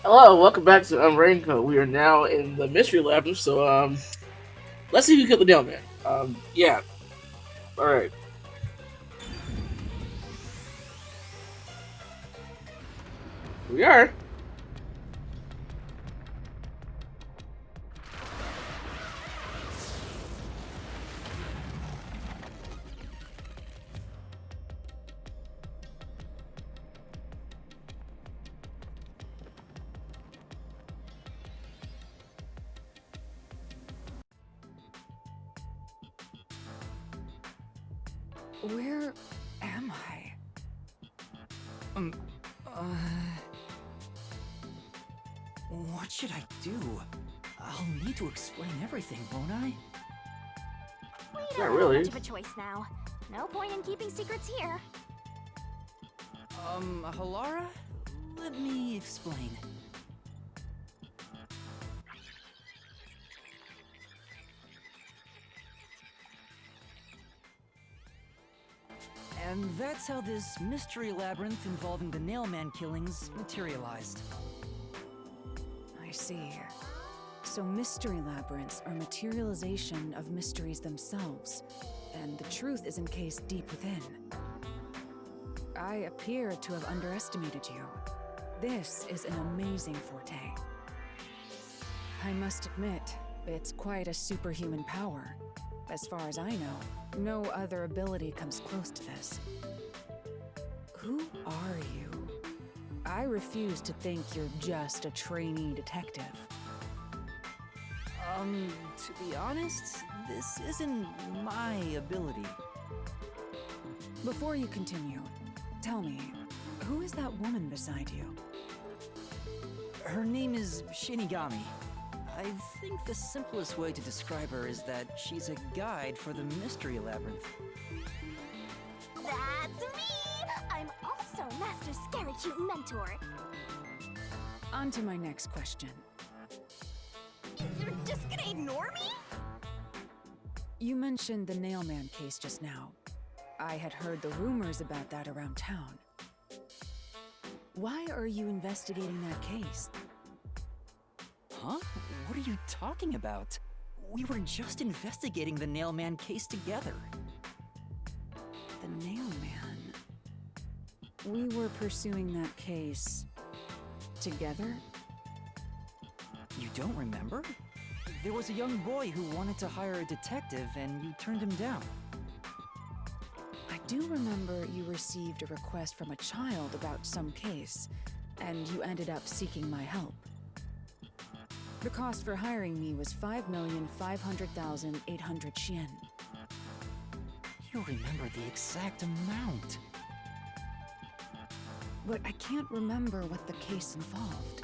Hello, welcome back to Raincoat. We are now in the mystery lab, so let's see who killed the mailman. Yeah, all right. We are. Where am I? Um, uh... What should I do? I'll need to explain everything, won't I? We Not don't really. have much of a choice now. No point in keeping secrets here. Halara? Let me explain. And that's how this mystery labyrinth involving the Nailman killings materialized. I see. So mystery labyrinths are materialization of mysteries themselves, and the truth is encased deep within. I appear to have underestimated you. This is an amazing forte. I must admit, it's quite a superhuman power. As far as I know, no other ability comes close to this. Who are you? I refuse to think you're just a trainee detective. To be honest, this isn't my ability. Before you continue, tell me, who is that woman beside you? Her name is Shinigami. I think the simplest way to describe her is that she's a guide for the Mystery Labyrinth. That's me! I'm also Master Scary Cute Mentor. On to my next question. You're just gonna ignore me? You mentioned the Nailman case just now. I had heard the rumors about that around town. Why are you investigating that case? Huh? What are you talking about? We were just investigating the Nailman case together. The Nailman? We were pursuing that case... together? You don't remember? There was a young boy who wanted to hire a detective and you turned him down. I do remember you received a request from a child about some case, and you ended up seeking my help. The cost for hiring me was 5,500,800 yen. You remember the exact amount. But I can't remember what the case involved.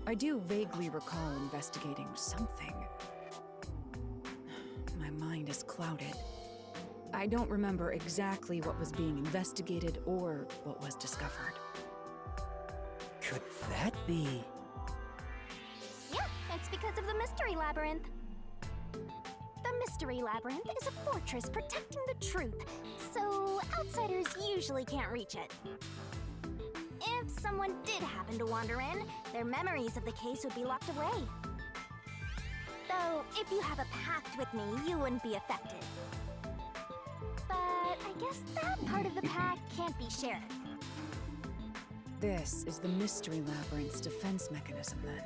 I do vaguely recall investigating something. My mind is clouded. I don't remember exactly what was being investigated or what was discovered. Could that be... Yeah, it's because of the Mystery Labyrinth. The Mystery Labyrinth is a fortress protecting the truth, so outsiders usually can't reach it. If someone did happen to wander in, their memories of the case would be locked away. Though, if you have a pact with me, you wouldn't be affected. But I guess that part of the pact can't be shared. This is the Mystery Labyrinth's defense mechanism, then.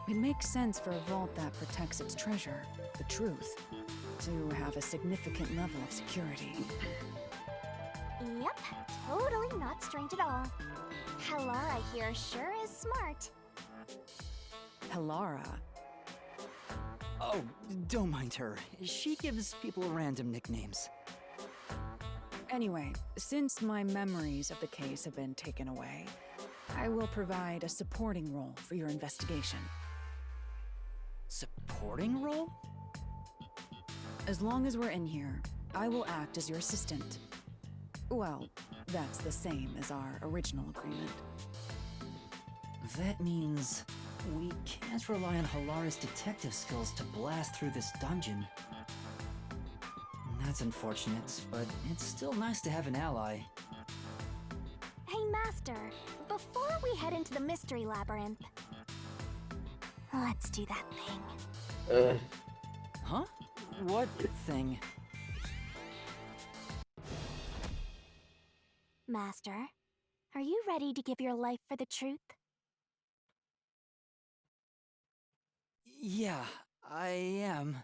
It makes sense for a vault that protects its treasure, the truth, to have a significant level of security. Yep, totally not strange at all. Halara here sure is smart. Halara. Oh, don't mind her. She gives people random nicknames. Anyway, since my memories of the case have been taken away, I will provide a supporting role for your investigation. Supporting role? As long as we're in here, I will act as your assistant. Well, that's the same as our original agreement. That means we can't rely on Halara's detective skills to blast through this dungeon. That's unfortunate, but it's still nice to have an ally. head into the mystery labyrinth. Let's do that thing. Huh? What thing? Master, are you ready to give your life for the truth? Yeah, I am.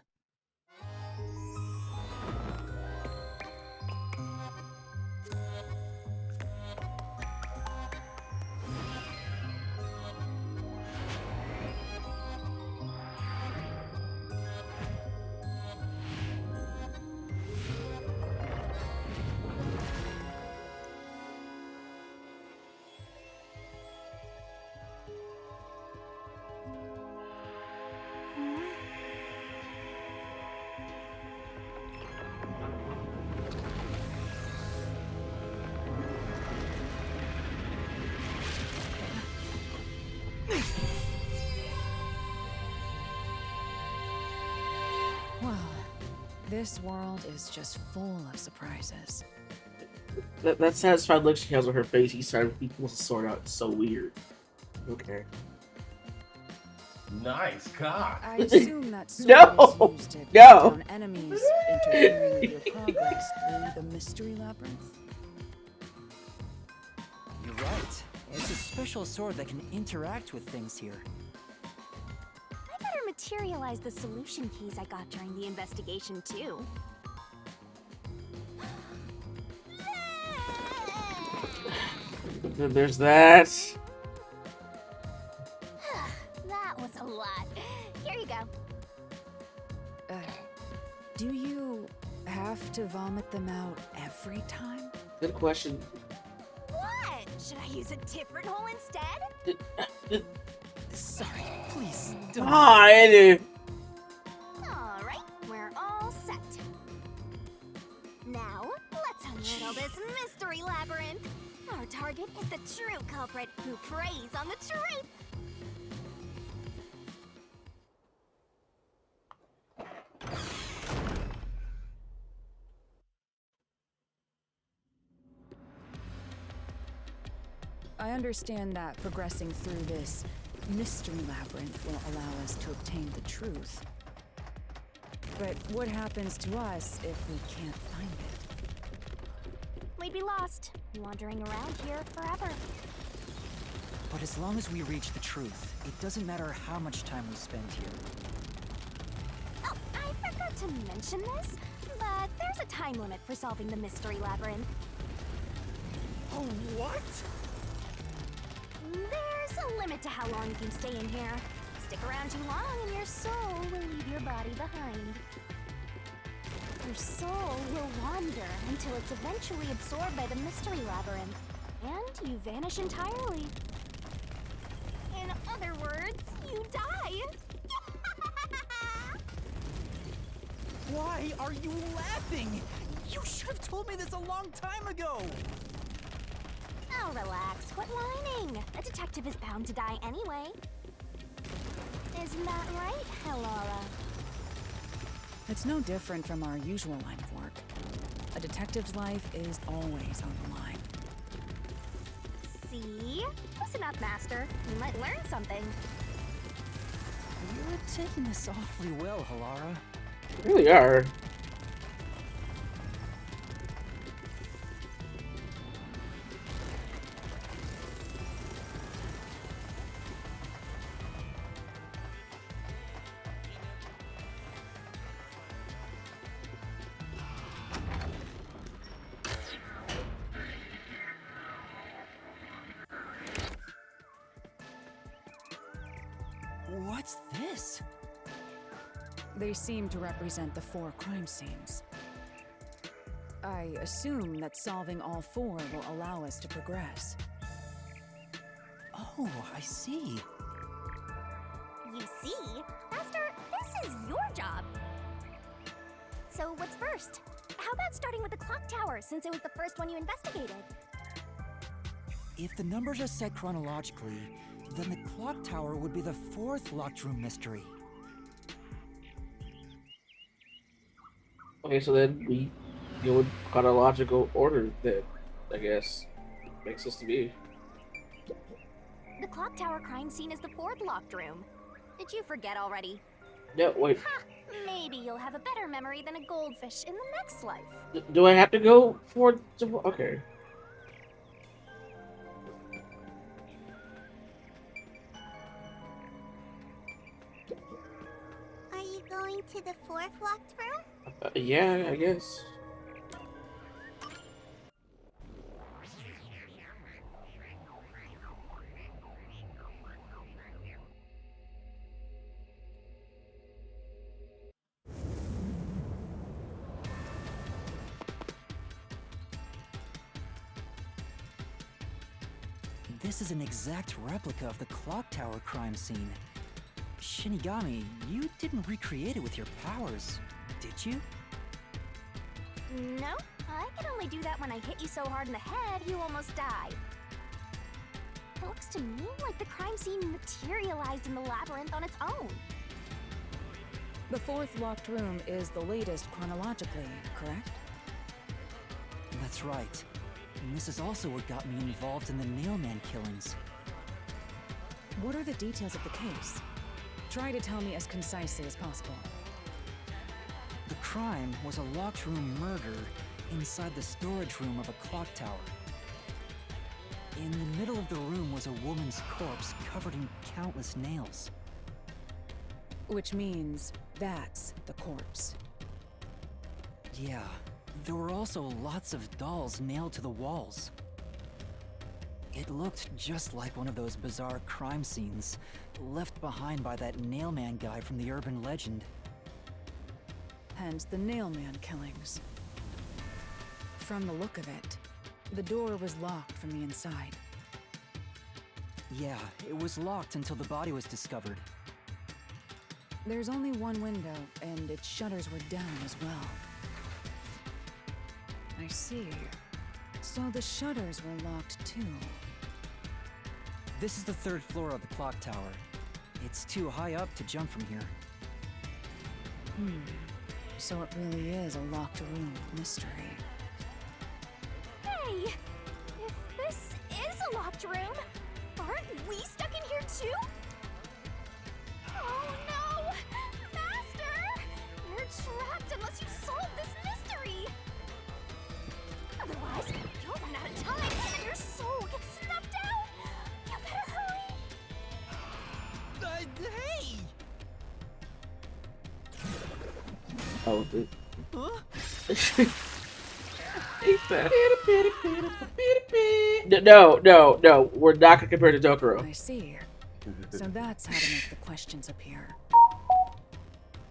Well, this world is just full of surprises. That satisfied look she has on her face each time he pulls the sword out. It's so weird. Okay. Nice cock. I assume that sword No! is used to cut No! down enemies interfering with your progress through the mystery labyrinth. You're right. It's a special sword that can interact with things here. I better materialize the solution keys I got during the investigation, too. There's that. That was a lot. Here you go. Do you have to vomit them out every time? Good question. What? Should I use a different hole instead? Sorry, please don't. Fine. Alright, we're all set. Now, let's unriddle this mystery labyrinth. Our target is the true culprit who preys on the truth. I understand that progressing through this mystery labyrinth will allow us to obtain the truth. But what happens to us if we can't find it? We'd be lost, wandering around here forever. But as long as we reach the truth, it doesn't matter how much time we spend here. Oh, I forgot to mention this, but there's a time limit for solving the mystery labyrinth. Oh, what? There's a limit to how long you can stay in here. Stick around too long and your soul will leave your body behind. Your soul will wander until it's eventually absorbed by the mystery labyrinth, and you vanish entirely. In other words, you die. Why are you laughing? You should have told me this a long time ago! Oh, relax. Quit whining. A detective is bound to die anyway. Isn't that right, Helora? It's no different from our usual line of work. A detective's life is always on the line. See? Listen up, Master. You might learn something. You're taking this awfully well, Halara. You really are. What's this? They seem to represent the 4 crime scenes. I assume that solving all 4 will allow us to progress. Oh, I see. You see? Master, this is your job. So what's first? How about starting with the clock tower, since it was the first one you investigated? If the numbers are set chronologically, then the clock tower would be the 4th locked room mystery. Okay, so then we go in chronological order then, I guess. Makes sense to me. The clock tower crime scene is the fourth locked room. Did you forget already? No, wait. Ha! Maybe you'll have a better memory than a goldfish in the next life. Do I have to go for okay. Are you going to the fourth locked room? Yeah, I guess. This is an exact replica of the clock tower crime scene. Shinigami, you didn't recreate it with your powers, did you? No, I can only do that when I hit you so hard in the head you almost died. It looks to me like the crime scene materialized in the labyrinth on its own. The fourth locked room is the latest chronologically, correct? That's right. And this is also what got me involved in the Nailman killings. What are the details of the case? Try to tell me as concisely as possible. The crime was a locked room murder inside the storage room of a clock tower. In the middle of the room was a woman's corpse covered in countless nails. Which means that's the corpse. Yeah, there were also lots of dolls nailed to the walls. It looked just like one of those bizarre crime scenes left behind by that Nailman guy from the urban legend. Hence the Nailman killings. From the look of it, the door was locked from the inside. Yeah, it was locked until the body was discovered. There's only one window, and its shutters were down as well. I see. So the shutters were locked too. This is the third floor of the clock tower. It's too high up to jump from here. So it really is a locked room mystery. Hey! If this is a locked room, aren't we stuck in here too? Oh no! Master! You're trapped unless you solve this mystery! Otherwise, you'll run out of time and your soul gets snuffed out! You better hurry! Hey! Oh, Huh? No. We're not gonna compare to Dokuro. I see. So that's how to make the questions appear.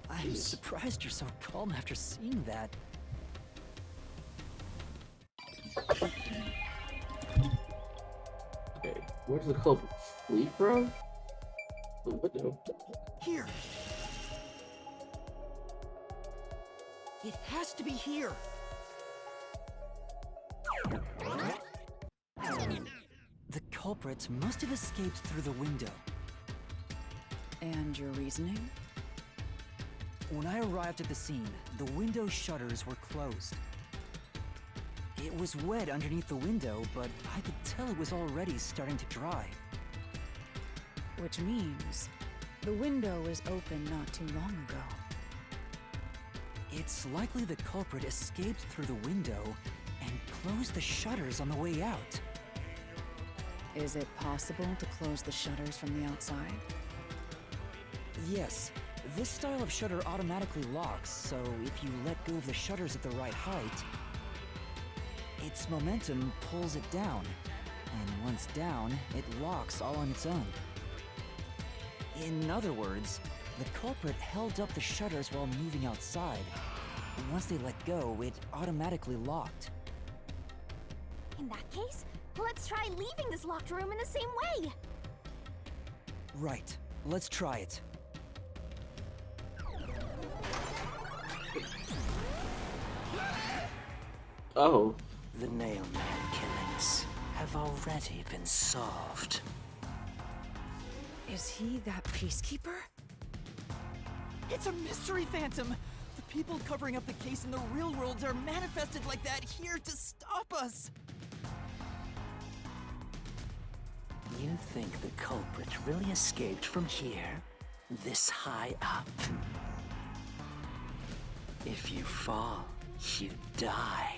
I'm surprised you're so calm after seeing that. Okay, where's the culprit flee from? What the? Here! It has to be here! The culprits must have escaped through the window. And your reasoning? When I arrived at the scene, the window shutters were closed. It was wet underneath the window, but I could tell it was already starting to dry. Which means the window was open not too long ago. It's likely the culprit escaped through the window and closed the shutters on the way out. Is it possible to close the shutters from the outside? Yes, this style of shutter automatically locks, so if you let go of the shutters at the right height, its momentum pulls it down, and once down, it locks all on its own. In other words, the culprit held up the shutters while moving outside. Once they let go, it automatically locked. In that case, let's try leaving this locked room in the same way! Right, let's try it. Oh. The Nailman killings have already been solved. Is he that peacekeeper? It's a mystery phantom! The people covering up the case in the real world are manifested like that here to stop us! You think the culprit really escaped from here, this high up? If you fall, you die.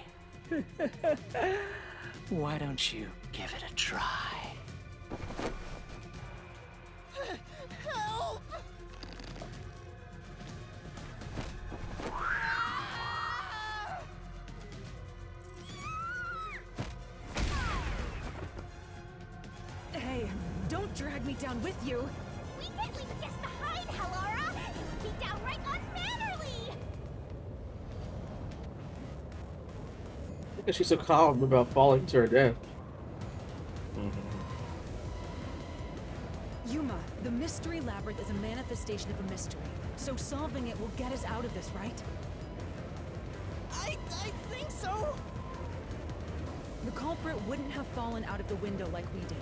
Why don't you give it a try? Help! Hey, don't drag me down with you. We can't leave a guest behind, Hallara! It would be downright unmannerly! Because she's so calm about falling to her death. Yuma, the mystery labyrinth is a manifestation of a mystery. So solving it will get us out of this, right? I think so. The culprit wouldn't have fallen out of the window like we did.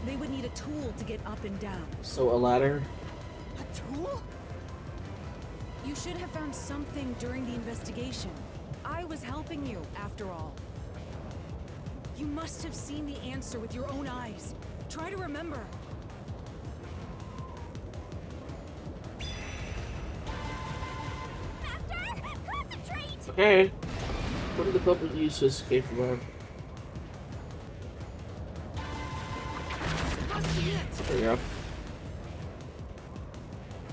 They would need a tool to get up and down. So a ladder? A tool? You should have found something during the investigation. I was helping you, after all. You must have seen the answer with your own eyes. Try to remember. Master, concentrate! Okay. What did the puppet use to escape from her? There we go.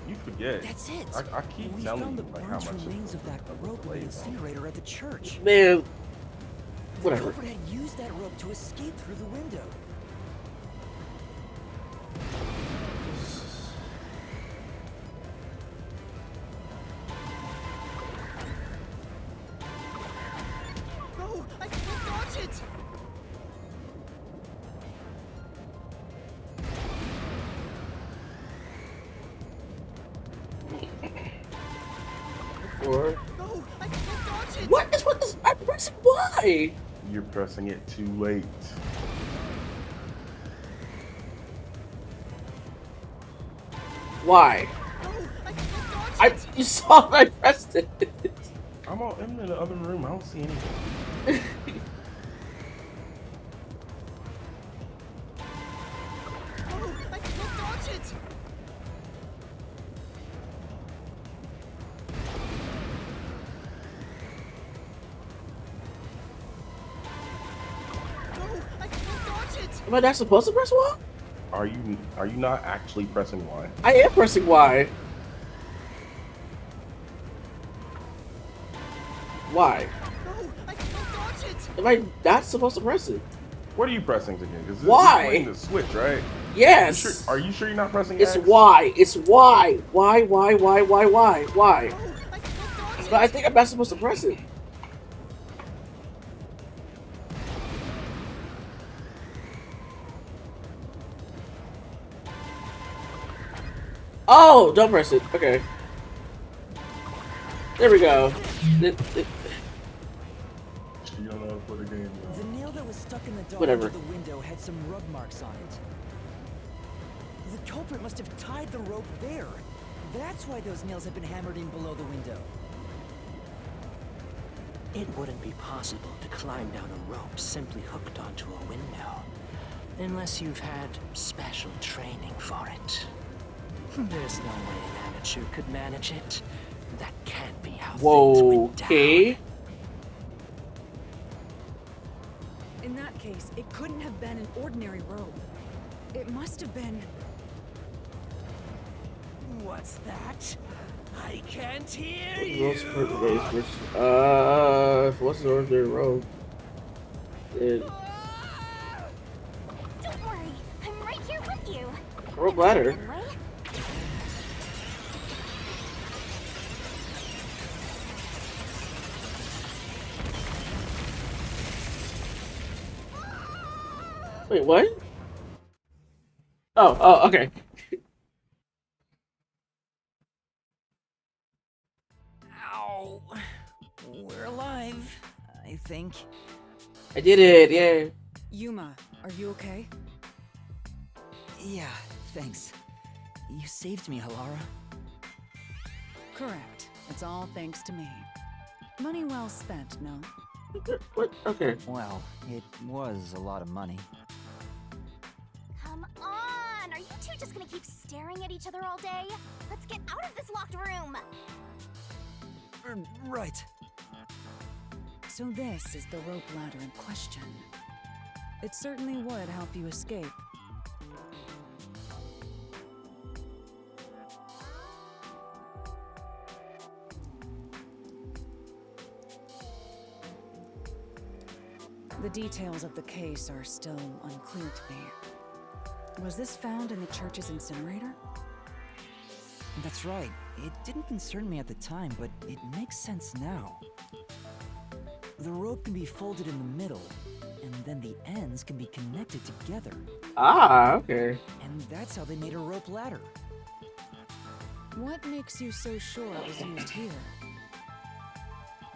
You forget. That's it. I keep We telling found you the like how burnt much remains of that rope in the incinerator at the church. Man, The whatever. culprit had used that rope to escape through the window. No, I can't dodge it. Or No, I can't dodge it. what is with this? I'm pressing Y. You're pressing it too late. Why? No, I can't dodge I it. you saw I pressed it. I'm in the other room. I don't see anything. No, I can't dodge it. No, I can't dodge it. Am I not supposed to press Y? Are you not actually pressing Y? I am pressing Y. Why? No, I can't dodge it. Am I not supposed to press it? What are you pressing again? Because Why? you're playing the switch, right? Yes. Are you sure you're not pressing It's X? Y. It's Y. Why? Why? Why? Why? Why? Why? No, I can't dodge But I it. think I'm not supposed to press it. Oh, don't press it. Okay. There we go. You don't know how to play the game. The nail that was stuck in the door Whatever. under the window had some rub marks on it. The culprit must have tied the rope there. That's why those nails have been hammered in below the window. It wouldn't be possible to climb down a rope simply hooked onto a window, unless you've had special training for it. There's no way an amateur could manage it. That can't be how things Whoa. went down. Okay. In that case, it couldn't have been an ordinary rope. It must have been... What's that? I can't hear Most you. perfect ways if it wasn't ordinary road, it Don't worry, I'm right here with you. rope ladder. Anyway, Wait, what? Oh, okay. Ow. We're alive, I think. I did it, yeah. Yuma, are you okay? Yeah, thanks. You saved me, Hallara. Correct. It's all thanks to me. Money well spent, no? What? Okay. Well, it was a lot of money. Come on! Are you two just gonna keep staring at each other all day? Let's get out of this locked room! Right. So this is the rope ladder in question. It certainly would help you escape. The details of the case are still unclear to me. Was this found in the church's incinerator? That's right. It didn't concern me at the time, but it makes sense now. The rope can be folded in the middle, and then the ends can be connected together. Ah, okay. And that's how they made a rope ladder. What makes you so sure it was used here?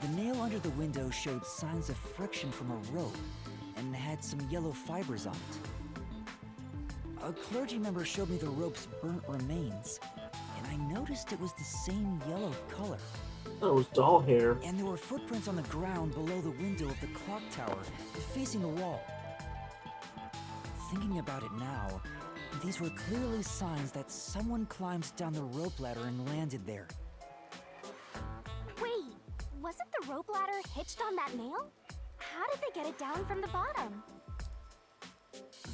The nail under the window showed signs of friction from a rope, and had some yellow fibers on it. A clergy member showed me the rope's burnt remains, and I noticed it was the same yellow color. That was doll hair. And there were footprints on the ground below the window of the clock tower, facing the wall. Thinking about it now, these were clearly signs that someone climbed down the rope ladder and landed there. Wait, wasn't the rope ladder hitched on that nail? How did they get it down from the bottom?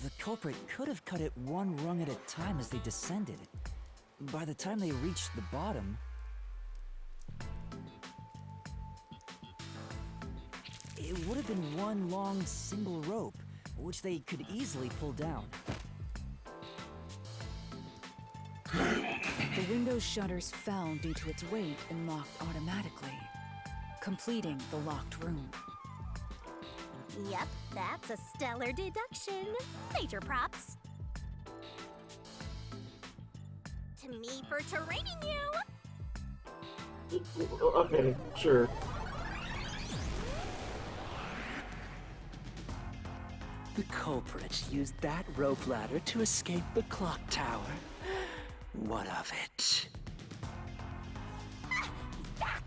The culprit could have cut it one rung at a time as they descended. By the time they reached the bottom, it would have been one long single rope, which they could easily pull down. The window's shutters fell due to its weight and locked automatically, completing the locked room. Yep, that's a stellar deduction. Major props. To me for training you! Okay, sure. The culprit used that rope ladder to escape the clock tower. What of it? Ah, he's back!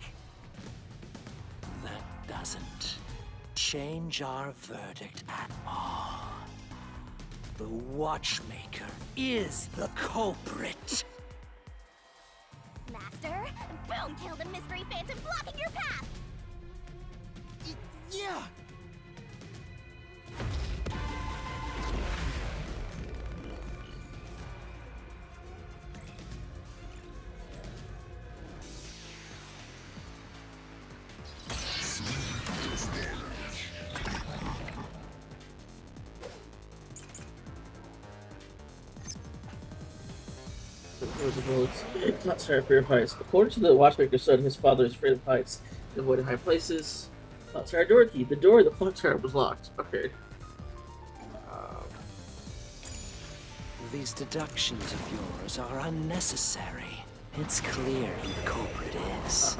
That doesn't change our verdict at all. The watchmaker is the culprit. Master, boom kill the mystery phantom blocking your path! Yeah! Not sorry, afraid of heights. According to the watchmaker's son, his father is afraid of heights and avoided high places. Not sorry, door key. The door of the clock tower was locked. Okay. These deductions of yours are unnecessary. It's clear who the culprit is.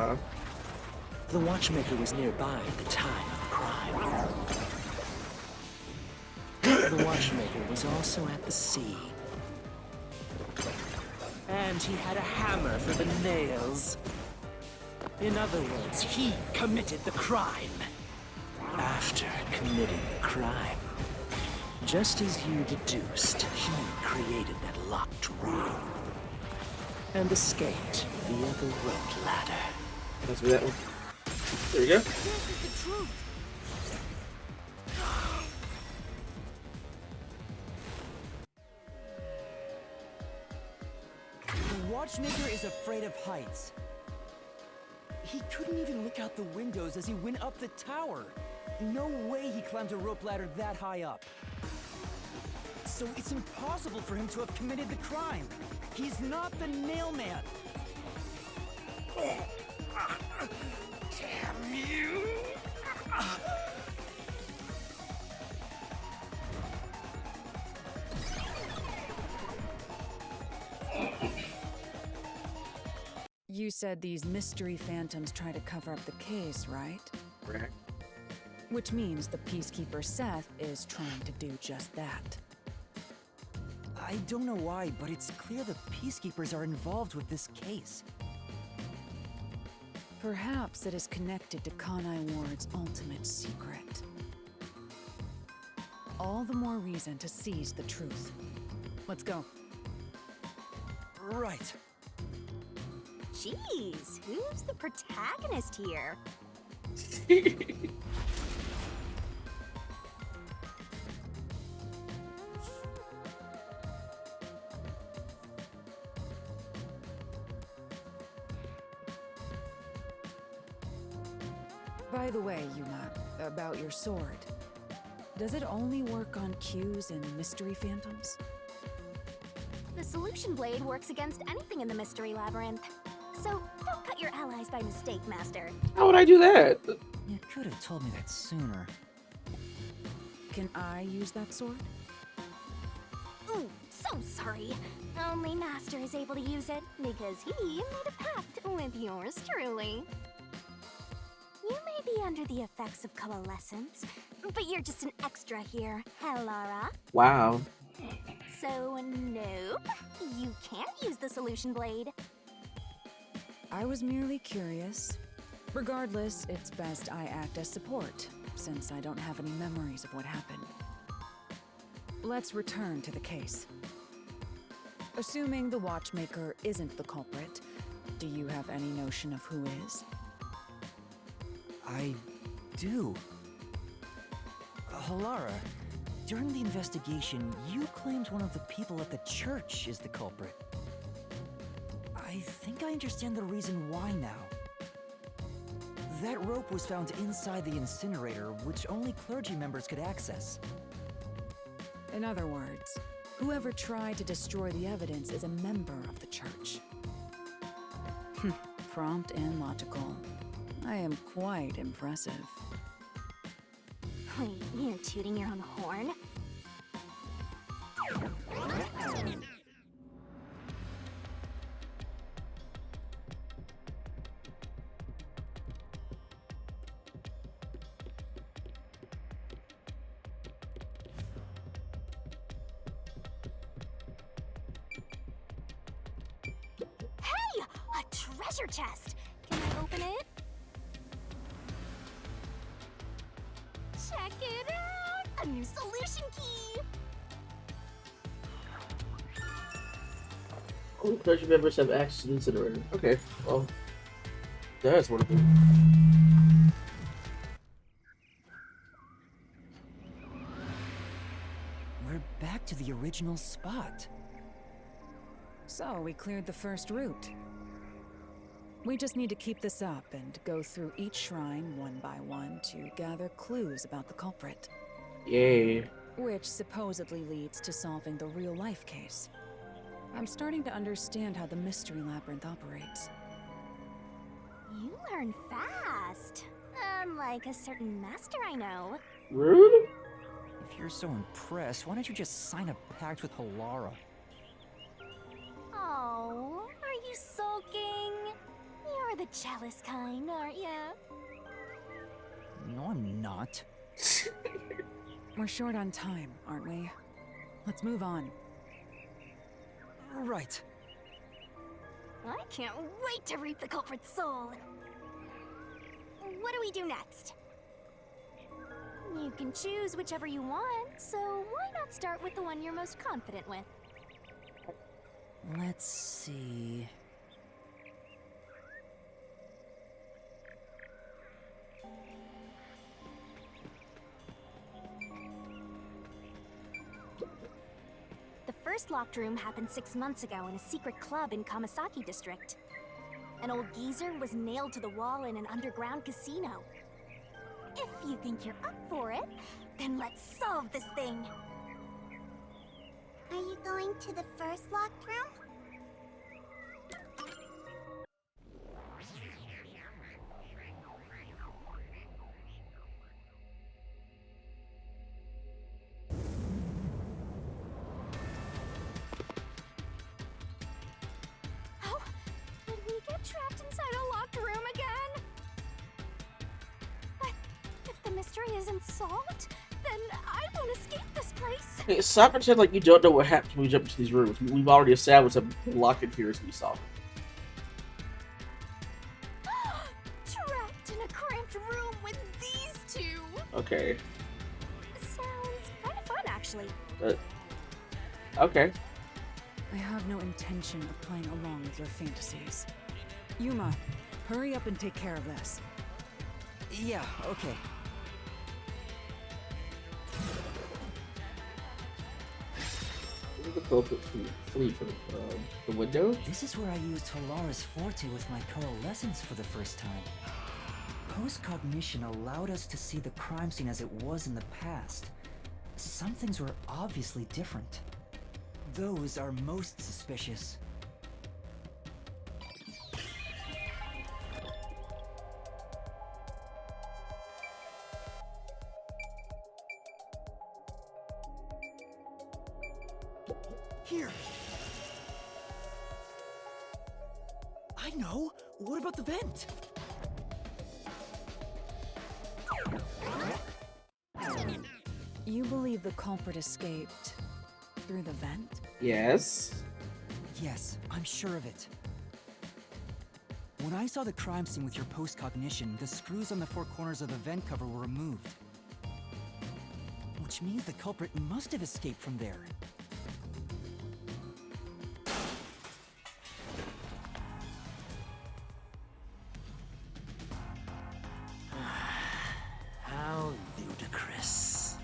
The watchmaker was nearby at the time of the crime. The watchmaker was also at the scene. And he had a hammer for the nails. In other words, he committed the crime. After committing the crime, just as you deduced, he created that locked room and escaped via the rope ladder. Let's do that one. There we go. This is the truth! the watchmaker is afraid of heights. He couldn't even look out the windows as he went up the tower. No way he climbed a rope ladder that high up. So it's impossible for him to have committed the crime. He's not the nail man. Damn you! You said these mystery phantoms try to cover up the case, right? Correct. Which means the Peacekeeper Seth is trying to do just that. I don't know why, but it's clear the Peacekeepers are involved with this case. Perhaps it is connected to Kanai Ward's ultimate secret. All the more reason to seize the truth. Let's go. Right. Jeez, who's the protagonist here? By the way, Yuma, about your sword. Does it only work on cues and mystery phantoms? The solution blade works against anything in the mystery labyrinth. So don't cut your allies by mistake, Master. How would I do that? You could have told me that sooner. Can I use that sword? Ooh, so sorry. Only Master is able to use it because he made a pact with yours truly. You may be under the effects of coalescence, but you're just an extra here, Hellara. Wow. So, nope, you can't use the solution blade. I was merely curious. Regardless, it's best I act as support, since I don't have any memories of what happened. Let's return to the case. Assuming the watchmaker isn't the culprit, do you have any notion of who is? I do. Halara, during the investigation, you claimed one of the people at the church is the culprit. I think I understand the reason why now. That rope was found inside the incinerator, which only clergy members could access. In other words, whoever tried to destroy the evidence is a member of the church. Prompt and logical. I am quite impressive. Wait, you're tooting your own horn? Hey! A treasure chest! Can I open it? Check it out! A new solution key! Only clergy members have access to the incinerator. Okay, well, that's wonderful. We're back to the original spot. So, we cleared the first route. We just need to keep this up and go through each shrine one by one to gather clues about the culprit. Yay. Which supposedly leads to solving the real-life case. I'm starting to understand how the Mystery Labyrinth operates. You learn fast. Unlike a certain master I know. Rude? If you're so impressed, why don't you just sign a pact with Halara? Oh, are you sulking? You're the jealous kind, aren't you? No, I'm not. We're short on time, aren't we? Let's move on. Right. I can't wait to reap the culprit's soul. What do we do next? You can choose whichever you want, so why not start with the one you're most confident with? Let's see. The first locked room happened 6 months ago in a secret club in Kamasaki district. An old geezer was nailed to the wall in an underground casino. If you think you're up for it, then let's solve this thing. Are you going to the first locked room? Oh, did we get trapped inside a locked room again? But if the mystery isn't solved, then I won't escape this place. Hey, stop pretending like you don't know what happens when we jump into these rooms. We've already established that locked in here as we solve it. Trapped in a cramped room with these two. Okay. Sounds kind of fun, actually. Okay. I have no intention of playing along with your fantasies. Yuma, hurry up and take care of this. Yeah, okay. Did the culprit flee from the window? This is where I used Halara's Forte with my coalescence for the first time. Post-cognition allowed us to see the crime scene as it was in the past. Some things were obviously different. Those are most suspicious. Here. I know. What about the vent? You believe the culprit escaped through the vent? Yes. Yes, I'm sure of it. When I saw the crime scene with your post-cognition, the screws on the four corners of the vent cover were removed. Which means the culprit must have escaped from there. How ludicrous.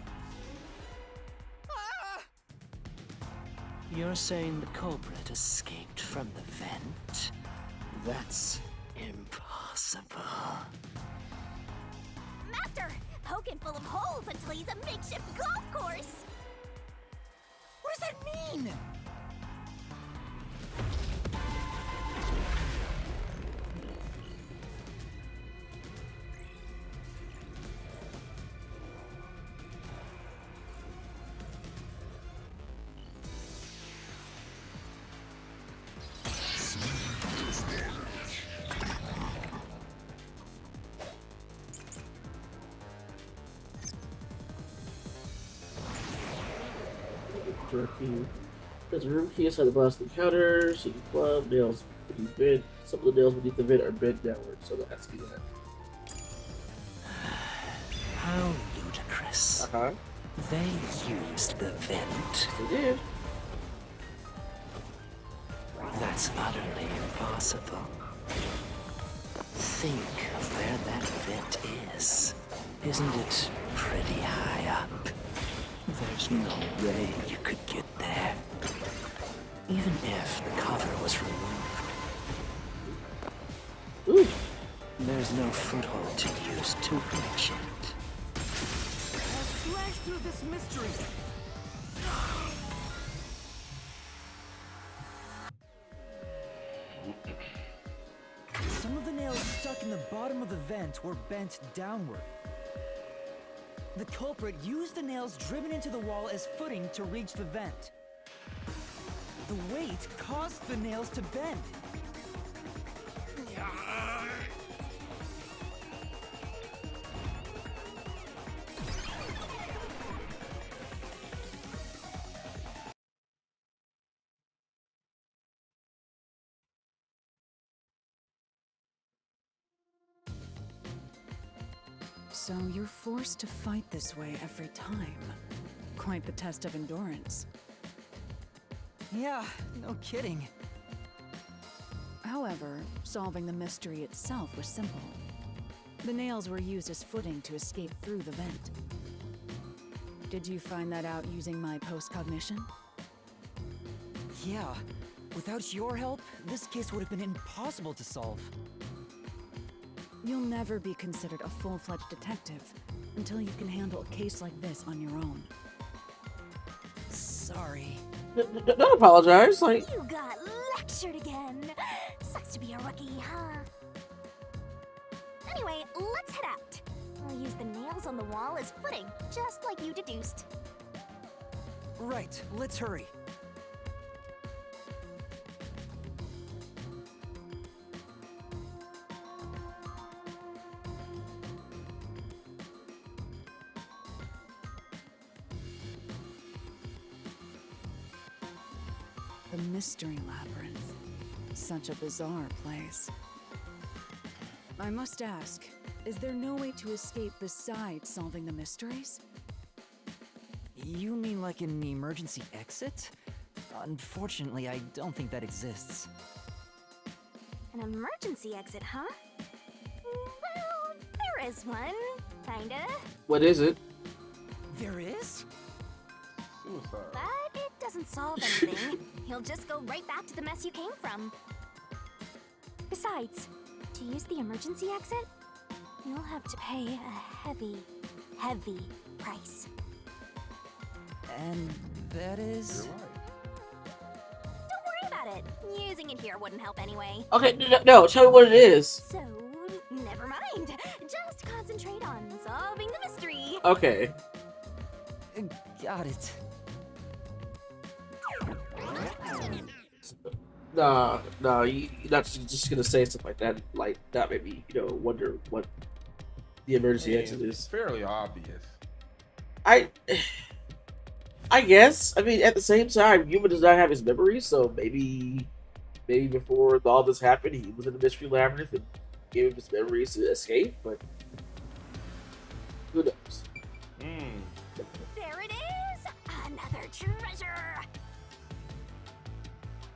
You're saying the culprit escaped from the vent? That's impossible. Master! Poking full of holes until he's a makeshift golf course! What does that mean? Key. There's a room key inside the glass of the counter. CD club nails beneath bed. Some of the nails beneath the bed are bent downward, so that has to be that. How ludicrous. Uh-huh. They used the vent. They did. That's utterly impossible. Think of where that vent is. Isn't it pretty high up? There's no way you could get there. Even if the cover was removed. Ooh. There's no foothold to use to reach it. I'll slash through this mystery. Some of the nails stuck in the bottom of the vent were bent downward. The culprit used the nails driven into the wall as footing to reach the vent. The weight caused the nails to bend. So you're forced to fight this way every time. Quite the test of endurance. Yeah, no kidding. However, solving the mystery itself was simple. The nails were used as footing to escape through the vent. Did you find that out using my post-cognition? Yeah, without your help, this case would have been impossible to solve. You'll never be considered a full-fledged detective until you can handle a case like this on your own. Sorry. Don't apologize. Like, You got lectured again. Sucks to be a rookie, huh? Anyway, let's head out. We'll use the nails on the wall as footing, just like you deduced. Right, let's hurry. The Mystery Labyrinth. Such a bizarre place. I must ask, is there no way to escape besides solving the mysteries? You mean like an emergency exit? Unfortunately, I don't think that exists. An emergency exit, huh? Well, there is one. Kinda. What is it? There is? Suicide. But it doesn't solve anything. You'll just go right back to the mess you came from. Besides, to use the emergency exit, you'll have to pay a heavy, heavy price. And that Your is... life. Don't worry about it. Using it here wouldn't help anyway. Okay, no, tell me what it is. So, never mind. Just concentrate on solving the mystery. Okay. Got it. Nah, you're not just gonna say stuff like that. Like that made me, wonder what the emergency exit It's is. fairly obvious. I guess. I mean, at the same time, Yuma does not have his memories, so maybe before all this happened, he was in the mystery labyrinth and gave him his memories to escape. But who knows? There it is! Another treasure!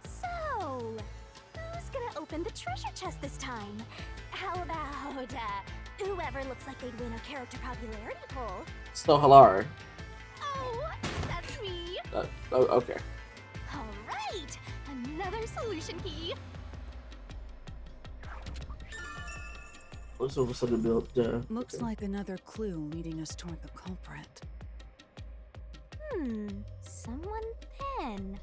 So, who's gonna open the treasure chest this time? How about, whoever looks like they'd win a character popularity poll? Snow Halar. Oh, that's me! Okay. Alright! Another solution key! What's over something built? Looks like another clue leading us toward the culprit. Someone then.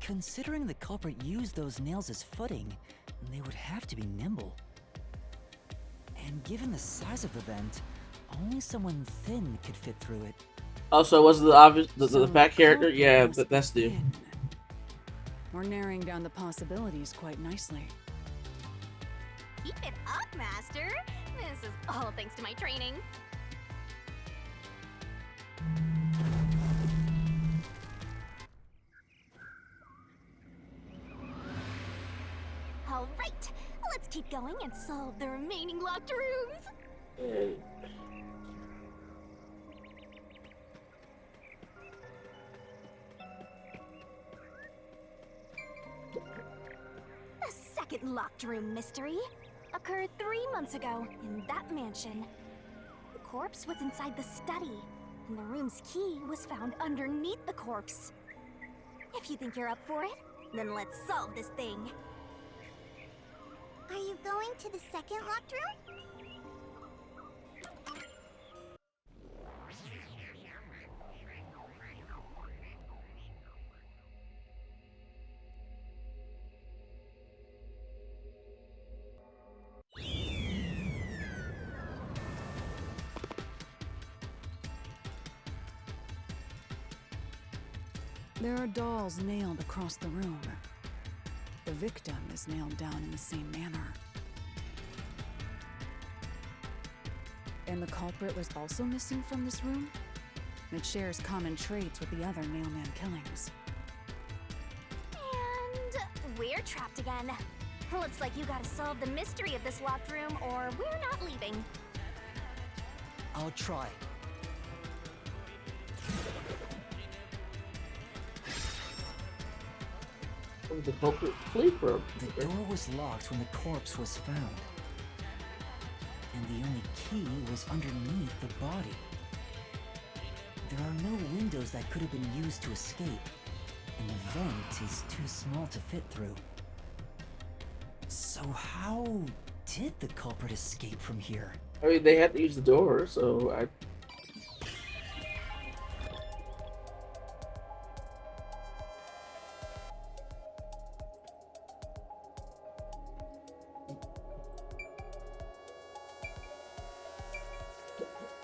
Considering the culprit used those nails as footing, they would have to be nimble. And given the size of the vent, only someone thin could fit through it. Also, was the obvious the So fat character? culprit Yeah, must that's be the. thin. We're narrowing down the possibilities quite nicely. Keep it up, Master! This is all thanks to my training. Alright, let's keep going and solve the remaining locked rooms! The second locked room mystery occurred 3 months ago in that mansion. The corpse was inside the study, and the room's key was found underneath the corpse. If you think you're up for it, then let's solve this thing. Are you going to the second locked room? There are dolls nailed across the room. The victim is nailed down in the same manner. And the culprit was also missing from this room? It shares common traits with the other nailman killings. And we're trapped again. Looks like you gotta solve the mystery of this locked room or we're not leaving. I'll try. Where did the culprit flee from? The door was locked when the corpse was found. And the only key was underneath the body. There are no windows that could have been used to escape, and the vent is too small to fit through. So how did the culprit escape from here? I mean, they had to use the door, so I.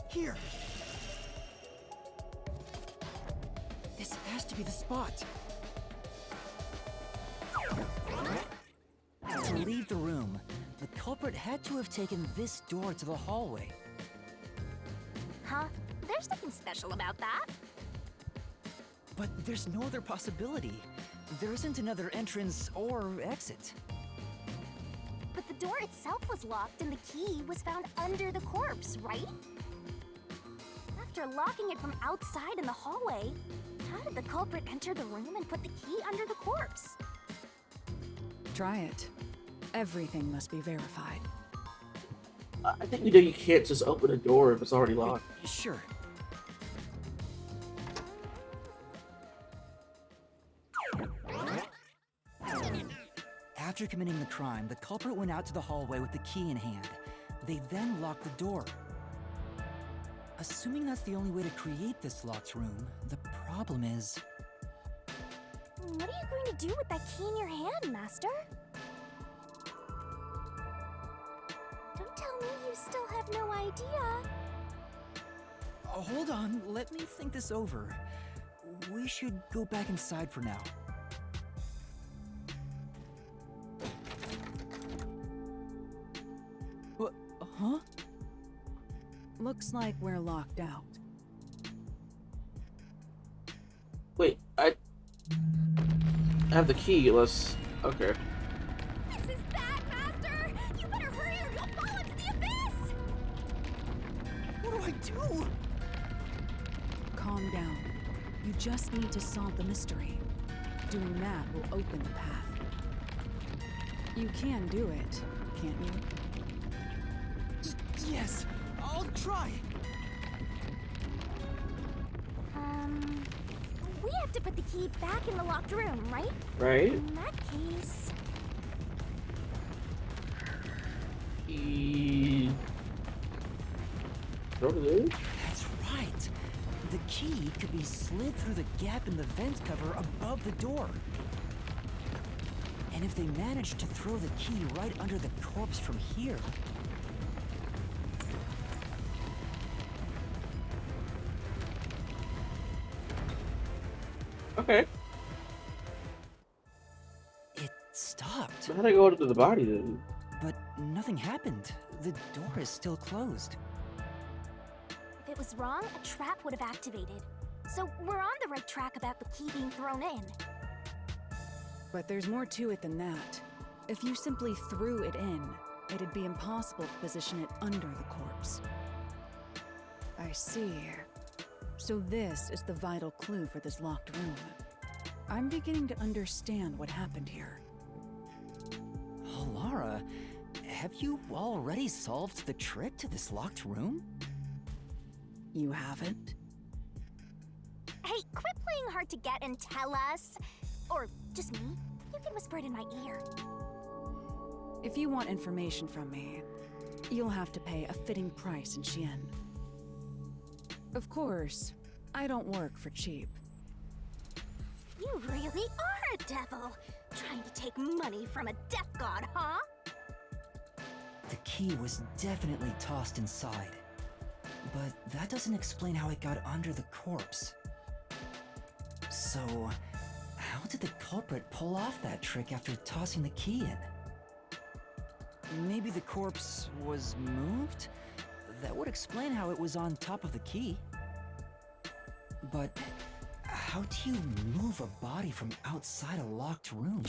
Here! This has to be the spot! To leave the room, the culprit had to have taken this door to the hallway. Huh? There's nothing special about that. But there's no other possibility. There isn't another entrance or exit. But the door itself was locked and the key was found under the corpse, right? After locking it from outside in the hallway, how did the culprit enter the room and put the key under the corpse? Try it. Everything must be verified. I think you can't just open a door if it's already locked. Sure. After committing the crime, the culprit went out to the hallway with the key in hand. They then locked the door. Assuming that's the only way to create this locked room, the problem is... What are you going to do with that key in your hand, Master? Don't tell me you still have no idea. Hold on, let me think this over. We should go back inside for now. Huh? Looks like we're locked out. Wait, I have the key. Let's. Okay. This is bad, Master! You better hurry or you'll fall into the abyss! What do I do? Calm down. You just need to solve the mystery. Doing that will open the path. You can do it, can't you? Yes, I'll try. We have to put the key back in the locked room, right? Right. In that case... Throw it in? That's right. The key could be slid through the gap in the vent cover above the door. And if they managed to throw the key right under the corpse from here... Okay. It stopped. So how'd I go into the body then? But nothing happened. The door is still closed. If it was wrong, a trap would have activated. So we're on the right track about the key being thrown in. But there's more to it than that. If you simply threw it in, it'd be impossible to position it under the corpse. I see. So this is the vital clue for this locked room. I'm beginning to understand what happened here. Oh, Lara, have you already solved the trick to this locked room? You haven't? Hey, quit playing hard to get and tell us. Or just me. You can whisper it in my ear. If you want information from me, you'll have to pay a fitting price in Xian. Of course, I don't work for cheap. You really are a devil. Trying to take money from a death god, huh? The key was definitely tossed inside. But that doesn't explain how it got under the corpse. So, how did the culprit pull off that trick after tossing the key in? Maybe the corpse was moved? That would explain how it was on top of the key. But how do you move a body from outside a locked room?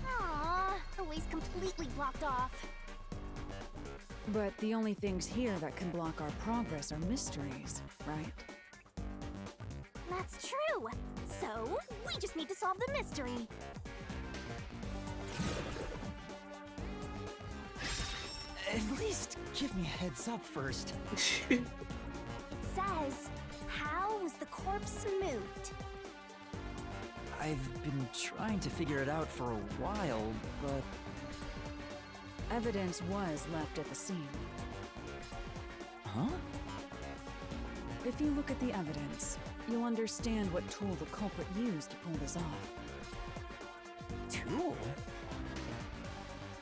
Aww, the way's completely blocked off. But the only things here that can block our progress are mysteries, right? That's true. So, we just need to solve the mystery. At least give me a heads up first. It says, how was the corpse moved? I've been trying to figure it out for a while, but... Evidence was left at the scene. Huh? If you look at the evidence, you'll understand what tool the culprit used to pull this off. Tool?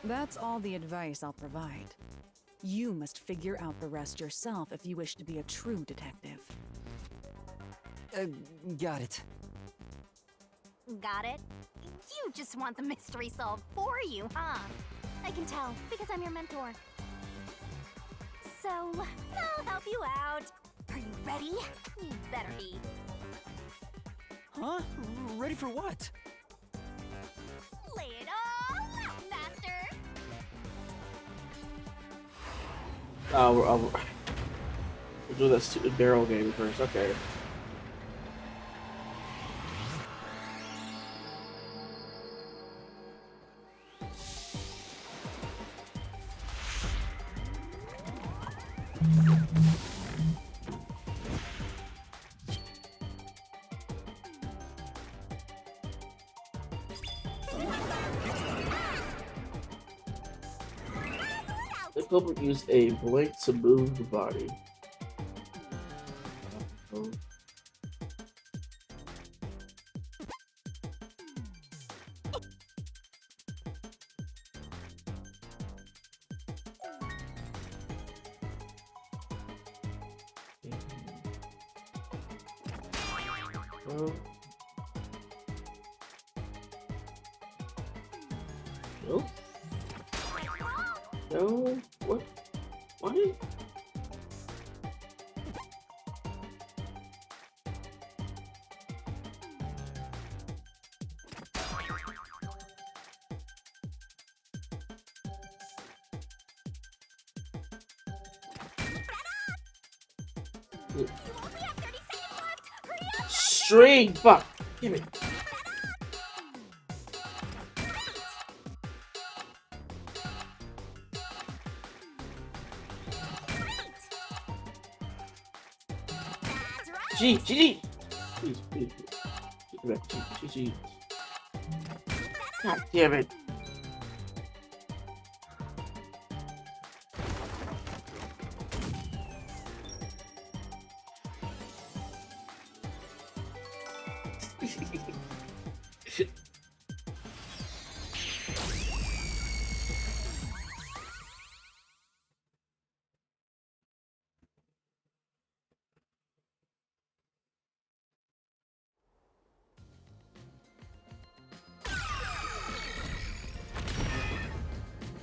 That's all the advice I'll provide. You must figure out the rest yourself if you wish to be a true detective. Got it. Got it? You just want the mystery solved for you, huh? I can tell, because I'm your mentor. So, I'll help you out. Are you ready? You better be. Huh? Ready for what? Lay it all out, Master! We'll do this barrel game first. Okay. Culprit used a blank to move the body. No. No. What? What? String! Fuck! Damn it. G! Please, please, please. Get back. G. God damn it.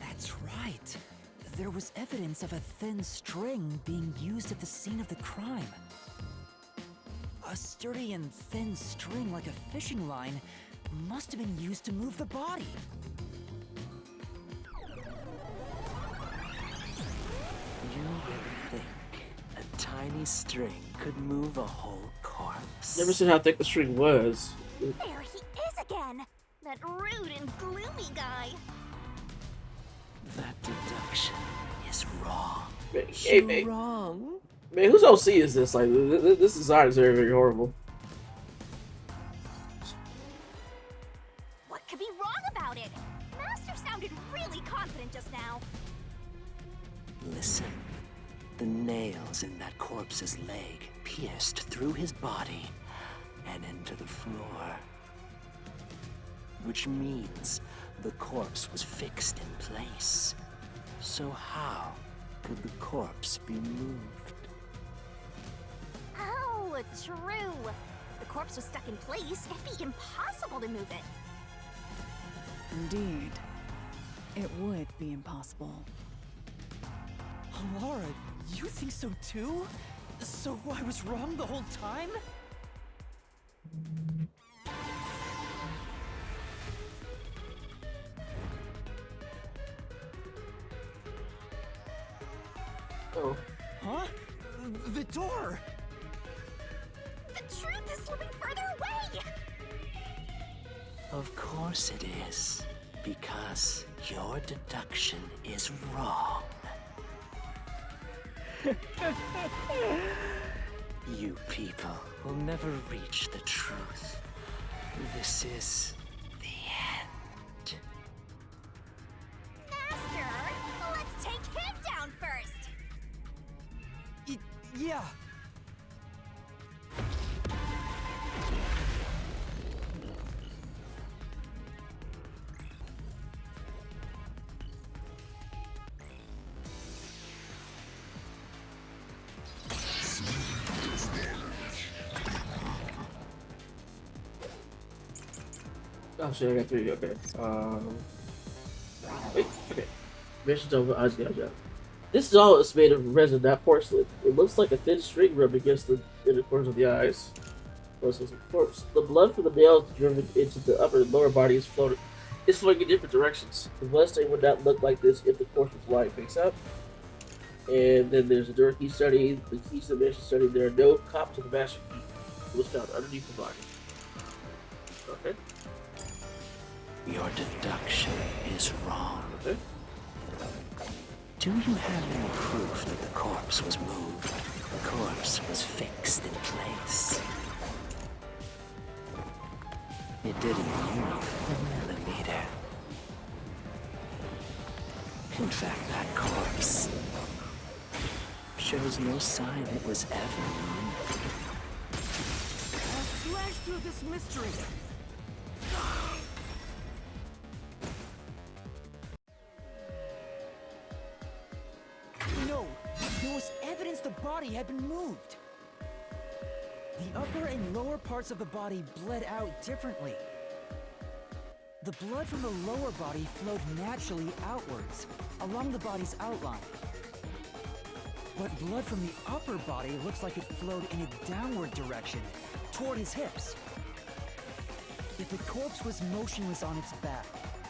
That's right. There was evidence of a thin string being used at the scene of the crime. A sturdy and thin string like a fishing line must have been used to move the body. You really think a tiny string could move a whole corpse? Never seen how thick the string was. There he is again! That rude and gloomy guy! That deduction is wrong. Hey, man. Wrong. Man, whose OC is this? Like, this design is very, very horrible. What could be wrong about it? Master sounded really confident just now. Listen. The nails in that corpse's leg pierced through his body and into the floor. Which means the corpse was fixed in place. So how could the corpse be moved? Oh, true. If the corpse was stuck in place, it'd be impossible to move it. Indeed. It would be impossible. Laura, you think so too? So I was wrong the whole time? Oh. Huh? The door! The truth is slipping further away! Of course it is. Because your deduction is wrong. You people will never reach the truth. This is the end. Master, let's take him down first! Yeah. Oh shit, I got 3. Okay. Wait. Okay. Missions over Asia. This doll is made of resin, not porcelain. It looks like a thin string rubbed against the inner corners of the eyes. Corpse. The blood from the nails driven into the upper and lower body is flowing in different directions. The blood stain would not look like this if the corpse was lying face up. And then there's a door key study. The keys to the mission study. There are no copies of the master key. It was found underneath the body. Okay. Your deduction is wrong. Okay. Do you have any proof that the corpse was moved? The corpse was fixed in place. It didn't move a millimeter. In fact, that corpse there was no sign it was ever moved. I'll slash through this mystery. No, there was evidence the body had been moved. The upper and lower parts of the body bled out differently. The blood from the lower body flowed naturally outwards, along the body's outline. But blood from the upper body looks like it flowed in a downward direction, toward his hips. If the corpse was motionless on its back,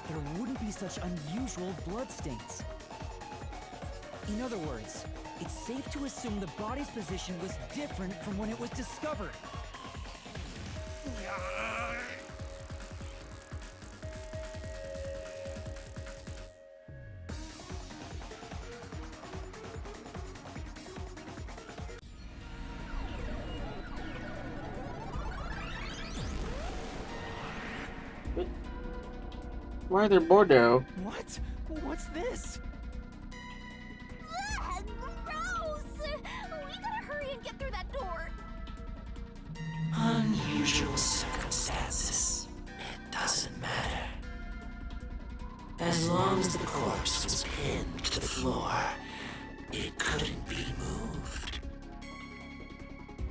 there wouldn't be such unusual bloodstains. In other words, it's safe to assume the body's position was different from when it was discovered. Why are there more now? What? What's this? Ugh, gross! We gotta hurry and get through that door. Unusual circumstances. It doesn't matter. As long as the corpse was pinned to the floor, it couldn't be moved.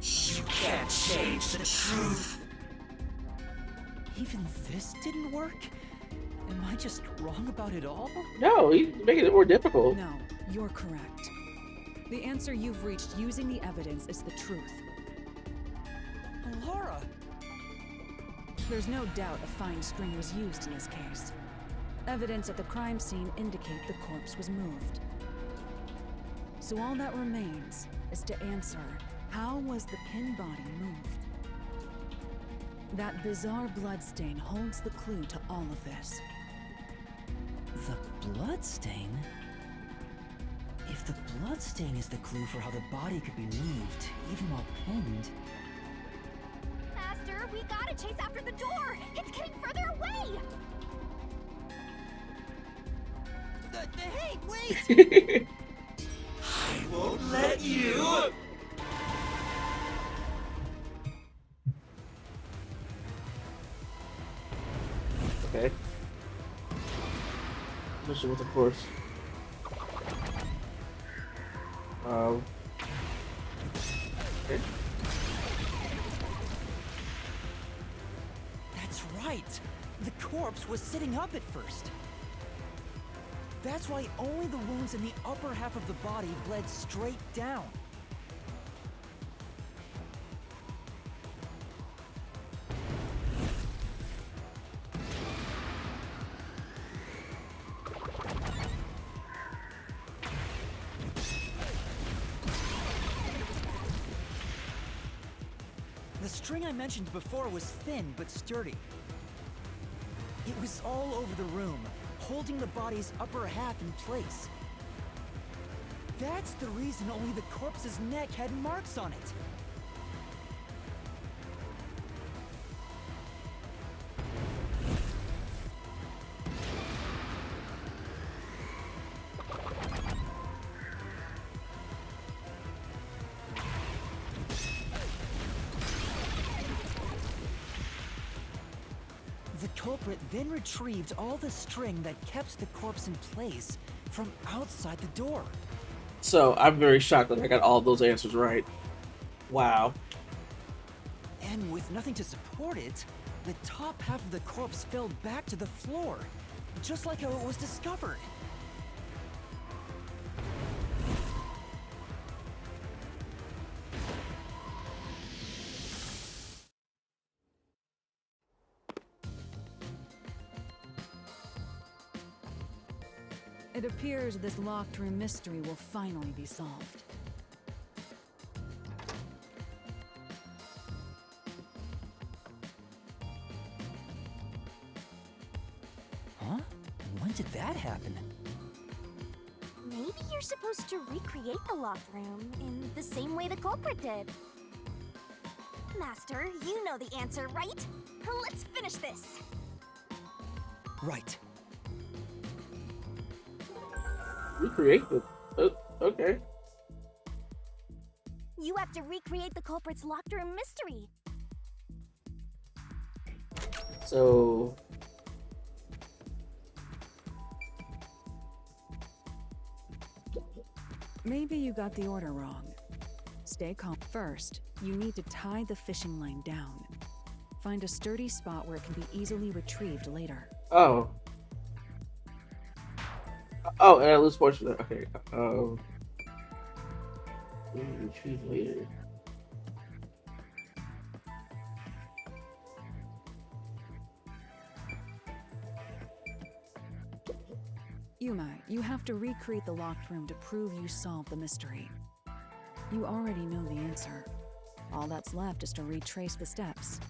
You can't change the truth. Even this didn't work? Am I just wrong about it all? No, he's making it more difficult. No, you're correct. The answer you've reached using the evidence is the truth. Laura! There's no doubt a fine string was used in this case. Evidence at the crime scene indicate the corpse was moved. So all that remains is to answer, how was the pin body moved? That bizarre bloodstain holds the clue to all of this. The bloodstain? If the bloodstain is the clue for how the body could be moved, even while pinned... Master, we gotta chase after the door! It's getting further away! Hey, wait! I won't let you! Okay. Mission with the course. Okay. That's right! The corpse was sitting up at first. That's why only the wounds in the upper half of the body bled straight down. The string I mentioned before was thin but sturdy. It was all over the room, holding the body's upper half in place. That's the reason only the corpse's neck had marks on it. The culprit then retrieved all the string that kept the corpse in place from outside the door. So I'm very shocked that I got all those answers right. Wow. And with nothing to support it, the top half of the corpse fell back to the floor, just like how it was discovered. It appears this locked room mystery will finally be solved. Huh? When did that happen? Maybe you're supposed to recreate the locked room in the same way the culprit did. Master, you know the answer, right? Let's finish this. Right. Recreate the. Okay. You have to recreate the culprit's locked room mystery. So Maybe you got the order wrong. Stay calm. First, you need to tie the fishing line down. Find a sturdy spot where it can be easily retrieved later. oh. Oh, and I lose portion of that. Okay. Retrieve later. Yuma, you have to recreate the locked room to prove you solved the mystery. You already know the answer. All that's left is to retrace the steps.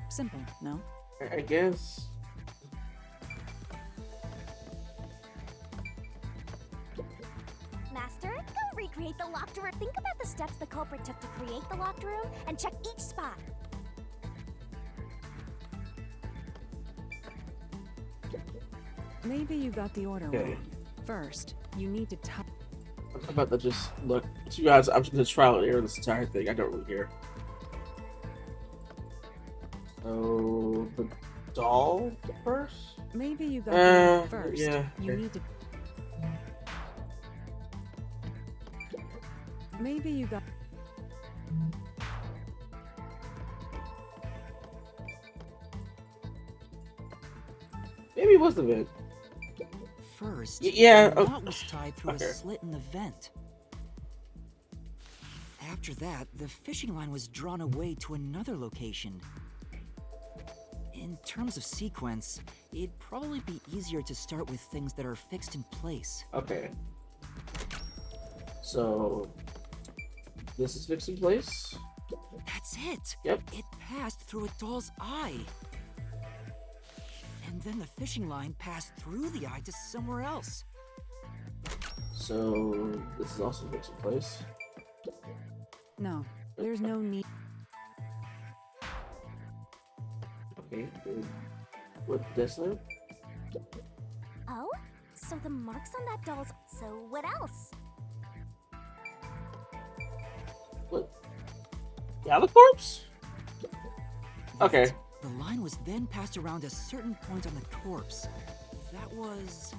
Simple, no? I guess. Master, go recreate the locked room. Think about the steps the culprit took to create the locked room and check each spot. Maybe you got the order Okay. wrong. First, you need to tie. I'm about to just look. To you guys, I'm just gonna trial and error this entire thing. I don't really care. So the doll first. Maybe you got the order first. yeah, You okay. need to. Maybe you got. Maybe it was the vent. First, yeah, the oh, knot was tied through okay. a slit in the vent. After that, the fishing line was drawn away to another location. In terms of sequence, it'd probably be easier to start with things that are fixed in place. Okay. So this is fixed in place. That's it! Yep. It passed through a doll's eye. And then the fishing line passed through the eye to somewhere else. So this is also fixed in place. No, there's no need. Okay. What this now? Oh? So the marks on that doll's... So what else? What? Yeah, the corpse. Okay. The line was then passed around a certain point on the corpse. That was...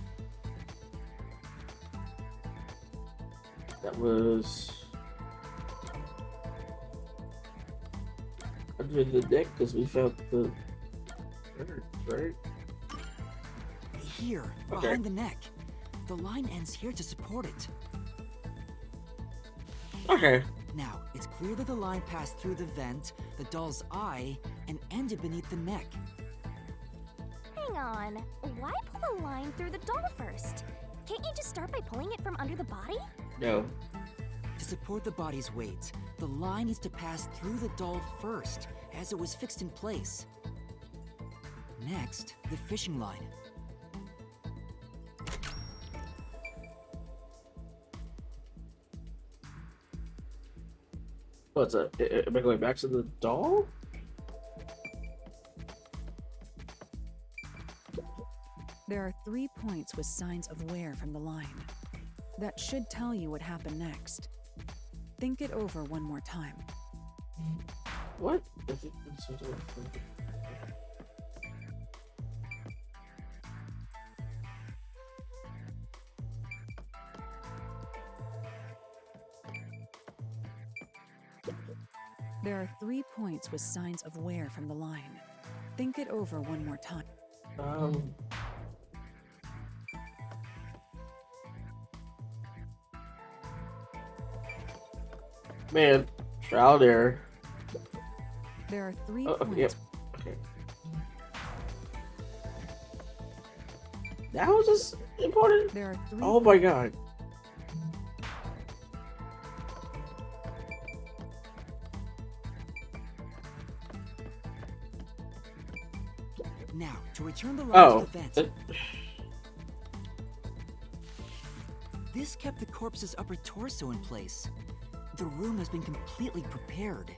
under the deck because we found the birds, right? Here, Okay. behind the neck. The line ends here to support it. Okay. Now, it's clear that the line passed through the vent, the doll's eye, and ended beneath the neck. Hang on. Why pull a line through the doll first? Can't you just start by pulling it from under the body? No. To support the body's weight, the line needs to pass through the doll first, as it was fixed in place. Next, the fishing line. What's that? Am I going back to the doll? There are 3 points with signs of wear from the line. That should tell you what happened next. Think it over one more time. What? There are 3 points with signs of wear from the line. Think it over one more time. Man, trial and error. There are 3 Oh, points. yep. Okay. That was just important. There are 3 Oh my god. Now, to return the line Oh. to the vent. This kept the corpse's upper torso in place. The room has been completely prepared.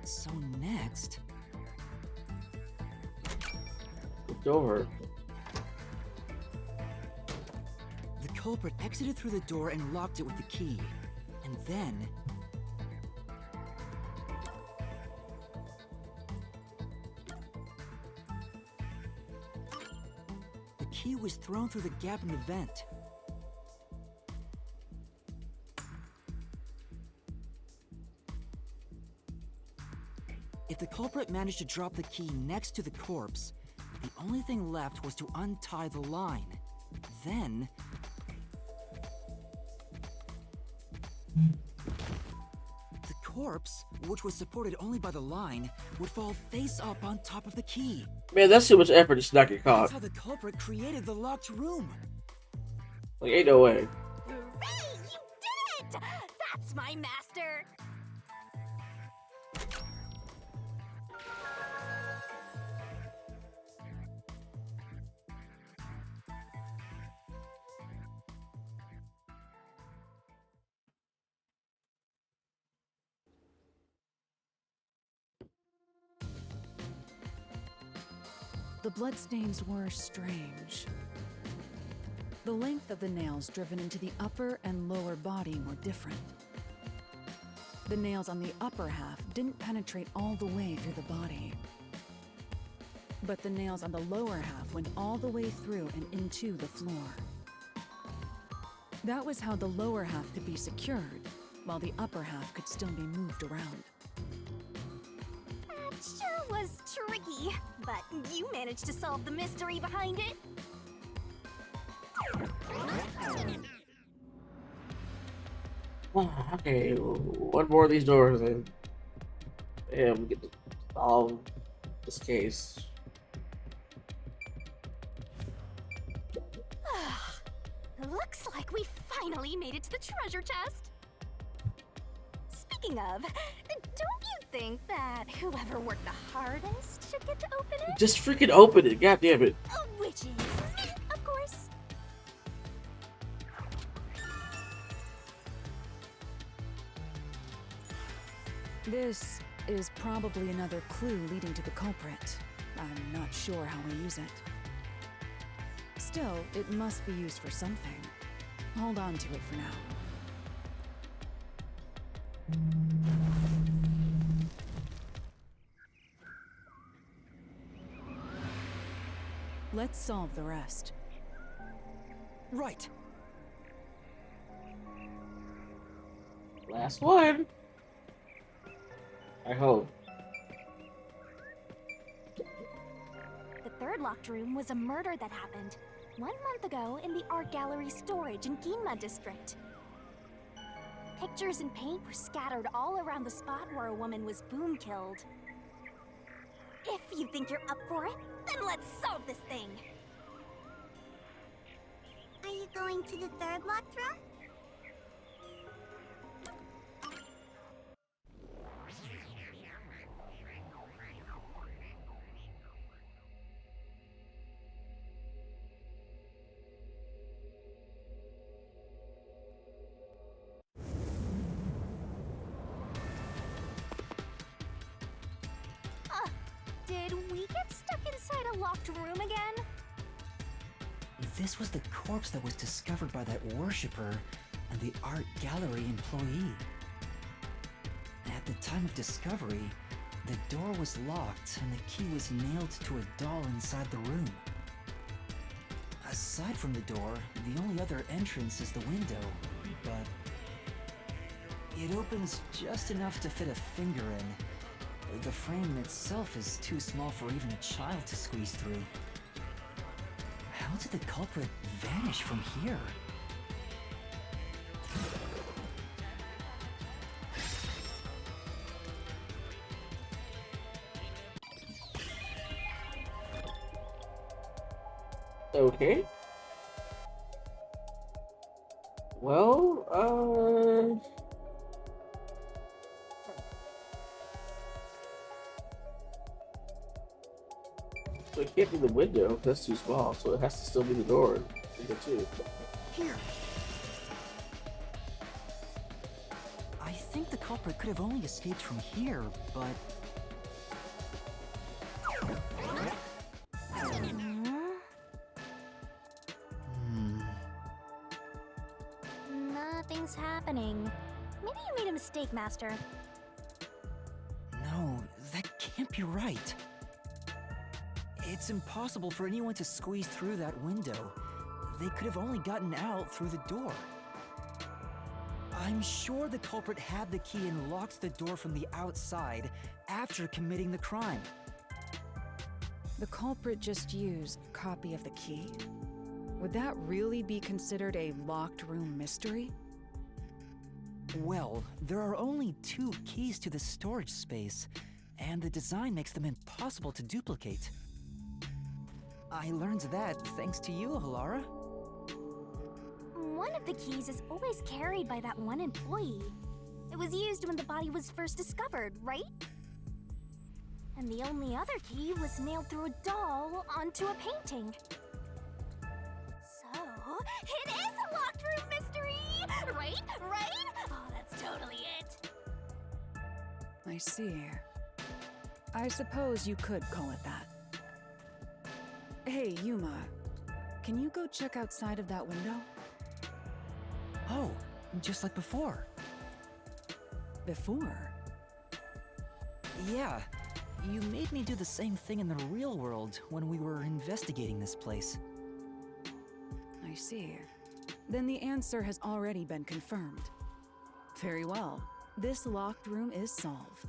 So next... Looked over. The culprit exited through the door and locked it with the key. And then... key was thrown through the gap in the vent. If the culprit managed to drop the key next to the corpse, the only thing left was to untie the line. Then... the corpse, which was supported only by the line, would fall face up on top of the key. Man, that's too much effort to not get caught. That's how the culprit created the locked room. Like, ain't no way. Hooray! You did it! That's my master! The bloodstains were strange. The length of the nails driven into the upper and lower body were different. The nails on the upper half didn't penetrate all the way through the body. But the nails on the lower half went all the way through and into the floor. That was how the lower half could be secured, while the upper half could still be moved around. That sure was tricky, but you managed to solve the mystery behind it. Okay, one more of these doors and we get to solve this case. Looks like we finally made it to the treasure chest. Speaking of, don't you think that whoever worked the hardest should get to open it? Just freaking open it, god damn it. Which is me, of course. This is probably another clue leading to the culprit. I'm not sure how we use it. Still, it must be used for something. Hold on to it for now. Let's solve the rest. Right. Last one. I hope. The third locked room was a murder that happened 1 month ago in the art gallery storage in Ginma district. Pictures and paint were scattered all around the spot where a woman was boom killed. If you think you're up for it, then let's solve this thing! Are you going to the third locked room? Did we get stuck inside a locked room again? This was the corpse that was discovered by that worshipper and the art gallery employee. At the time of discovery, the door was locked and the key was nailed to a doll inside the room. Aside from the door, the only other entrance is the window, but it opens just enough to fit a finger in. The frame itself is too small for even a child to squeeze through. How did the culprit vanish from here? Okay. Well, so it can't be the window, that's too small, so it has to still be the door. Window too. Here. I think the culprit could have only escaped from here, but... Nothing's happening. Maybe you made a mistake, Master. No, that can't be right. It's impossible for anyone to squeeze through that window. They could have only gotten out through the door. I'm sure the culprit had the key and locked the door from the outside after committing the crime. The culprit just used a copy of the key? Would that really be considered a locked room mystery? Well, there are only 2 keys to the storage space, and the design makes them impossible to duplicate. I learned that thanks to you, Halara. One of the keys is always carried by that one employee. It was used when the body was first discovered, right? And the only other key was nailed through a doll onto a painting. So, it is a locked room mystery! Right? Right? Oh, that's totally it. I see. I suppose you could call it that. Hey, Yuma. Can you go check outside of that window? Oh, just like before. Before? Yeah, you made me do the same thing in the real world when we were investigating this place. I see. Then the answer has already been confirmed. Very well. This locked room is solved.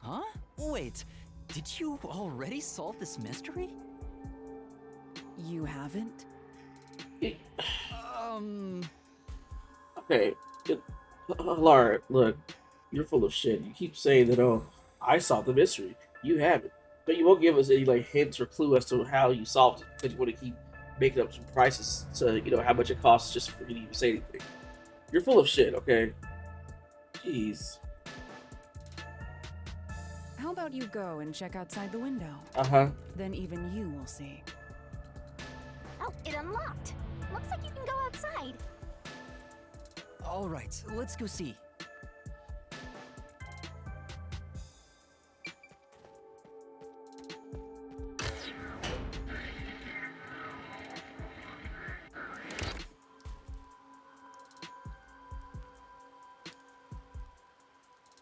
Huh? Wait, did you already solve this mystery? You haven't? Okay, Lara, look, you're full of shit. You keep saying that, oh, I solved the mystery. You haven't. But you won't give us any, like, hints or clue as to how you solved it, because you want to keep making up some prices to, how much it costs just for you to even say anything. You're full of shit, okay? Jeez. How about you go and check outside the window? Uh-huh. Then even you will see. Oh, it unlocked. Looks like you can go outside. All right, let's go see.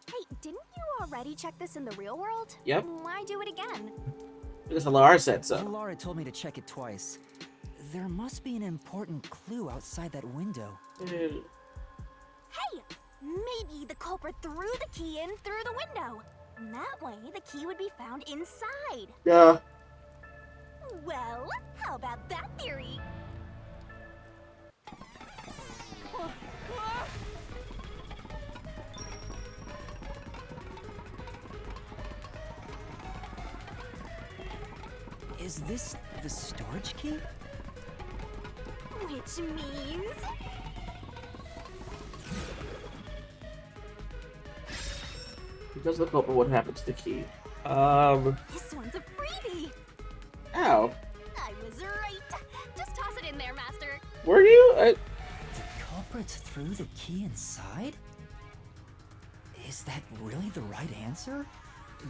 Hey, didn't you already check this in the real world? Yep. Why do it again? Because Lara said so. Halara told me to check it twice. There must be an important clue outside that window. Hey, maybe the culprit threw the key in through the window. That way, the key would be found inside. Yeah. Well, how about that theory? Is this the storage key? Which means... Because the culprit, what happened to the key? This one's a freebie. Ow. I was right. Just toss it in there, Master. Were you? The culprit threw the key inside? Is that really the right answer?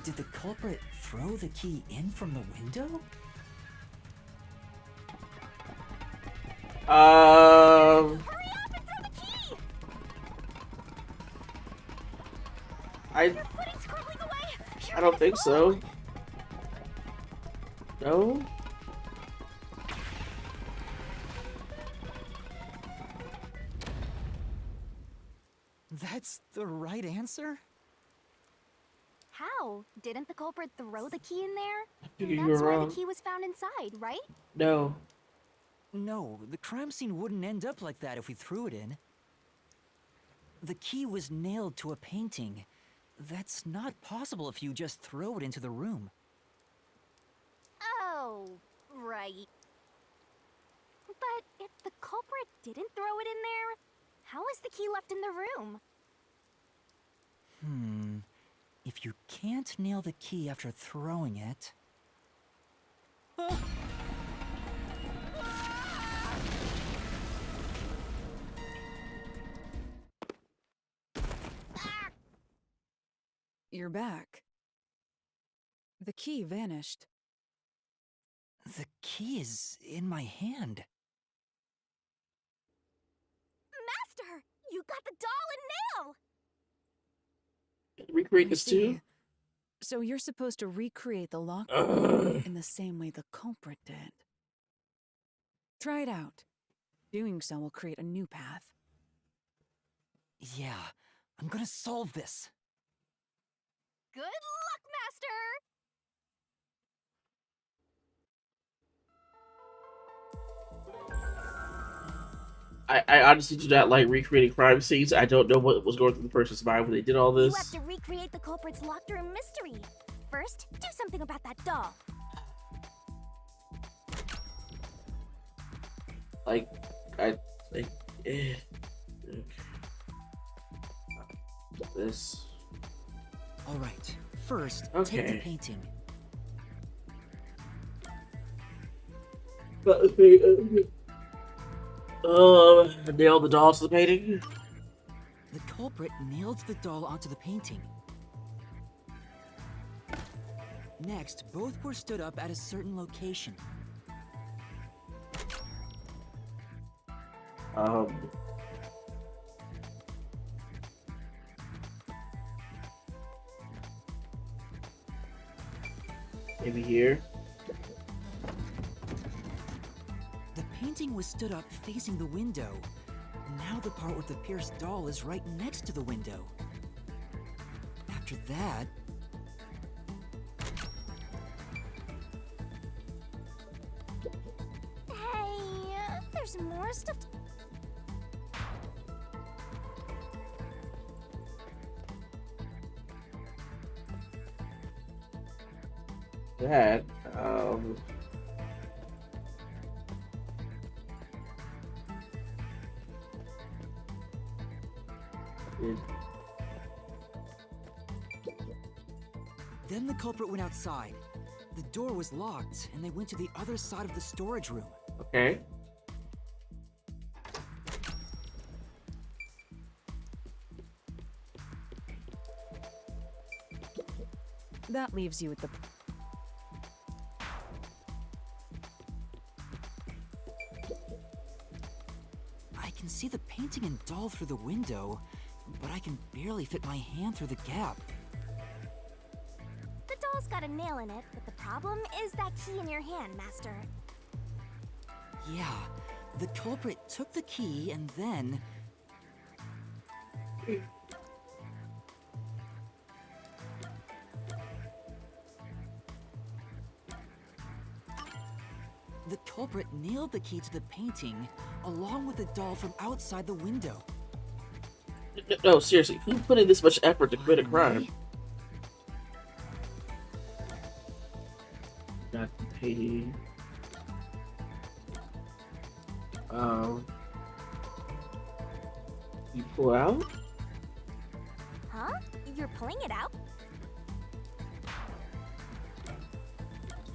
Did the culprit throw the key in from the window? Hurry up and throw the key! Your footing's crumbling away. You're I don't gonna think fall. so. No? That's the right answer? How? Didn't the culprit throw the key in there? I figured you That's were why wrong. the key was found inside, right? No. No, the crime scene wouldn't end up like that if we threw it in. The key was nailed to a painting. That's not possible if you just throw it into the room. Oh, right. But if the culprit didn't throw it in there, how is the key left in the room? If you can't nail the key after throwing it... You're back. The key vanished. The key is in my hand. Master, you got the doll and nail! Recreate I this see. too? So you're supposed to recreate the locked Ugh. room in the same way the culprit did. Try it out. Doing so will create a new path. Yeah, I'm gonna solve this. Good luck, Master! I honestly do not like recreating crime scenes. I don't know what was going through the person's mind when they did all You have this. to recreate the culprit's locked room mystery. First, do something about that doll. Like, I like okay. This. All right, first, take the Okay. painting. Nail the doll to the painting. The culprit nailed the doll onto the painting. Next, both were stood up at a certain location. Maybe here. The painting was stood up facing the window. Now the part with the pierced doll is right next to the window. After that, Hey, there's more stuff to... That. It, then the culprit went outside. The door was locked, and they went to the other side of the storage room. okay. That leaves you with the... I can see the painting and doll through the window, but I can barely fit my hand through the gap. The doll's got a nail in it, but the problem is that key in your hand, Master. Yeah, the culprit took the key and then... The culprit nailed the key to the painting, along with the doll from outside the window. No, seriously, who put in this much effort to commit a crime? Got the painting. You pull out? Huh? You're pulling it out?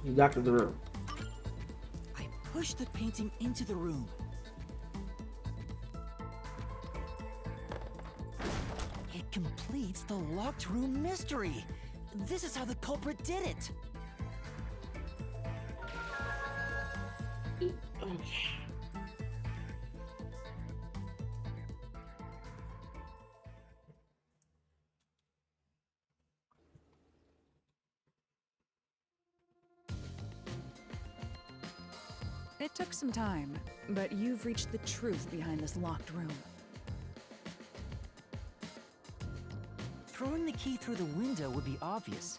You knocked in the room. I pushed the painting into the room. It completes the locked room mystery. This is how the culprit did it. Okay. It took some time, but you've reached the truth behind this locked room. Throwing the key through the window would be obvious.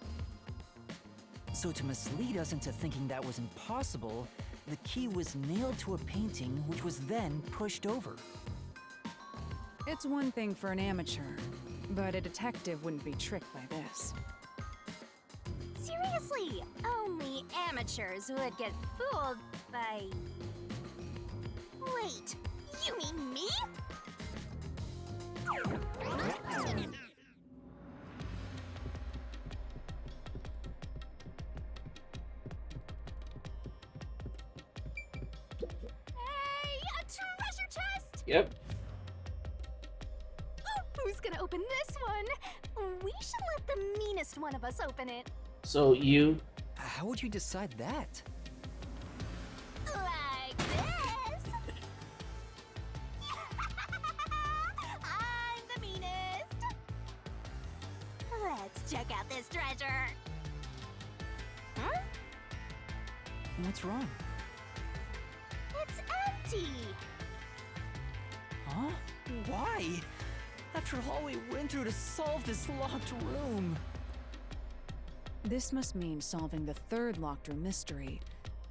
So to mislead us into thinking that was impossible, the key was nailed to a painting which was then pushed over. It's one thing for an amateur, but a detective wouldn't be tricked by this. Seriously, only amateurs would get fooled by... Wait, you mean me? Hey, a treasure chest! Yep. Who's gonna open this one? We should let the meanest one of us open it. So you. How would you decide that? Like this. I'm the meanest. Let's check out this treasure. Huh? What's wrong? It's empty. Huh? Why? After all we went through to solve this locked room. This must mean solving the third locked room mystery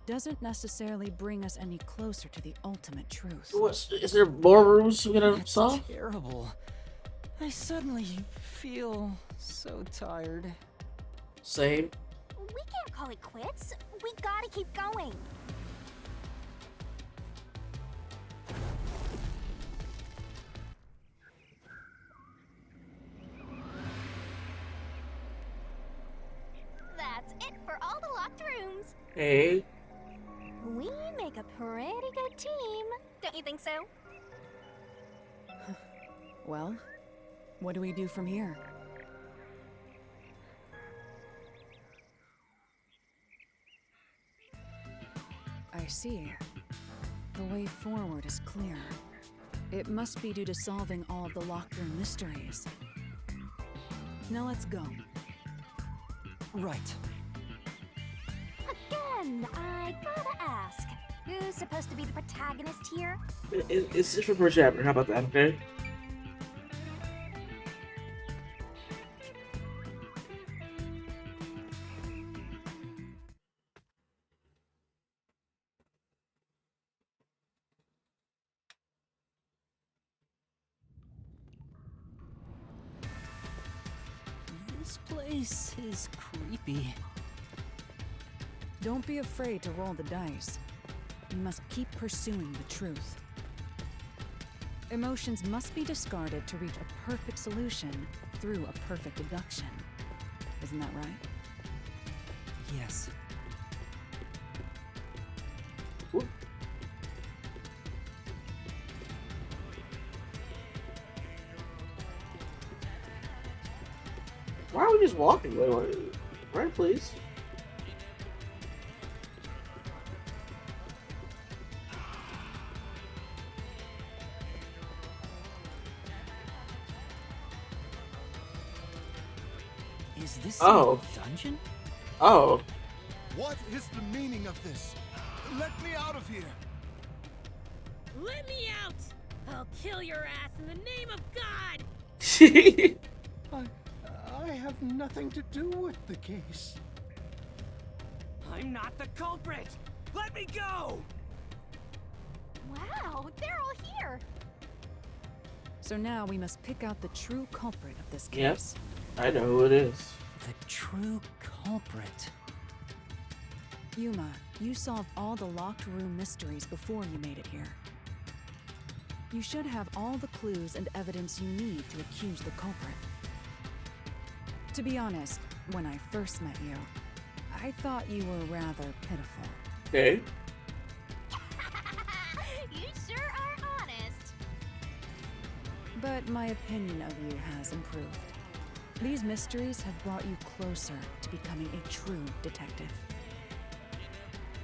doesn't necessarily bring us any closer to the ultimate truth. What, is there more rooms we're gonna That's solve? terrible. I suddenly feel so tired. Same. We can't call it quits. We gotta keep going. That's it for all the locked rooms. Hey. We make a pretty good team. Don't you think so? Well, what do we do from here? I see. The way forward is clear. It must be due to solving all of the locked room mysteries. Now let's go. Right. Again, I gotta ask. Who's supposed to be the protagonist here? It's just for per chapter. How about that, okay? This place is creepy. Don't be afraid to roll the dice. You must keep pursuing the truth. Emotions must be discarded to reach a perfect solution through a perfect deduction. Isn't that right? Yes. Whoop. Why are we just walking? Wait. Right, please. Is this Oh. a dungeon? Oh. What is the meaning of this? Let me out of here! Let me out! I'll kill your ass in the name of God! I have nothing to do with the case. I'm not the culprit! Let me go! Wow, they're all here. So now we must pick out the true culprit of this Yep. case. I know who it is. The true culprit. Yuma, you solved all the locked room mysteries before you made it here. You should have all the clues and evidence you need to accuse the culprit. To be honest, when I first met you, I thought you were rather pitiful. Okay. You sure are honest. But my opinion of you has improved. These mysteries have brought you closer to becoming a true detective.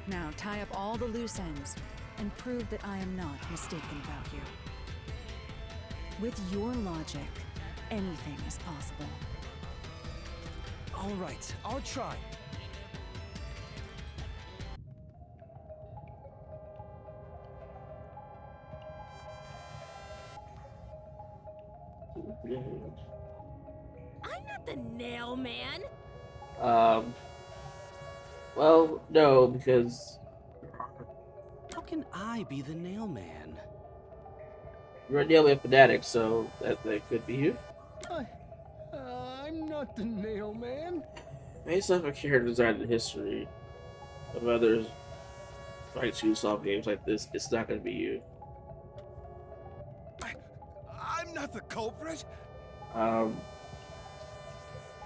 Now tie up all the loose ends and prove that I am not mistaken about you. With your logic, anything is possible. All right, I'll try. I'm not the nail man! Well, no, because How can I be the nail man? you're a nailman fanatic, so that could be you. I'm not the nail man. Based off of character design and history of others trying to solve games like this, it's not going to be you. I'm not the culprit.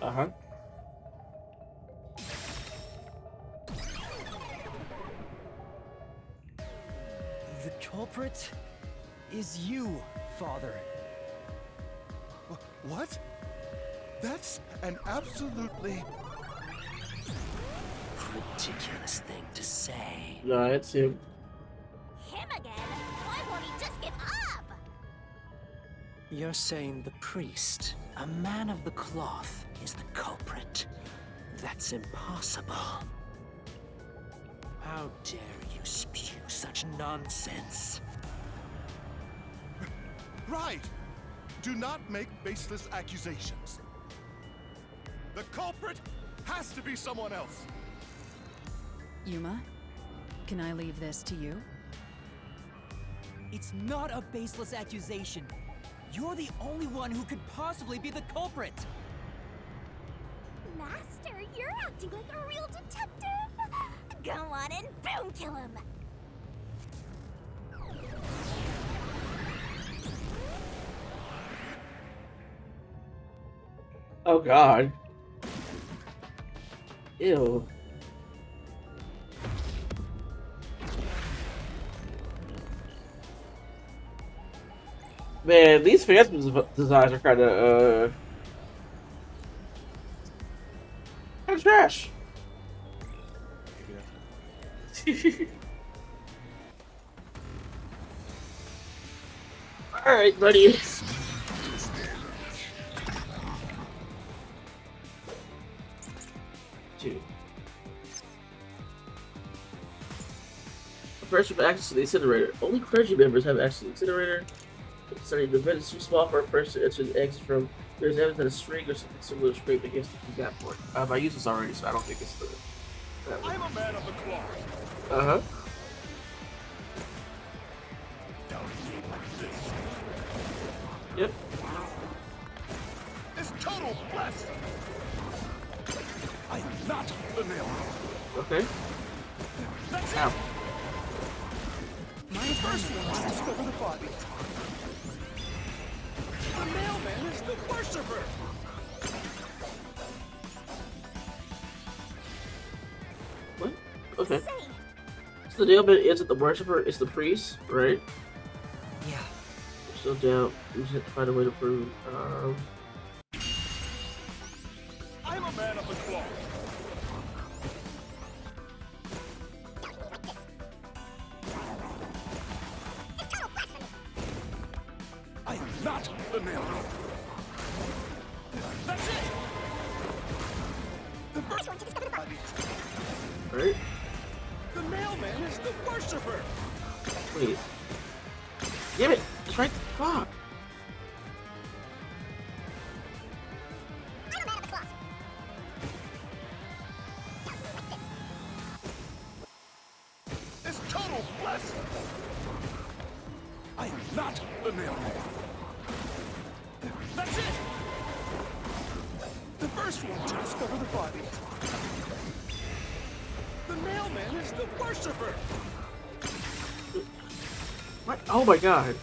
Uh-huh. The culprit is you, Father. What? That's an absolutely... Ridiculous thing to say. No, it's him. Him again? Why won't he just give up? You're saying the priest. A man of the cloth is the culprit. That's impossible. How dare you spew such nonsense? Right! Do not make baseless accusations. The culprit has to be someone else. Yuma, can I leave this to you? It's not a baseless accusation. You're the only one who could possibly be the culprit. Master, you're acting like a real detective. Go on and boom kill him. Oh God. Ew. Man, these Phantom designs are kind of trash. All right, buddy. Two. A person with access to the incinerator. Only clergy members have access to the incinerator. Concerning the vent is too small for a person to enter the exit from. There's evidence that a string or something similar scraped against the gap port. I used this already, so I don't think it's the. I'm a man of the cloth. Uh huh. Yep. It's total blasphemy. I am not the nail. Okay. That's Ow. it. My first one is discover the body. The mailman is the worshiper. What? Okay. So the mailman isn't the worshiper, it's the priest, right? Yeah. Still down. We just have to find a way to prove. I'm a man of the cloth. I am not the mailman. That's it. The first one to discover the body. Right? The mailman is the worshiper. Wait. Damn it! It's right. Fuck. It's total blasphemy. I am not the mailman. That's it. The first one to discover the body. The mailman is the worshiper. What? Oh my God.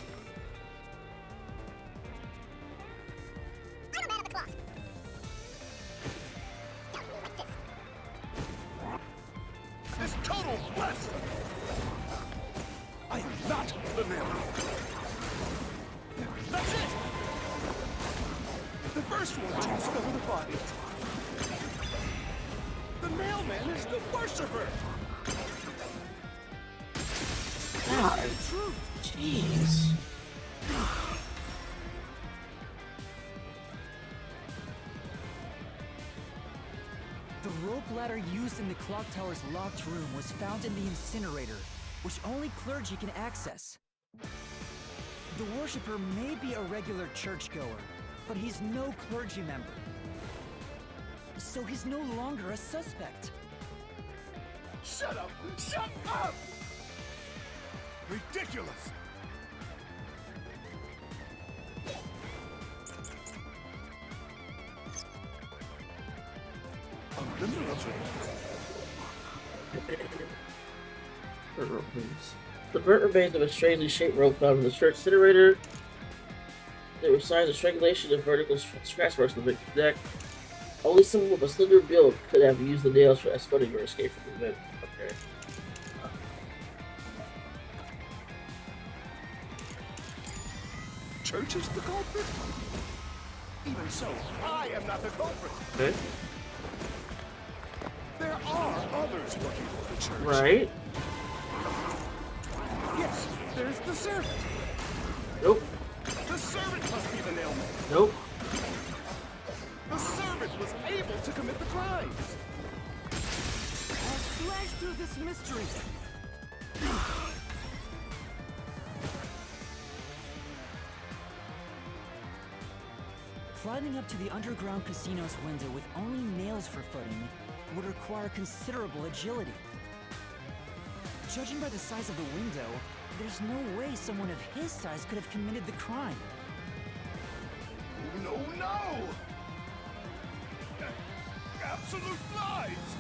It's total blasphemy. I am not the mailman. That's it. The first one to discover the body. The mailman is the worshiper. God. Jeez. The rope ladder used in the clock tower's locked room was found in the incinerator, which only clergy can access. The worshipper may be a regular churchgoer, but he's no clergy member. So he's no longer a suspect. Shut up! Shut up! Ridiculous! Burnt rope remains. The burnt remains of a strangely shaped rope found in the church incinerator. There were signs of strangulation and vertical scratch marks on the victim's neck. Only someone with a slender build could have used the nails as footing or escape from the event. Okay. Church is the culprit? Even so, I am not the culprit. Okay. There are others working for the church. Right. Yes, there's the servant. Nope. The servant must be the nailman. Nope. was able to commit the crimes. I'll slash through this mystery. Climbing up to the underground casino's window with only nails for footing would require considerable agility. Judging by the size of the window, there's no way someone of his size could have committed the crime. No, no! Absolute lies!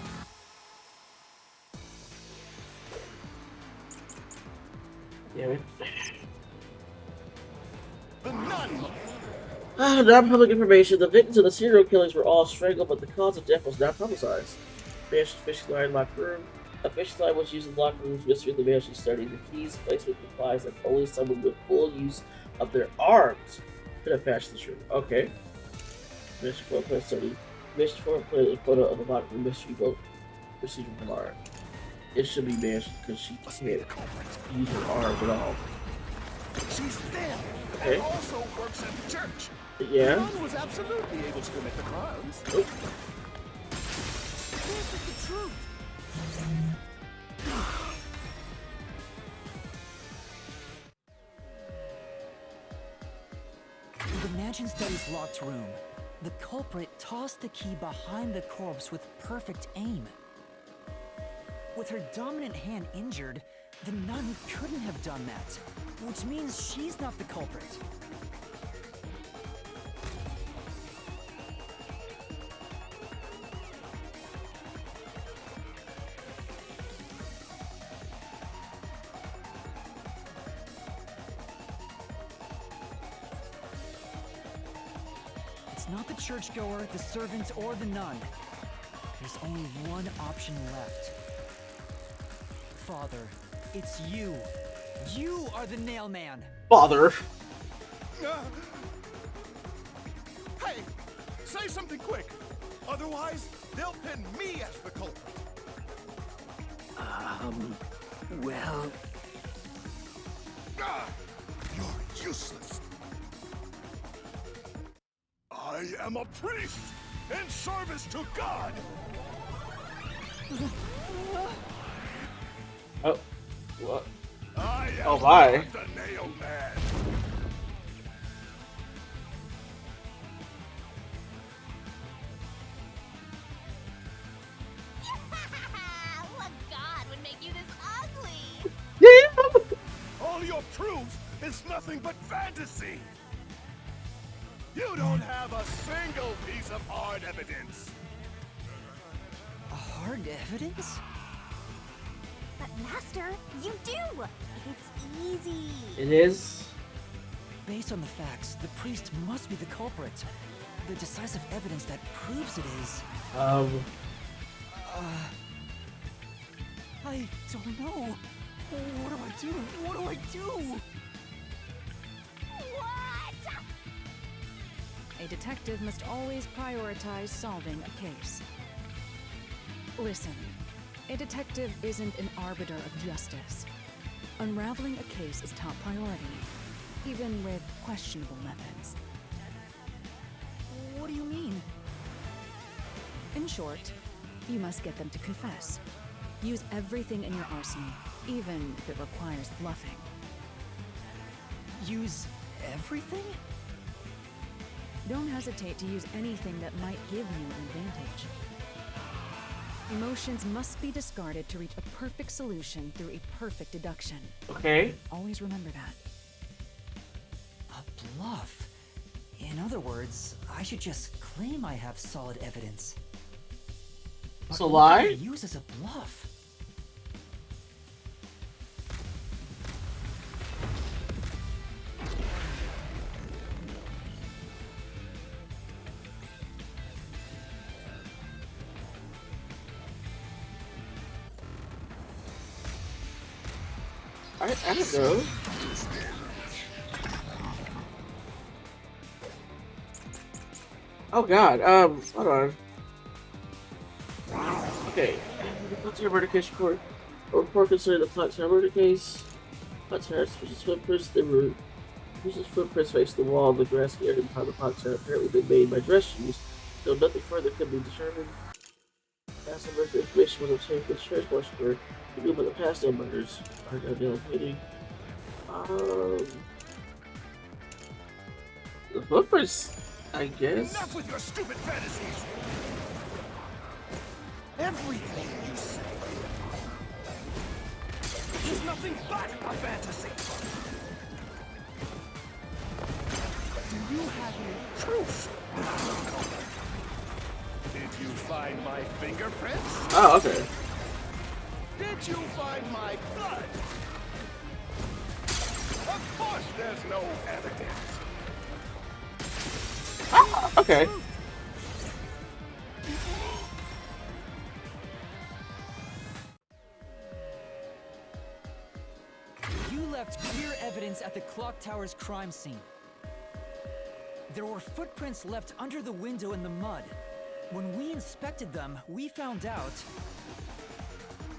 Damn it. The nun! Non-public information. The victims of the serial killings were all strangled, but the cause of death was not publicized. Mansion's fishing line locked room. A fishing line was used in the locker room's mystery of the mansion study. The key's placement implies that only someone with full use of their arms could have patched this room. Okay. Mission 4.30. Mission 4.30 a photo of the locker room mystery boat procedure from Lara. It should be mansion because she can't use her arms at all. She's thin Okay. and also works at the church. Yeah. The nun was absolutely able to commit the crimes. Oh. This is the truth. In the mansion study's locked room, the culprit tossed the key behind the corpse with perfect aim. With her dominant hand injured, the nun couldn't have done that, which means she's not the culprit. It's not the churchgoer, the servant, or the nun. There's only one option left. Father, it's you. You are the nail man. Father. Hey, say something quick. Otherwise, they'll pin me as the culprit. Well, You're useless. I am a priest in service to God. Oh. What? I am Oh my. the nail man. What god would make you this ugly? Yeah. All your proof is nothing but fantasy. You don't have a single piece of hard evidence. Hard evidence? But Master, you do! It's easy. It is. Based on the facts, the priest must be the culprit. The decisive evidence that proves it is... I don't know. What do I do? What do I do? What? A detective must always prioritize solving a case. Listen, a detective isn't an arbiter of justice. Unraveling a case is top priority, even with questionable methods. What do you mean? In short, you must get them to confess. Use everything in your arsenal, even if it requires bluffing. Use everything? Don't hesitate to use anything that might give you an advantage. Emotions must be discarded to reach a perfect solution through a perfect deduction. Okay. Always remember that. A bluff? In other words, I should just claim I have solid evidence. So But lie? what can I use as a bluff? I don't know. Oh god, hold on. Okay. The Platoon murder case report. A report concerning the Platoon murder case. Platoon suspicious footprints. They were suspicious footprints facing the wall of the grassy area behind the Platoon. Apparently they made my dress shoes. Though nothing further could be determined, past numbers of information was obtained from the church worshiper who knew about the past murders. Are now waiting. The footprints, I guess. Enough with your stupid fantasies! Everything you say is nothing but a fantasy! Do you have any proof? Did you find my fingerprints? Oh, okay. Did you find my blood? Of course there's no evidence. Ah, okay. You left clear evidence at the clock tower's crime scene. There were footprints left under the window in the mud. When we inspected them, we found out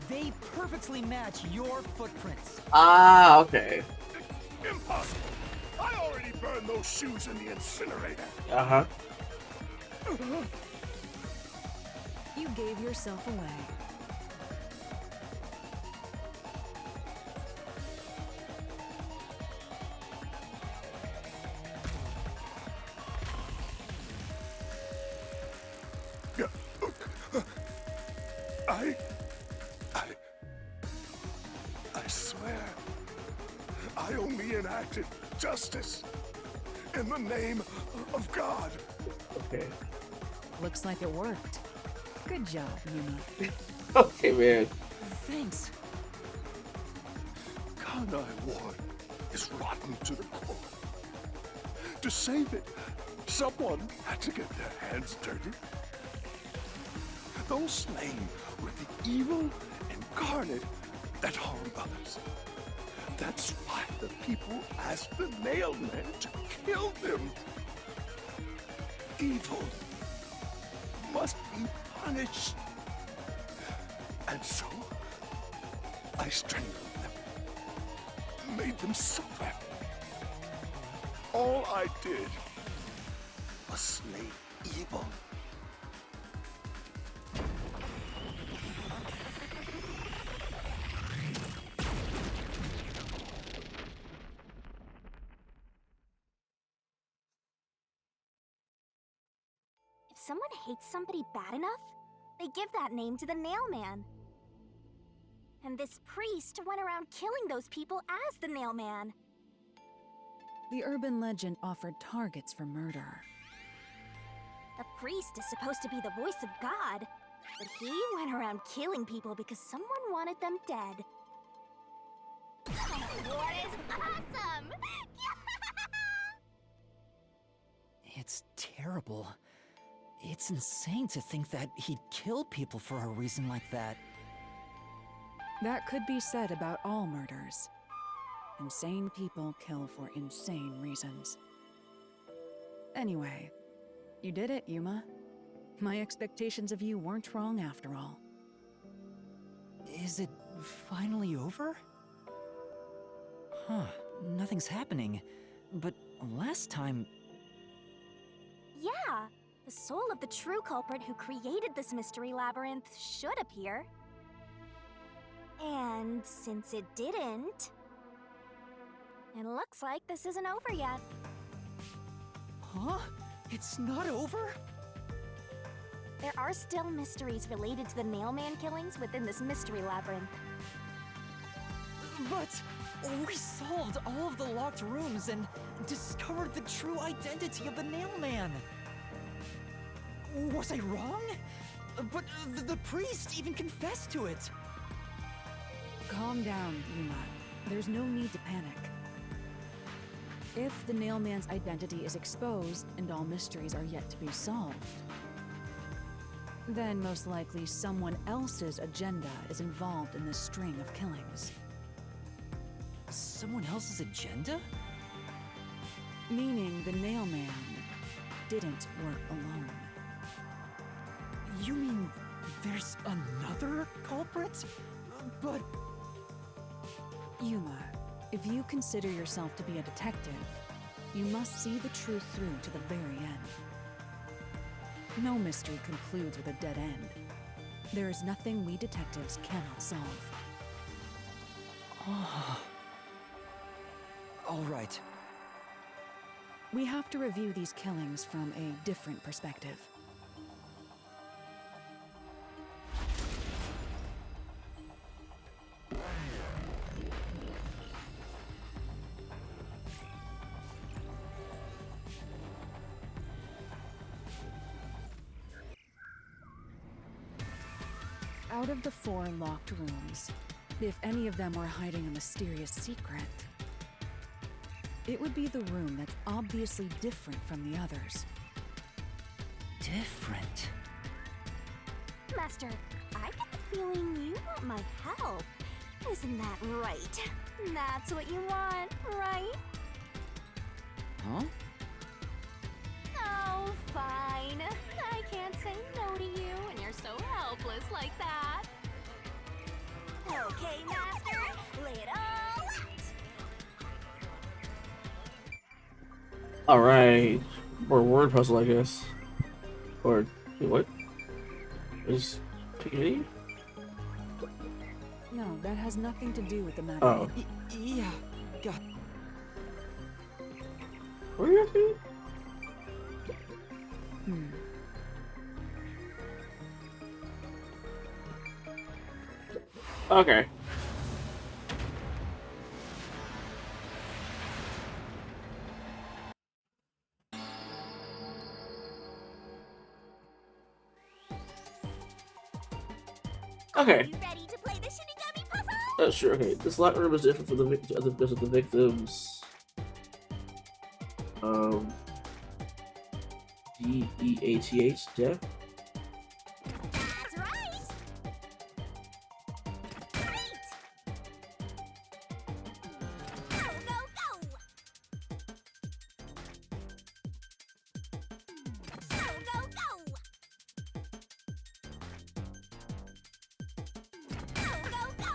they perfectly match your footprints. Ah, okay. Impossible. I already burned those shoes in the incinerator. Uh-huh. You gave yourself away. I swear, I only enacted justice in the name of God. Okay. Looks like it worked. Good job, Yuma. Okay, man. Thanks. Kanai Ward is rotten to the core. To save it, someone had to get their hands dirty. Those slain were the evil incarnate that harm others. That's why the people asked the nailmen to kill them. Evil must be punished. And so, I strangled them, made them suffer. All I did was slay evil. If someone hates somebody bad enough, they give that name to the Nailman. And this priest went around killing those people as the Nailman. The urban legend offered targets for murder. The priest is supposed to be the voice of God, but he went around killing people because someone wanted them dead. What is awesome! It's terrible. It's insane to think that he'd kill people for a reason like that. That could be said about all murders. Insane people kill for insane reasons. Anyway, you did it, Yuma. My expectations of you weren't wrong after all. Is it finally over? Huh, nothing's happening. But last time... Yeah, the soul of the true culprit who created this mystery labyrinth should appear. And since it didn't, it looks like this isn't over yet. Huh? It's not over? There are still mysteries related to the Nailman killings within this mystery labyrinth. But we solved all of the locked rooms and discovered the true identity of the Nailman. Was I wrong? But the priest even confessed to it. Calm down, Yuma. There's no need to panic. If the Nailman's identity is exposed and all mysteries are yet to be solved, then most likely someone else's agenda is involved in this string of killings. Someone else's agenda? Meaning the Nailman didn't work alone. You mean there's another culprit? But... Yuma, if you consider yourself to be a detective, you must see the truth through to the very end. No mystery concludes with a dead end. There is nothing we detectives cannot solve. All right. We have to review these killings from a different perspective. Out of the 4 locked rooms, if any of them were hiding a mysterious secret, it would be the room that's obviously different from the others. Different? Master, I get the feeling you want my help. Isn't that right? That's what you want, right? Huh? Oh, fine. I can't say no to you when you're so helpless like that. Okay, Master, lay it all out. Alright. Or word puzzle, I guess. Or wait, what? Is Piggy? No, that has nothing to do with the matter. Oh. Yeah. God. Where are you asking? Okay. Okay. You ready to play the Shinigami puzzle? Sure. Okay. This locker room is different from the because of the victims. DEATH death. That's right. Great. Go, go, go. Go, go, go. Go, go, go.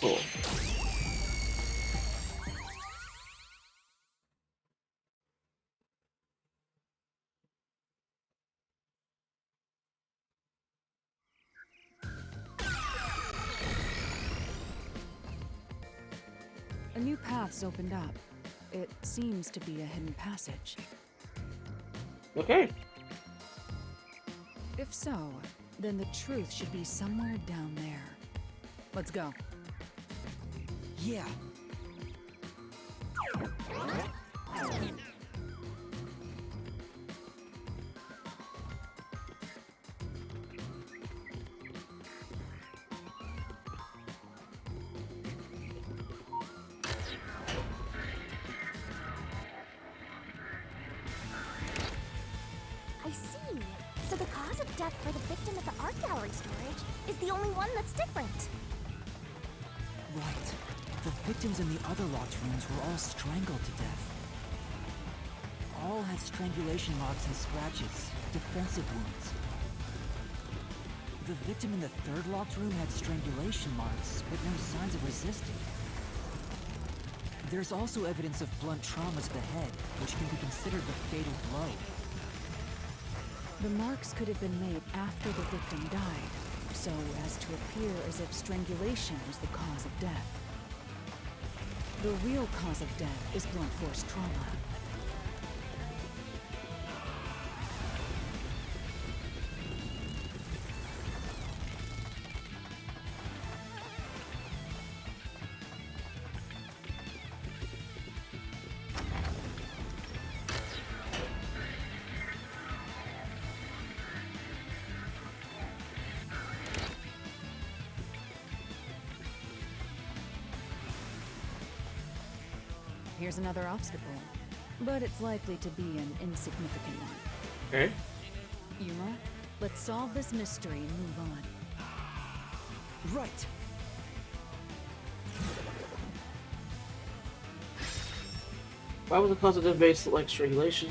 Cool. A new path's opened up. It seems to be a hidden passage. Okay. If so, then the truth should be somewhere down there. Let's go. Yeah. I see. So the cause of death for the victim at the art gallery storage is the only one that's different. Right. The victims in the other locked rooms were all strangled to death. All had strangulation marks and scratches, defensive wounds. The victim in the third locked room had strangulation marks, but no signs of resisting. There's also evidence of blunt trauma to the head, which can be considered the fatal blow. The marks could have been made after the victim died, so as to appear as if strangulation was the cause of death. The real cause of death is blunt force trauma. Here's another obstacle, but it's likely to be an insignificant one. Okay. Yuma, let's solve this mystery and move on. Right. Why was the cause of death based like strangulations?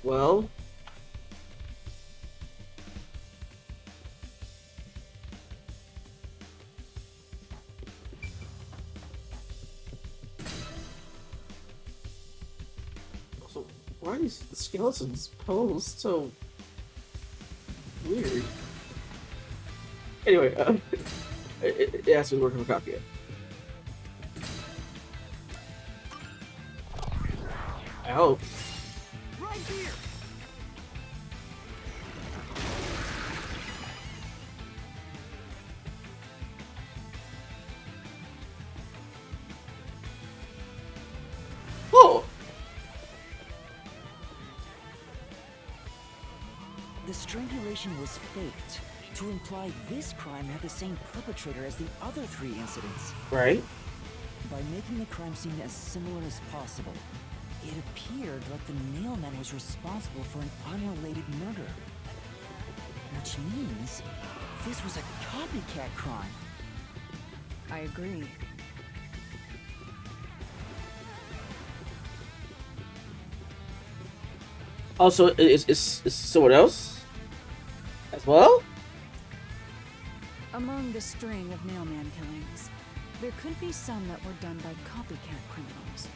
Well, so why are these skeletons posed so weird? Anyway, it has to be working for copy. I hope. Right here! Oh! The strangulation was faked to imply this crime had the same perpetrator as the other 3 incidents. Right? By making the crime scene as similar as possible, it appeared like the nailman was responsible for an unrelated murder. Which means this was a copycat crime. I agree. Also, is someone else as well? Among the string of nailman killings, there could be some that were done by copycat criminals.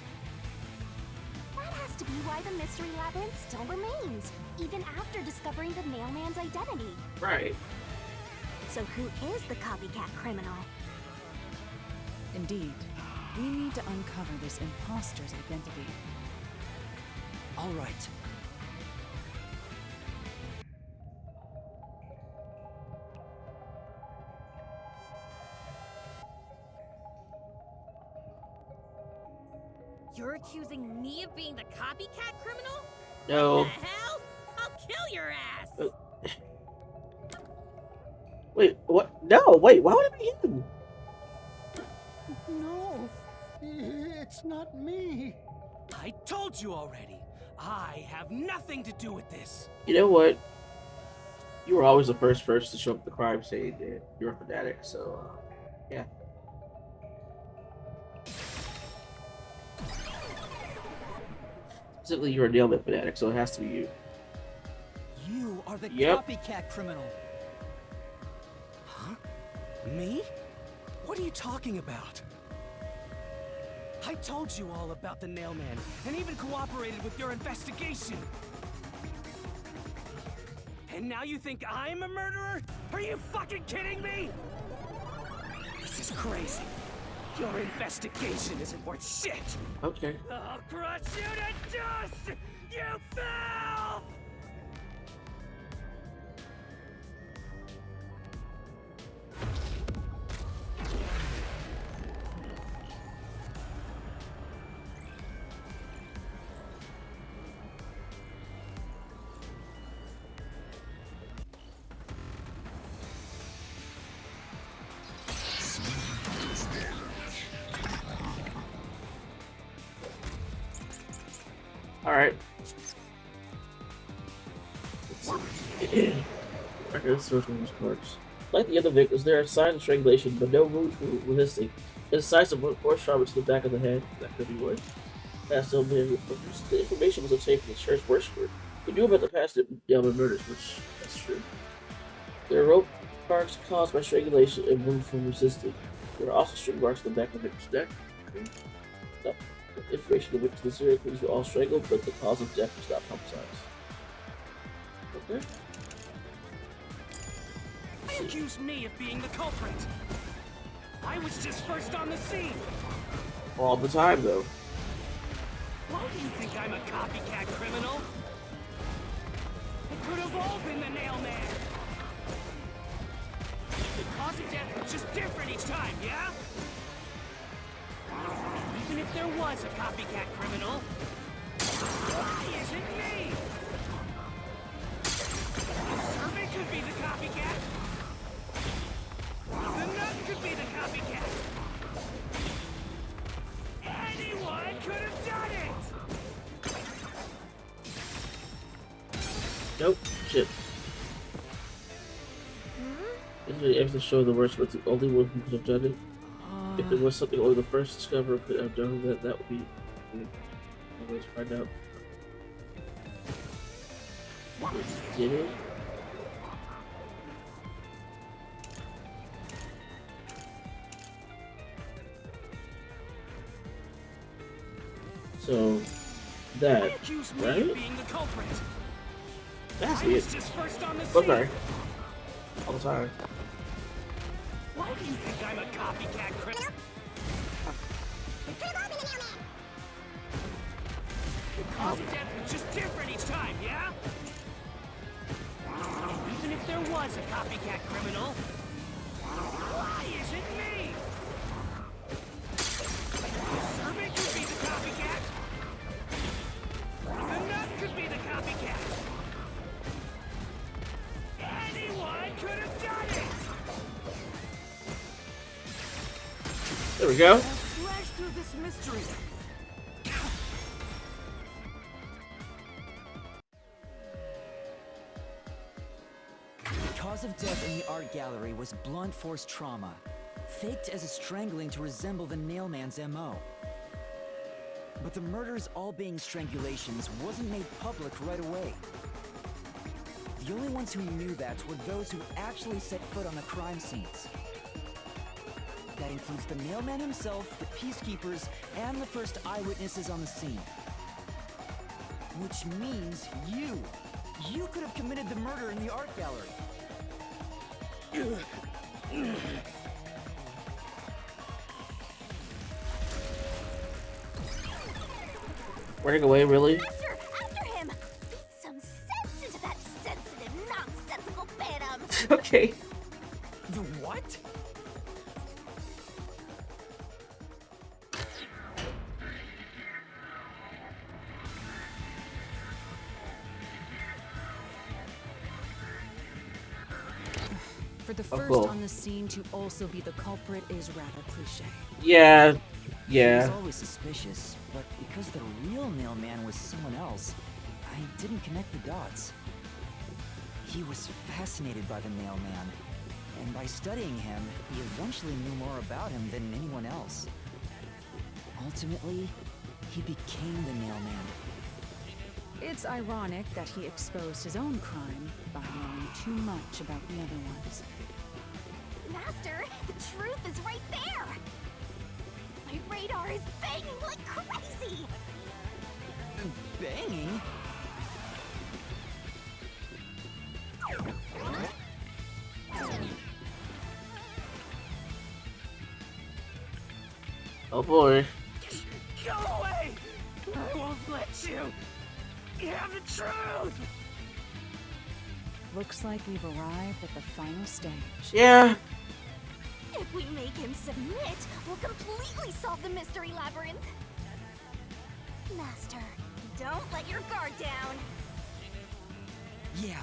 That has to be why the mystery labyrinth still remains, even after discovering the mailman's identity. Right. So who is the copycat criminal? Indeed, we need to uncover this imposter's identity. All right. You're accusing me of being the copycat criminal? No. What the hell? I'll kill your ass! Wait, what? No, wait, why would it be him? No, it's not me. I told you already. I have nothing to do with this. You know what? You were always the first person to show up at the crime scene, and you're a fanatic, so, yeah. Specifically, you're a nailman fanatic, so it has to be you. You are the Yep. copycat criminal. Huh? Me? What are you talking about? I told you all about the nailman, and even cooperated with your investigation. And now you think I'm a murderer? Are you fucking kidding me? This is crazy. Your investigation isn't worth shit. Okay. I'll crush you to dust, you filth! Alright. Okay, let's search for these cards. Like the other victims, there are signs of strangulation, but no room for resisting. There's signs of force trauma to the back of the head. That could be what. Past the information was obtained from the church worshiper who knew about the past Delman murders, which that's true. There are rope marks caused by strangulation and wound from resisting. There are also string marks on the back of the victim's neck. Okay. No. Information the victim's serial killers were all strangled, but the cause of death was not publicized. Okay. They accuse me of being the culprit. I was just first on the scene. All the time, though. Why do you think I'm a copycat criminal? It could have all been the nailman. The cause of death was just different each time, yeah? Even if there was a copycat criminal, why isn't me? The servant could be the copycat. The nut could be the copycat. Anyone could have done it! Nope. Shit. This is the evidence showing the worst, but the only one who could have done it. If it was something only the first discoverer could have done, that would be. Always find out. Did it? So that, Accuse me right? of being the culprit. That's I it. was just first on the scene. Oh, sorry. All the time. Why do you think I'm a copycat criminal? The cause of death was just different each time, yeah? Even if there was a copycat criminal, why is it me? The servant could be the copycat. The nut could be the copycat. Anyone could have done it! There we go. Now slash through this mystery. The cause of death in the art gallery was blunt force trauma, faked as a strangling to resemble the nailman's MO. But the murders all being strangulations wasn't made public right away. The only ones who knew that were those who actually set foot on the crime scenes. That includes the mailman himself, the peacekeepers, and the first eyewitnesses on the scene. Which means you! You could have committed the murder in the art gallery. Running away, really? Master, after him! Beat some sense into that sensitive, nonsensical phantom! Okay. The what? For the Oh, first cool. on the scene to also be the culprit is rather cliche. Yeah. He Yeah. was always suspicious, but because the real mailman was someone else, I didn't connect the dots. He was fascinated by the mailman, and by studying him, he eventually knew more about him than anyone else. Ultimately, he became the mailman. It's ironic that he exposed his own crime by knowing too much about the other ones. Master, the truth is right there! My radar is banging like crazy! Banging? Oh boy. Go away! I won't let you! You have the truth! Looks like we've arrived at the final stage. Yeah. If we make him submit, we'll completely solve the mystery labyrinth! Master, don't let your guard down! Yeah.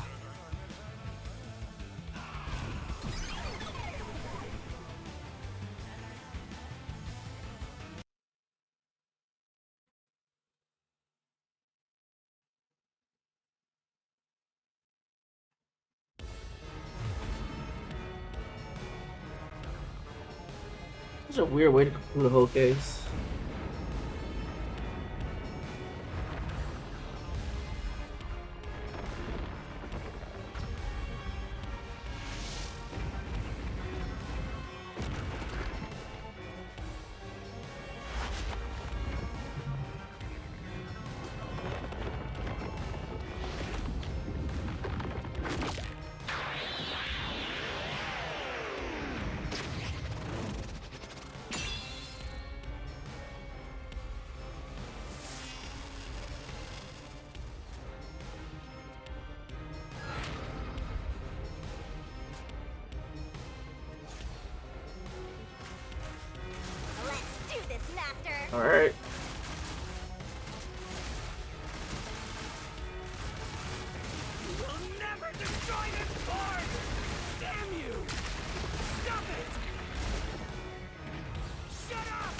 Such a weird way to conclude the whole case. Let's do this, Master! Alright. You'll never destroy this board! Damn you! Stop it! Shut up!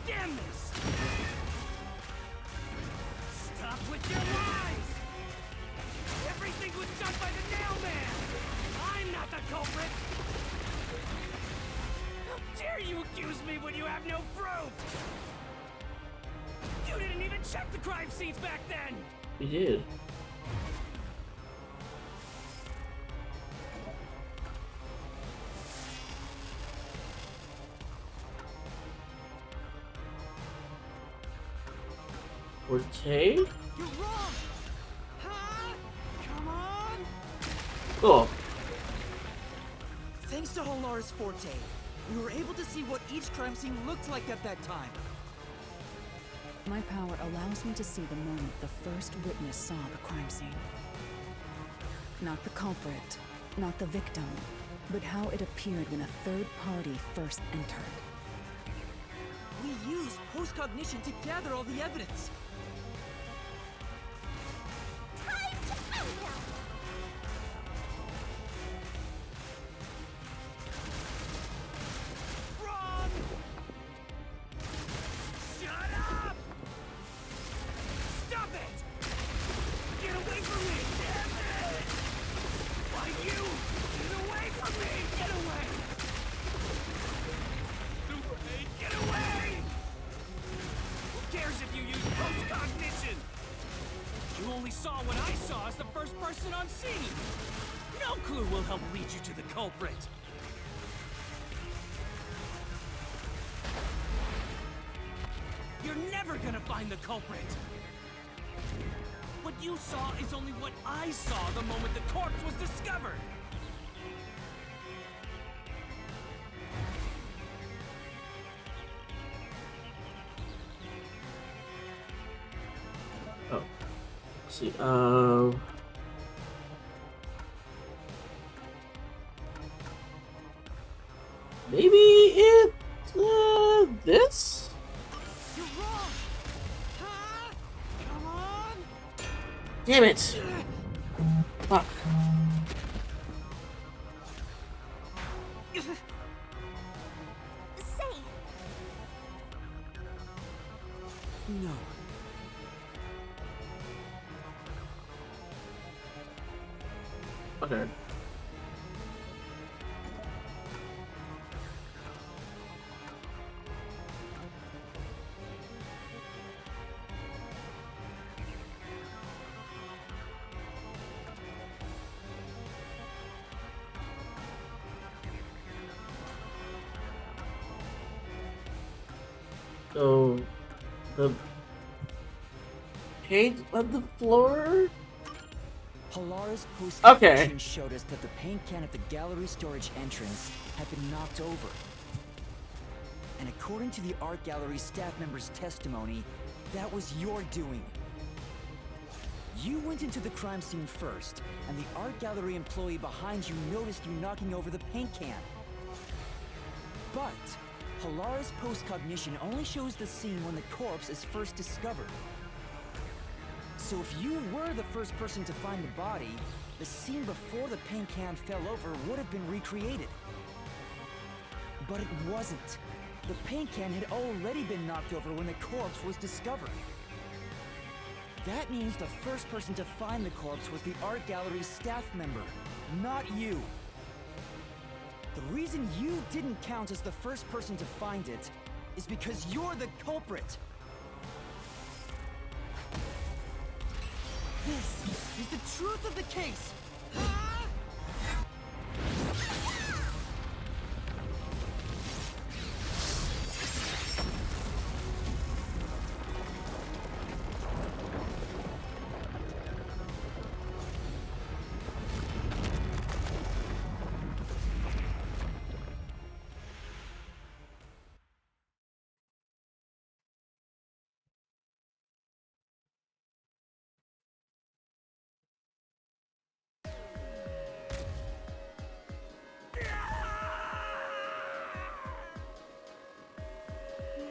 Damn this! Stop with your lies! Everything was done by the nailman! I'm not the culprit! How dare you accuse me when you have no proof? You didn't even check the crime scenes back then! We did. Okay. You're wrong! Huh? Come on! Cool. Thanks to Halar's forte, we were able to see what each crime scene looked like at that time. My power allows me to see the moment the first witness saw the crime scene. Not the culprit, not the victim, but how it appeared when a third party first entered. We used post-cognition to gather all the evidence. Time to find out! Wrong! Shut up! Stop it! Get away from me! Damn it! Why you? Get away from me! Get away! Get away! Who cares if you use post-cognition? You only saw what I saw as the first person on scene. No clue will help lead you to the culprit. You're never gonna find the culprit! What you saw is only what I saw the moment the corpse was discovered! Oh. Let's see. Maybe it. This. You're wrong! Huh? Come on! Damn it! Fuck. Say, No. Okay. So, the paint on the floor? Halar's post Okay. showed us that the paint can at the gallery storage entrance had been knocked over. And according to the art gallery staff member's testimony, that was your doing. You went into the crime scene first, and the art gallery employee behind you noticed you knocking over the paint can. But Halar's post-cognition only shows the scene when the corpse is first discovered. So if you were the first person to find the body, the scene before the paint can fell over would have been recreated. But it wasn't. The paint can had already been knocked over when the corpse was discovered. That means the first person to find the corpse was the art gallery staff member, not you. The reason you didn't count as the first person to find it is because you're the culprit. This is the truth of the case!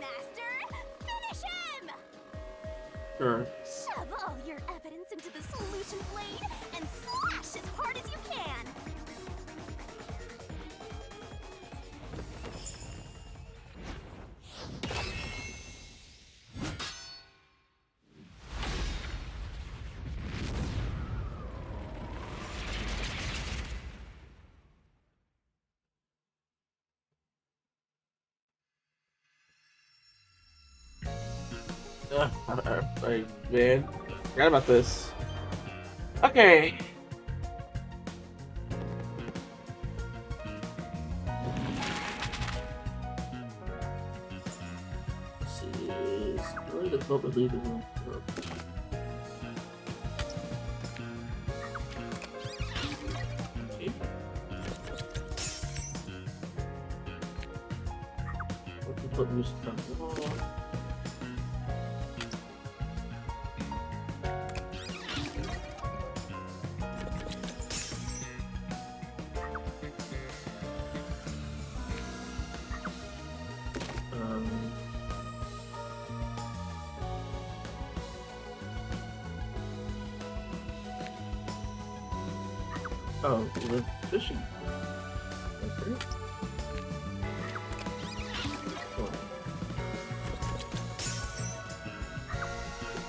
Master, finish him! Sure. Shove all your evidence into the solution blade and slash as hard as you can! Man, forgot about this. Okay. Let's see. Where the fuck leave the room? put music on the wall. Oh, the fishing. Okay. Oh.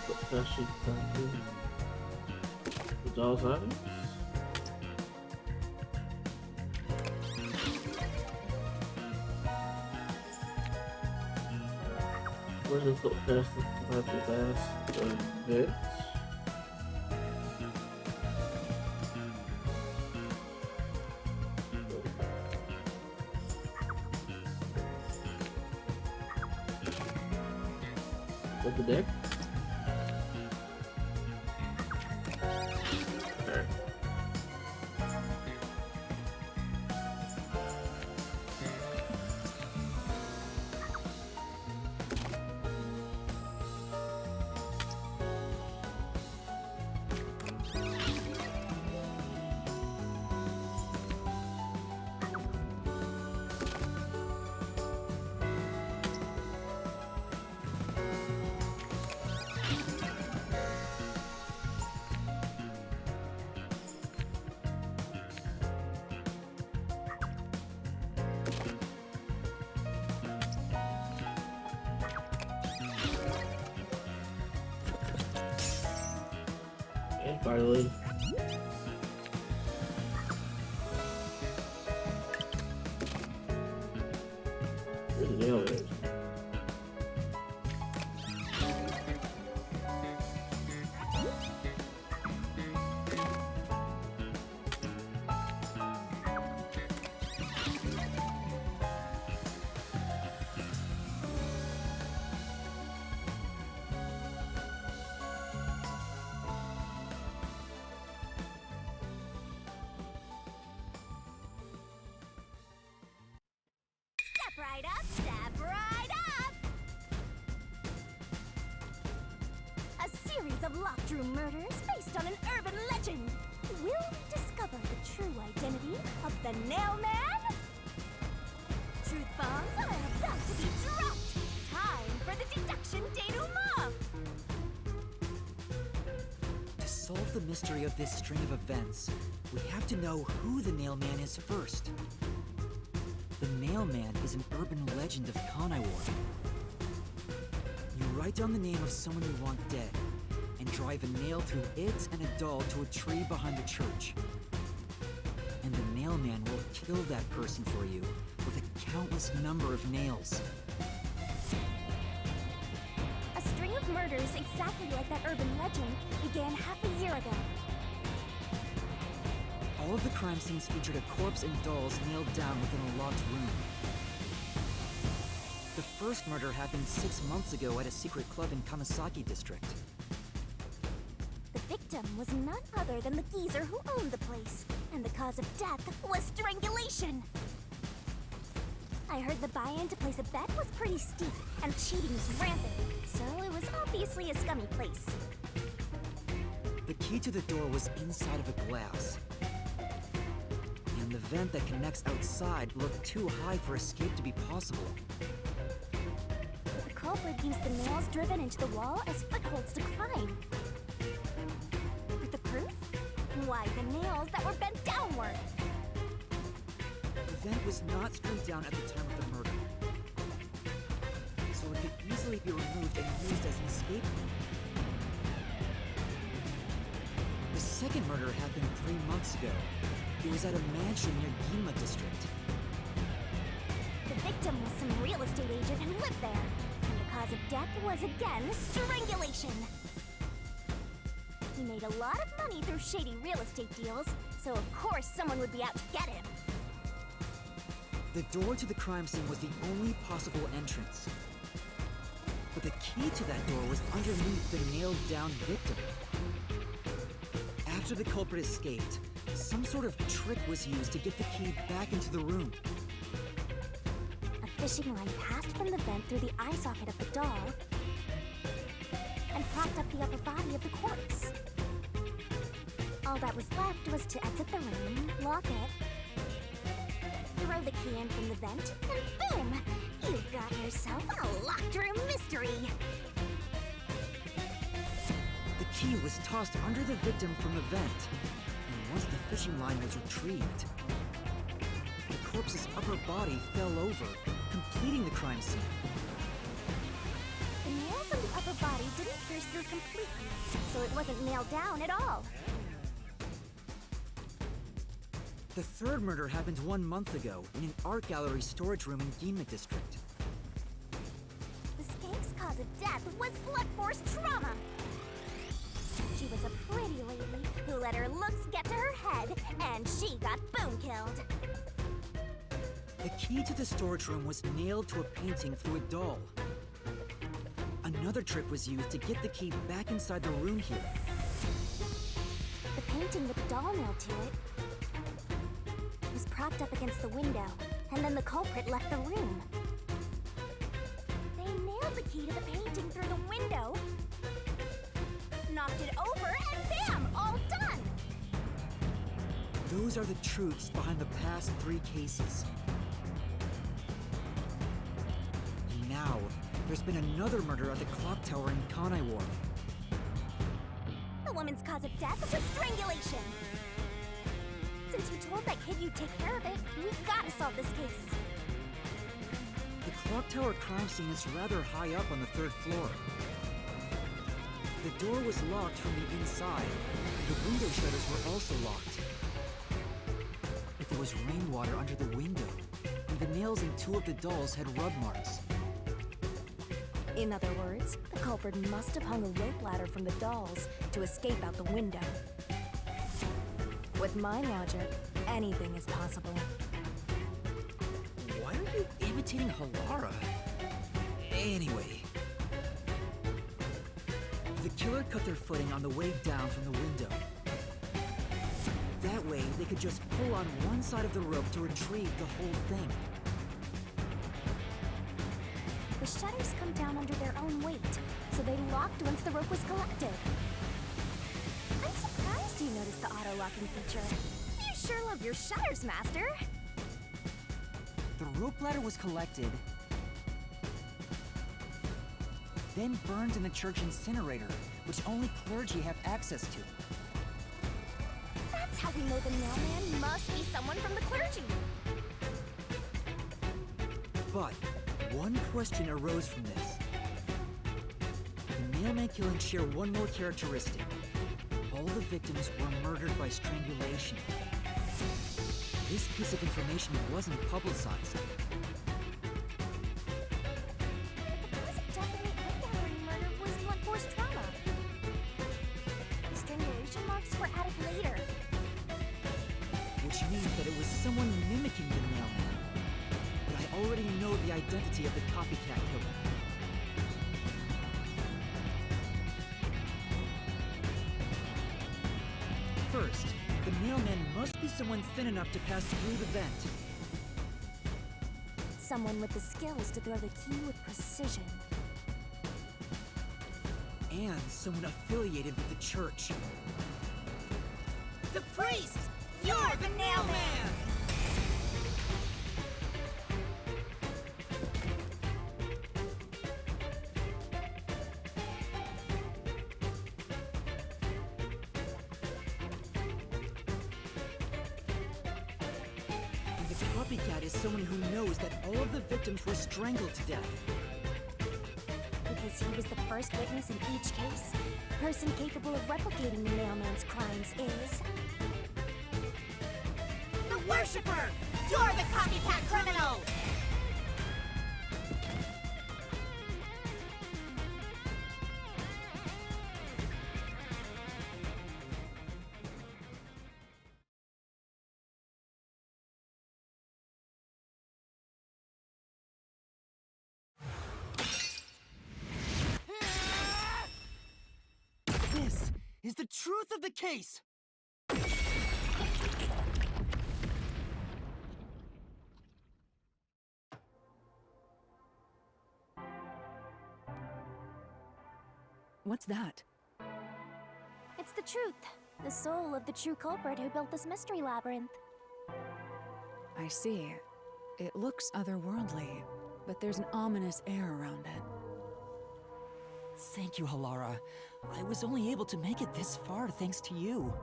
The fishing factory. The doll's items. Where's the foot past the bass? Bits. The deck. Alright. And finally, here's the elevators. Step right up, step right up! A series of locked room murders based on an urban legend. Will we discover the true identity of the Nail Man? Truth bombs are about to be dropped! Time for the deduction denouement! To solve the mystery of this string of events, we have to know who the Nail Man is first. The Nail Man is an urban legend of Conaiwar. You write down the name of someone you want dead, and drive a nail through it and a doll to a tree behind the church. And the Nail Man will kill that person for you with a countless number of nails. A string of murders exactly like that urban legend began half a year ago. All of the crime scenes featured a corpse and dolls nailed down within a locked room. The first murder happened 6 months ago at a secret club in Kamasaki district. The victim was none other than the geezer who owned the place, and the cause of death was strangulation. I heard the buy-in to place a bet was pretty steep, and cheating was rampant, so it was obviously a scummy place. The key to the door was inside of a glass. And the vent that connects outside looked too high for escape to be possible. The culprit used the nails driven into the wall as footholds to climb. With the proof? Why, the nails that were bent downward. The vent was not screwed down at the time of the murder, so it could easily be removed and used as an escape route. The second murder happened 3 months ago. It was at a mansion near Ginma district. The victim was some real estate agent who lived there, and the cause of death was again strangulation. He made a lot of money through shady real estate deals, so of course someone would be out to get him. The door to the crime scene was the only possible entrance. But the key to that door was underneath the nailed-down victim. After the culprit escaped, some sort of trick was used to get the key back into the room. A fishing line passed from the vent through the eye socket of the doll and propped up the upper body of the corpse. All that was left was to exit the room, lock it, throw the key in from the vent, and boom! You've got yourself a locked room mystery! The key was tossed under the victim from the vent, and once the fishing line was retrieved, the corpse's upper body fell over, completing the crime scene. The nails on the upper body didn't pierce through completely, so it wasn't nailed down at all. The third murder happened 1 month ago in an art gallery storage room in Ginma District. The skank's cause of death was blunt force trauma. She was a pretty lady who let her looks get to her head, and she got boom killed. The key to the storage room was nailed to a painting through a doll. Another trick was used to get the key back inside the room here. The painting with the doll nailed to it was propped up against the window, and then the culprit left the room. They nailed the key to the painting through the window, knocked it over, and bam! All done! Those are the truths behind the past 3 cases. And now, there's been another murder at the clock tower in Kanai Ward. The woman's cause of death was strangulation. Since you told that kid you'd take care of it, we've gotta solve this case. The clock tower crime scene is rather high up on the 3rd floor. The door was locked from the inside. The window shutters were also locked. But there was rainwater under the window, and the nails in 2 of the dolls had rub marks. In other words, the culprit must have hung a rope ladder from the dolls to escape out the window. With my logic, anything is possible. Why are you imitating Halara? Anyway. The killer cut their footing on the way down from the window. That way, they could just pull on one side of the rope to retrieve the whole thing. The shutters come down under their own weight, so they locked once the rope was collected. I'm surprised you noticed the auto-locking feature. You sure love your shutters, Master. The rope ladder was collected, then burned in the church incinerator, which only clergy have access to. That's how we know the mailman must be someone from the clergy. But one question arose from this. The mailman killings share one more characteristic. All the victims were murdered by strangulation. This piece of information wasn't publicized. The cause of death in the art gallery murder was blunt force trauma. The strangulation marks were added later. Which means that it was someone mimicking the mailman. But I already know the identity of the copycat killer. First, the mailman must be someone thin enough to pass through the vent. Someone with the skills to throw the key with precision. And someone affiliated with the church. The priest! You're the nailman! And the copycat is someone who knows that all of the victims were strangled to death. Because he was the first witness in each case, the person capable of replicating the mailman's crimes is... The worshipper! You're the copycat criminal! This is the truth of the case! What's that? It's the truth. The soul of the true culprit who built this mystery labyrinth. I see. It looks otherworldly, but there's an ominous air around it. Thank you, Halara. I was only able to make it this far thanks to you.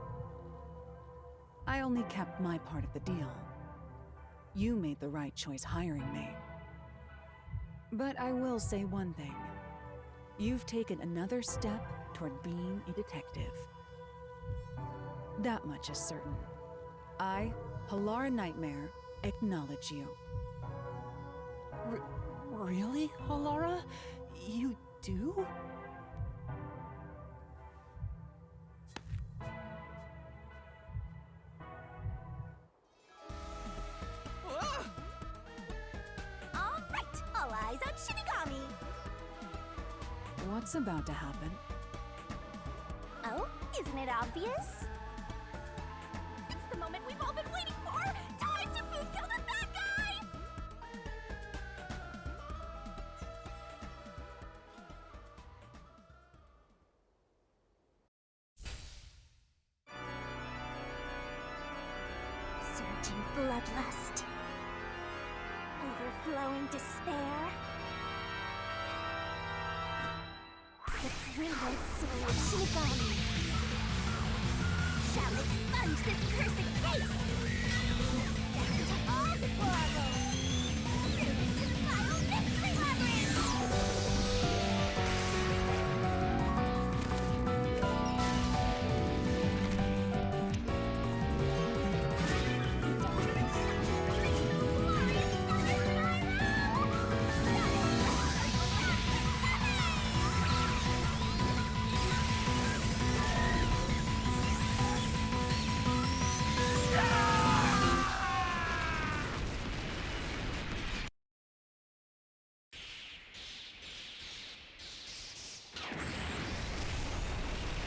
I only kept my part of the deal. You made the right choice hiring me. But I will say one thing. You've taken another step toward being a detective. That much is certain. I, Halara Nightmare, acknowledge you. Really, Halara? You do? All right, all eyes on Shinigami. What's about to happen? Oh, isn't it obvious? It's the moment we've all been waiting for. Time to boot kill the bad guy. Surging bloodlust. Overflowing despair. The brilliant soul of Shinigami shall expunge this cursed case. Down to all the deplorables. Through the final mystery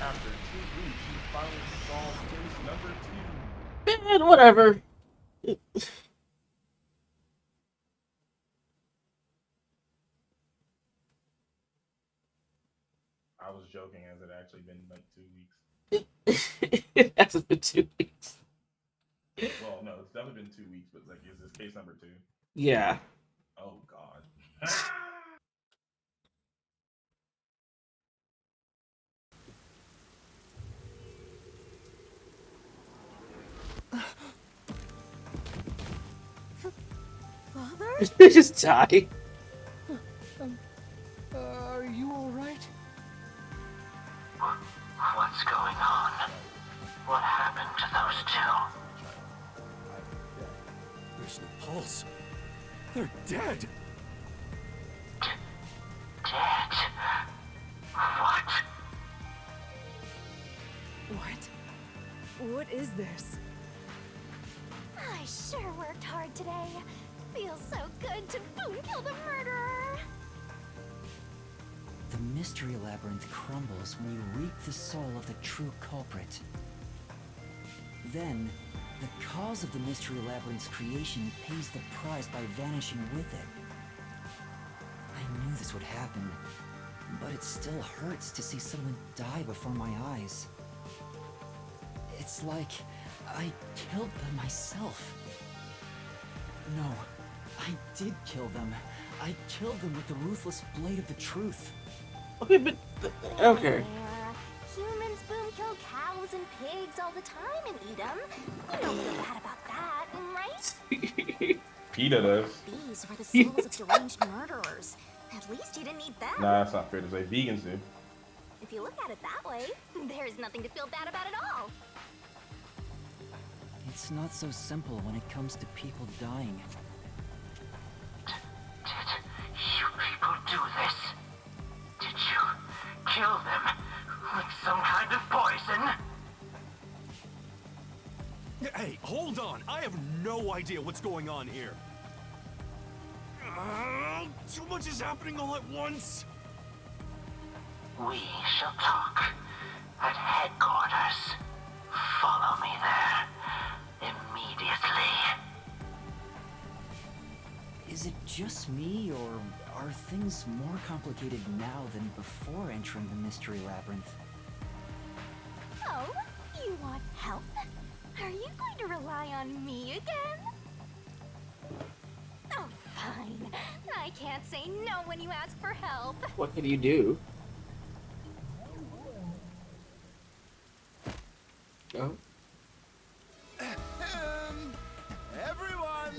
After 2 weeks, she finally solved case number 2. And whatever. I was joking, as it actually been like 2 weeks. It hasn't been 2 weeks. Well, no, it's definitely been 2 weeks, but like, is this case number 2? Yeah. Oh God. Father? They just die. Are you alright? What's going on? What happened to those two? There's no pulse. They're dead. Dead? What? What? What is this? I sure worked hard today. Feels so good to boom kill the murderer. The mystery labyrinth crumbles when you reap the soul of the true culprit. Then, the cause of the mystery labyrinth's creation pays the price by vanishing with it. I knew this would happen, but it still hurts to see someone die before my eyes. It's like I killed them myself. No, I did kill them. I killed them with the ruthless blade of the truth. Okay, but okay. There. Humans boom kill cows and pigs all the time and eat them. You don't feel bad about that, right? PETA does. These were the souls of deranged murderers. At least you didn't eat them. Nah, that's not fair to say. Vegans do. If you look at it that way, there's nothing to feel bad about at all. It's not so simple when it comes to people dying. Did you people do this? Did you kill them with some kind of poison? Hey, hold on. I have no idea what's going on here. Too much is happening all at once. We shall talk at headquarters. Follow me there immediately. Is it just me, or are things more complicated now than before entering the Mystery Labyrinth? Oh, you want help? Are you going to rely on me again? Oh, fine. I can't say no when you ask for help. What can you do? Oh. Everyone!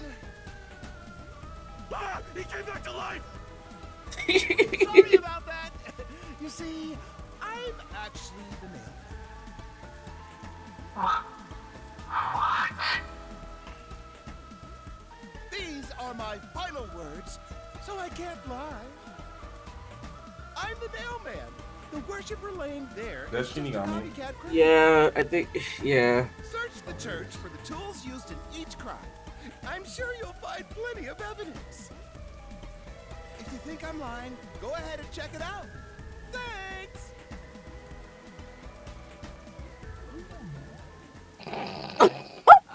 Ah! He came back to life! Sorry about that. You see, I'm actually the mailman. What? These are my final words, so I can't lie. I'm the mailman. The worshipper laying there. That's is just a Shinigami. copycat criminal. Yeah, I think. Yeah. Search the church for the tools used in each crime. I'm sure you'll find plenty of evidence. If you think I'm lying, go ahead and check it out. Thanks!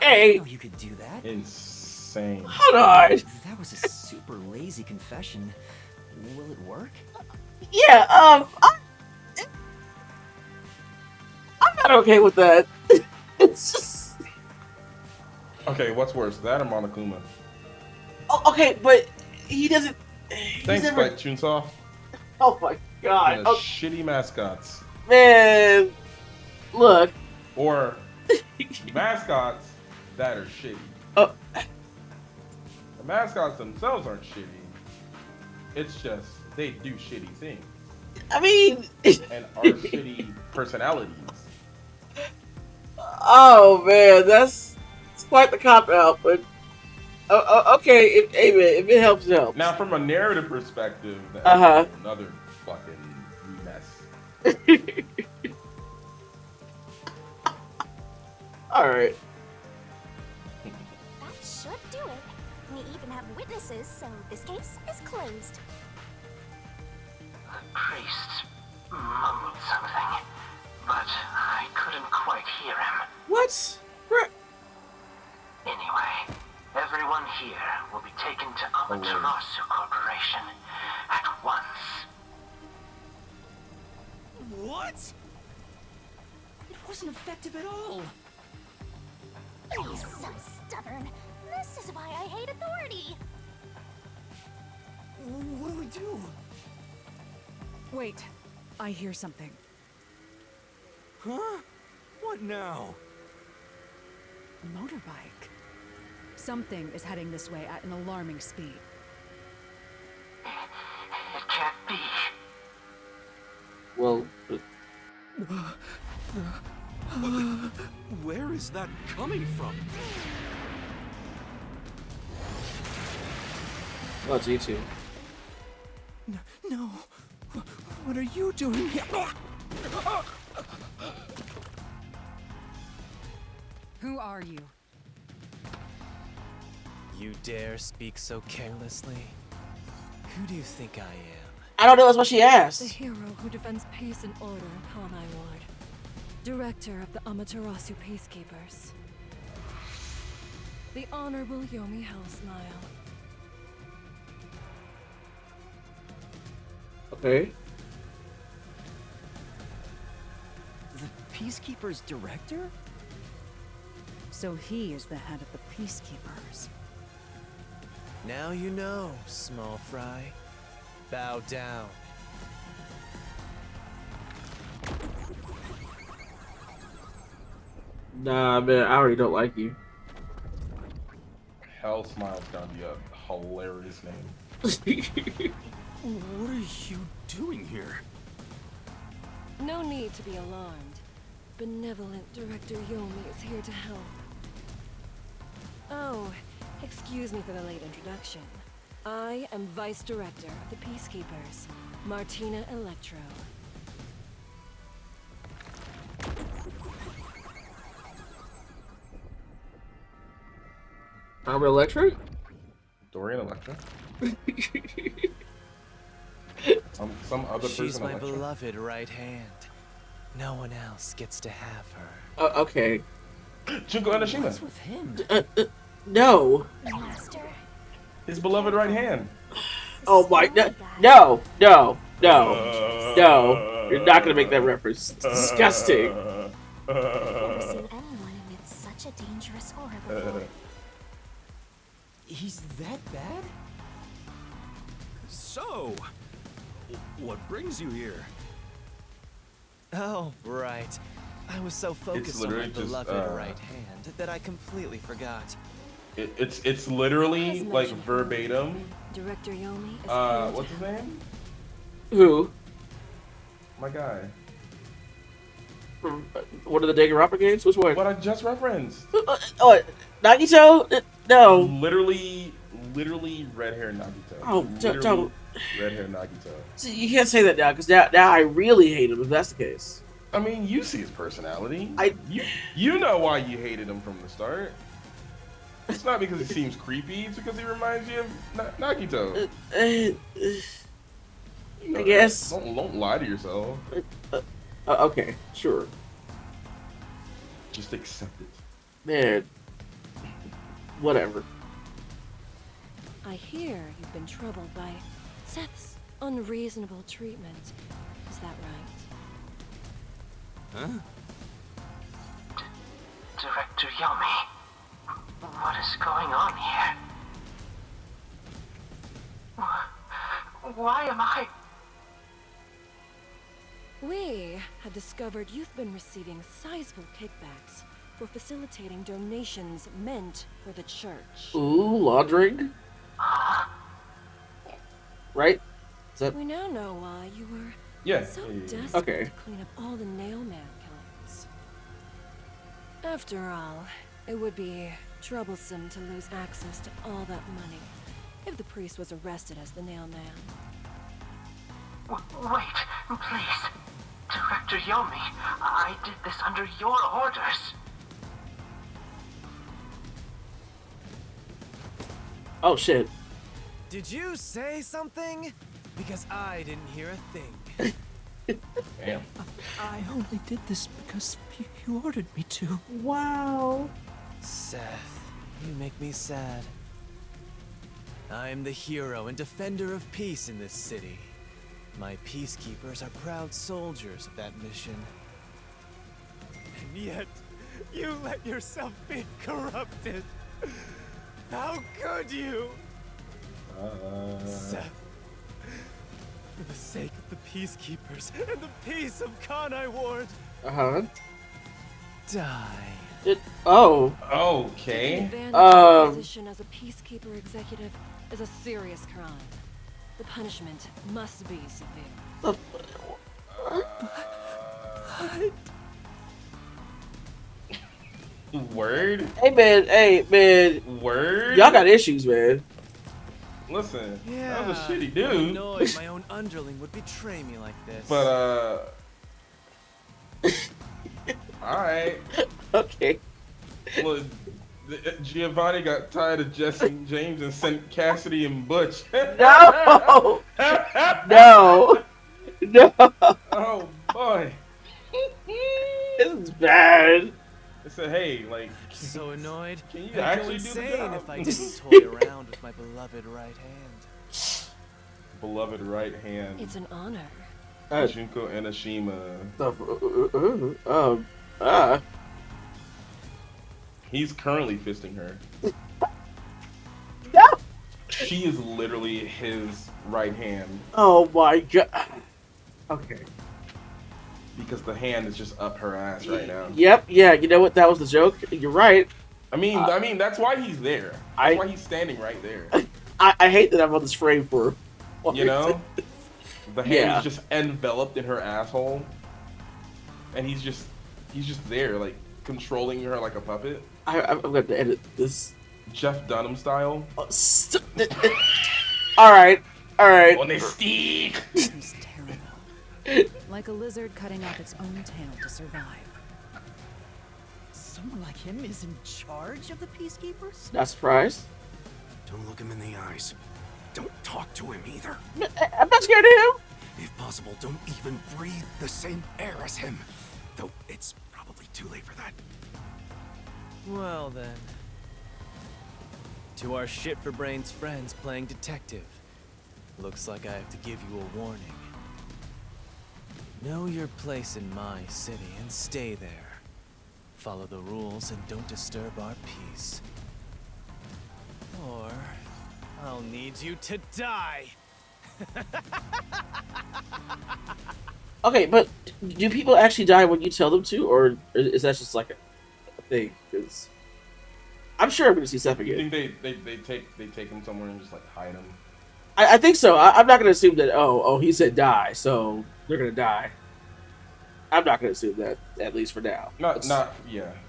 Hey, Oh, you could do that? Insane. hold on. That was a super lazy confession. Will it work? Yeah, I'm not okay with that. It's just. Okay, what's worse, that or Monokuma? Oh, okay, but he doesn't. He's Thanks, never. Spike Chunsoft. Oh my god. And the Oh, shitty mascots. man. Look. Or mascots that are shitty. Oh. The mascots themselves aren't shitty. It's just they do shitty things I mean. and are shitty personalities. Oh man, it's quite the cop out, but okay, if it helps, it helps. Now, from a narrative perspective, that's another fucking mess. All right. That should do it. We even have witnesses, so this case is closed. The priest mumbled something, but I couldn't quite hear him. What? Anyway, everyone here will be taken to Amaterasu Corporation at once. What? It wasn't effective at all. He's so stubborn. This is why I hate authority. What do we do? Wait, I hear something. Huh? What now? A motorbike. Something is heading this way at an alarming speed. It can't be. Well, Where is that coming from? oh, it's you two. No. What are you doing here? Who are you? You dare speak so carelessly? Who do you think I am? I don't know. That's what she The asked. hero who defends peace and order in Kanai Ward. Director of the Amaterasu Peacekeepers. The Honorable Yomi Hellsmile. Okay. The Peacekeeper's director? So he is the head of the Peacekeepers. Now you know, small fry. Bow down. Nah, man, I already don't like you. Hell Smile's gonna be a hilarious name. What are you doing here? No need to be alarmed. Benevolent Director Yomi is here to help. Oh, excuse me for the late introduction. I am Vice Director of the Peacekeepers, Martina Electro. I'm electric. Dorian Electra. Some other She's person my Electra. beloved right hand. No one else gets to have her. Okay. Junko Anashima. What's with him? No. Master, His beloved right hand. Oh my, no. You're not gonna make that reference. It's disgusting. I've never seen anyone emit such a dangerous aura before. He's that bad? So, what brings you here? Oh, right. I was so focused on my literally just, beloved right hand that I completely forgot. It's literally As like mentioned verbatim. earlier, Director Yomi is What's his name? Who? My guy. From one of the Danganronpa games? Which one? What I just referenced. Oh, Nagito? No. Literally red hair Nagito. Oh, don't. Red hair Nagito. See, you can't say that now, because now I really hate him if that's the case. I mean, you see his personality. I- You know why you hated him from the start. It's not because he seems creepy. It's because he reminds you of Nagito. You know I guess. that. Don't lie to yourself. Okay, sure. Just accept it. Man. Whatever. I hear you've been troubled by Seth's unreasonable treatment. Is that right? Huh? Director Yomi, what is going on here? Why am I... We have discovered you've been receiving sizable kickbacks for facilitating donations meant for the church. Ooh, laundering? Right? Is that... We now know why you were so Yeah. desperate Okay. to clean up all the nailman killings. After all, it would be troublesome to lose access to all that money if the priest was arrested as the nailman. Wait, please. Director Yomi, I did this under your orders. Oh, shit. Did you say something? Because I didn't hear a thing. Damn. I only did this because you ordered me to. Wow. Seth, you make me sad. I'm the hero and defender of peace in this city. My peacekeepers are proud soldiers of that mission. And yet, you let yourself be corrupted. How could you? Seth, for the sake of the peacekeepers and the peace of Kanai Ward, Uh-huh. die. Oh. Okay. Taking advantage of your position as a peacekeeper executive is a serious crime. The punishment must be severe. Word? Hey, man. Word? Y'all got issues, man. Listen, Yeah, that was a shitty I'm dude. annoyed my own underling would betray me like this. But, alright. Okay. Well, Giovanni got tired of Jesse and James and sent Cassidy and Butch. No! No! No! Oh, boy. This is bad. I said, hey, like... So annoyed. Can you I'd actually go do the insane job? if I didn't toy around with my beloved right hand. Beloved right hand. It's an honor. Junko Enoshima. He's currently fisting her. No! She is literally his right hand. Oh my god. Okay. Because the hand is just up her ass right now. Yep, yeah, you know what? That was the joke. You're right. I mean, that's why he's there. That's why he's standing right there. I hate that I'm on this frame for. You know? The hand Yeah. is just enveloped in her asshole. And he's just there, like, controlling her like a puppet. I'm going to edit this. Jeff Dunham style. Alright. On a stick! He's terrible. Like a lizard cutting off its own tail to survive. Someone like him is in charge of the peacekeepers? Not surprised. Don't look him in the eyes. Don't talk to him either. I'm not scared of him. If possible, don't even breathe the same air as him. Though it's probably too late for that. Well then. To our shit-for-brains friends playing detective, looks like I have to give you a warning. Know your place in my city and stay there. Follow the rules and don't disturb our peace. Or I'll need you to die! Okay, but do people actually die when you tell them to, or is that just like a thing? Because I'm sure I'm going to see Seth You again. think they take him somewhere and just like hide him? I think so. I'm not going to assume that. Oh, he said die, so they're going to die. I'm not going to assume that, at least for now. Yeah.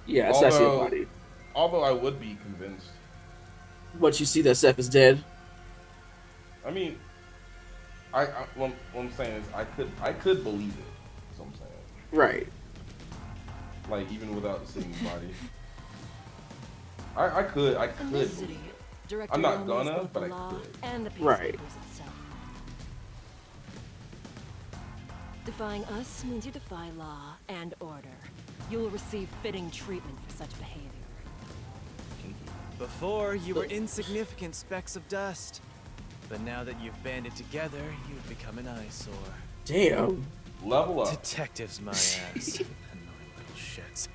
Yeah, it's not seeing a body. Although I would be convinced. Once you see that Seth is dead. I mean, what I'm saying is I could believe it. That's what I'm saying. Right. Like even without seeing the body. I could In believe this city, it. Director I'm not Yell knows gonna, both but the I law could. and the Right. peacekeepers itself. Defying us means you defy law and order. You will receive fitting treatment for such behavior. Before, you were insignificant specks of dust. But now that you've banded together, you've become an eyesore. Damn. Level up. Detectives, my ass. Annoying little shits.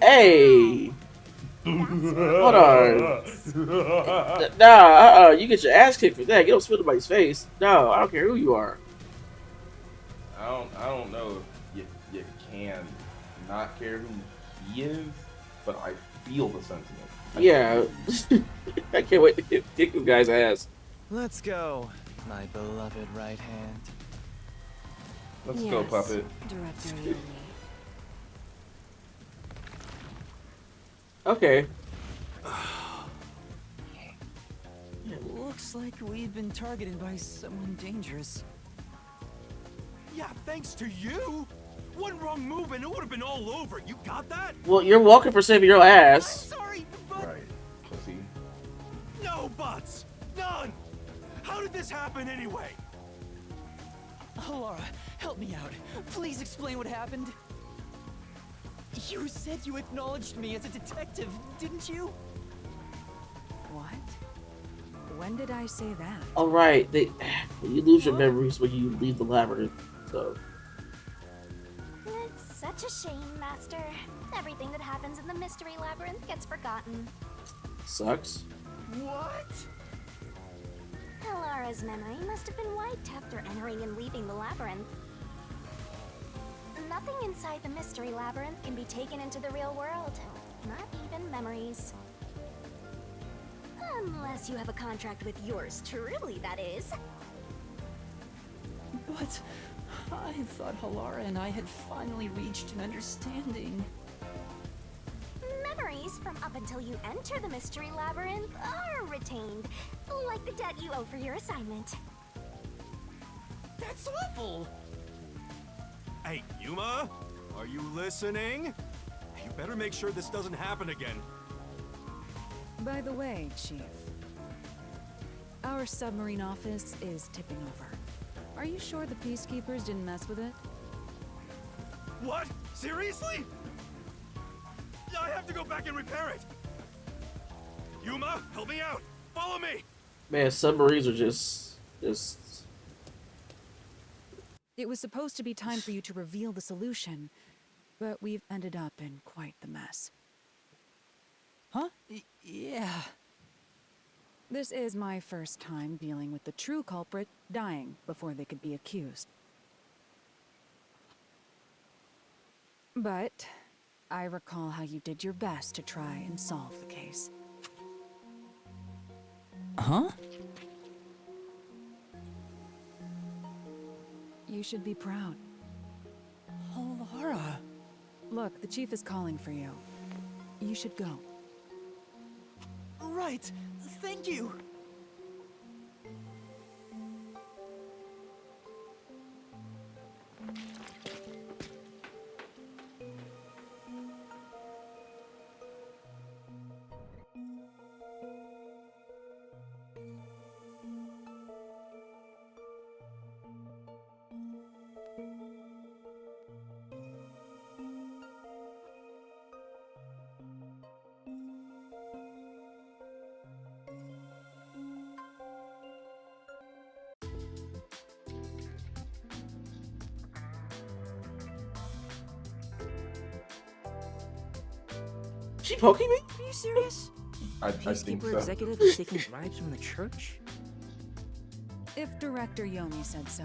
Hey. Hold on. Nah, you get your ass kicked for that. You don't spit in somebody's face. No, I don't care who you are. I don't know if you can not care who he is, but I feel the sentiment. Yeah. I can't wait to kick this guy's ass. Let's go, my beloved right hand. Let's go, puppet. Director Yell. Okay. It looks like we've been targeted by someone dangerous. Yeah, thanks to you. One wrong move and it would have been all over. You got that? Well, you're welcome for saving your ass. I'm sorry, but Right, pussy. No buts. None. How did this happen anyway? Laura, help me out. Please explain what happened. You said you acknowledged me as a detective, didn't you? What? When did I say that? All right, you lose your memories when you leave the labyrinth. So It's such a shame, Master. Everything that happens in the Mystery Labyrinth gets forgotten. sucks. What? Elara's memory must have been wiped after entering and leaving the labyrinth. Nothing inside the Mystery Labyrinth can be taken into the real world. Not even memories. Unless you have a contract with yours truly, that is. But I thought Halara and I had finally reached an understanding. Memories from up until you enter the Mystery Labyrinth are retained, like the debt you owe for your assignment. That's awful! Hey, Yuma, are you listening? You better make sure this doesn't happen again. By the way, Chief, our submarine office is tipping over. Are you sure the peacekeepers didn't mess with it? What? Seriously? I have to go back and repair it. Yuma, help me out. Follow me. Man, submarines are just. It was supposed to be time for you to reveal the solution, but we've ended up in quite the mess. Huh? Yeah. This is my first time dealing with the true culprit dying before they could be accused. But I recall how you did your best to try and solve the case. Huh? You should be proud. Laura. Look, the chief is calling for you. You should go. Right. Thank you. She poking me? Are you serious? I think Peacekeeper so. executive is taking bribes from the church? If Director Yomi said so,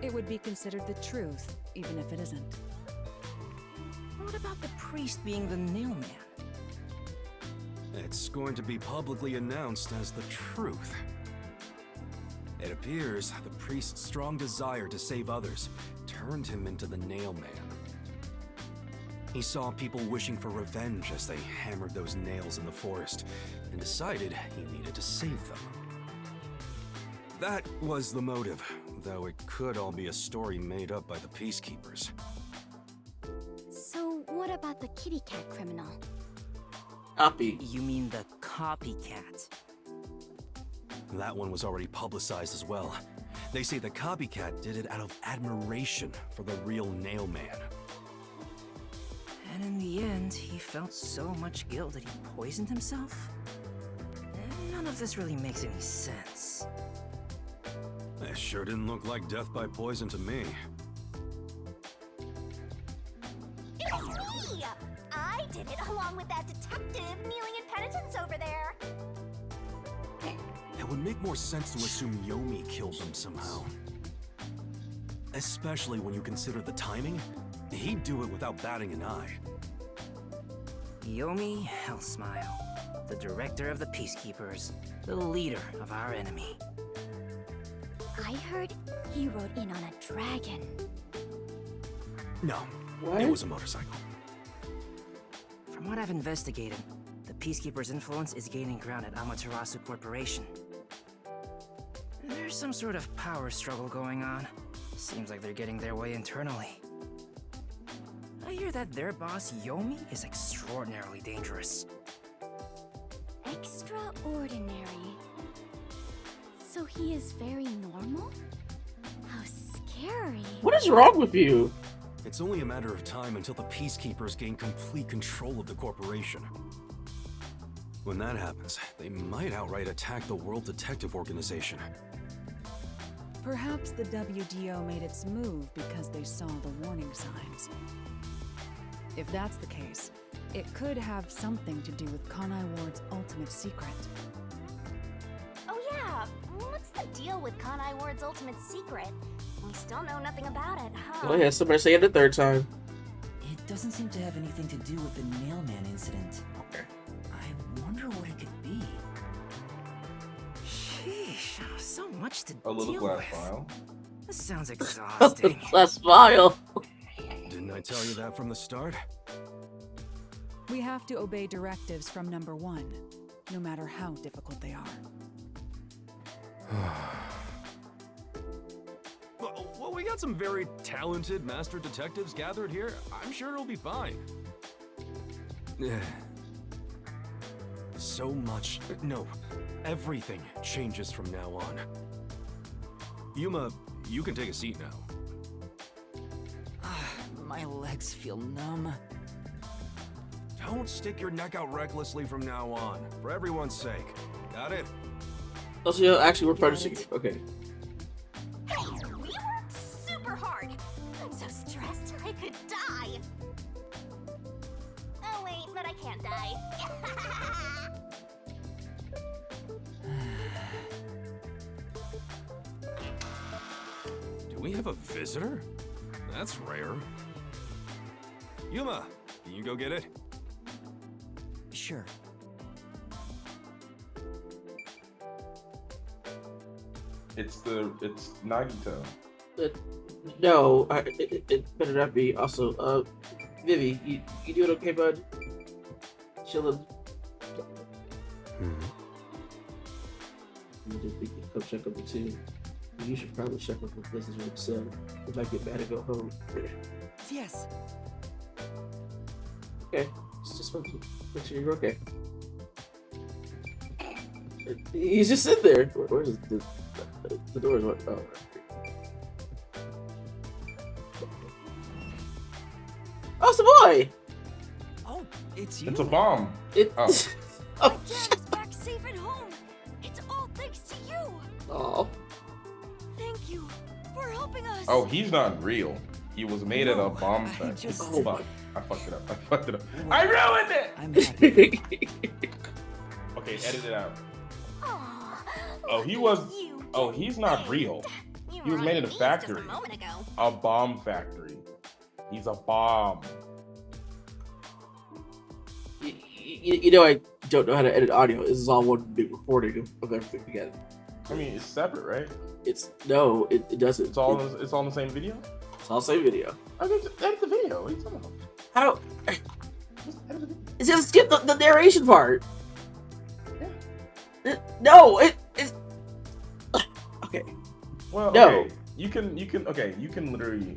it would be considered the truth, even if it isn't. What about the priest being the nailman? It's going to be publicly announced as the truth. It appears the priest's strong desire to save others turned him into the nailman. He saw people wishing for revenge as they hammered those nails in the forest, and decided he needed to save them. That was the motive, though it could all be a story made up by the Peacekeepers. So, what about the kitty cat criminal? Copy. You mean the copycat? That one was already publicized as well. They say the copycat did it out of admiration for the real nailman. And in the end, he felt so much guilt that he poisoned himself? None of this really makes any sense. It sure didn't look like death by poison to me. It's me! I did it along with that detective kneeling in penitence over there. It would make more sense to assume Yomi killed them somehow. Especially when you consider the timing. He'd do it without batting an eye. Yomi Hellsmile, the director of the Peacekeepers, the leader of our enemy. I heard he rode in on a dragon. No, What? it was a motorcycle. From what I've investigated, the Peacekeepers' influence is gaining ground at Amaterasu Corporation. There's some sort of power struggle going on. Seems like they're getting their way internally. I hear that their boss, Yomi, is extraordinarily dangerous. Extraordinary. So he is very normal? How scary. What is wrong with you? It's only a matter of time until the Peacekeepers gain complete control of the corporation. When that happens, they might outright attack the World Detective Organization. Perhaps the WDO made its move because they saw the warning signs. If that's the case, it could have something to do with Kanai Ward's ultimate secret. Oh yeah, what's the deal with Kanai Ward's ultimate secret? We still know nothing about it, huh? Oh yeah, somebody say it the third time. It doesn't seem to have anything to do with the Nailman incident. Okay. I wonder what it could be. Sheesh, so much to A little deal glass with. vial. This sounds exhausting. Last vial. Didn't I tell you that from the start? We have to obey directives from number one, no matter how difficult they are. Well, we got some very talented master detectives gathered here. I'm sure it'll be fine. So much. No, everything changes from now on. Yuma, you can take a seat now. My legs feel numb. Don't stick your neck out recklessly from now on, for everyone's sake. Got it? Also, yeah, actually, we're purchasing. Okay. Hey, we worked super hard. I'm so stressed I could die. Oh wait, but I can't die. Do we have a visitor? That's rare. Yuma, can you go get it? Sure. It's Nagito. No, it better not be. Also, Vivi, you doing okay, bud? Chilling. I just think you come check on me too. You should probably check on the business with son. If I get mad and go home. Yes. Okay, just want to make sure you're okay. He's just sitting there. Where's the door is what? Oh. Oh, it's the boy! Oh, it's you. It's a bomb. It. Oh. My Oh. dad is back safe at home. It's all thanks to you. Oh. Thank you for helping us. Oh, he's not real. He was made at a No, bomb I factory. just- Oh my I fucked it up. I fucked it up. I ruined it! I'm happy. Okay, edit it out. Aw, Oh, he look was. at you, Oh, he's not real. You He was were made in on a your knees factory. Just a moment ago. A bomb factory. He's a bomb. You know, I don't know how to edit audio. This is all one big recording of everything together. I mean, it's separate, right? No, it doesn't. It's all in the same video. It's all the same video. Okay, just edit the video. What are you talking about? How? Just edit the video. It's gonna skip the narration part. Yeah. No, it's okay. Well, No. okay. You can literally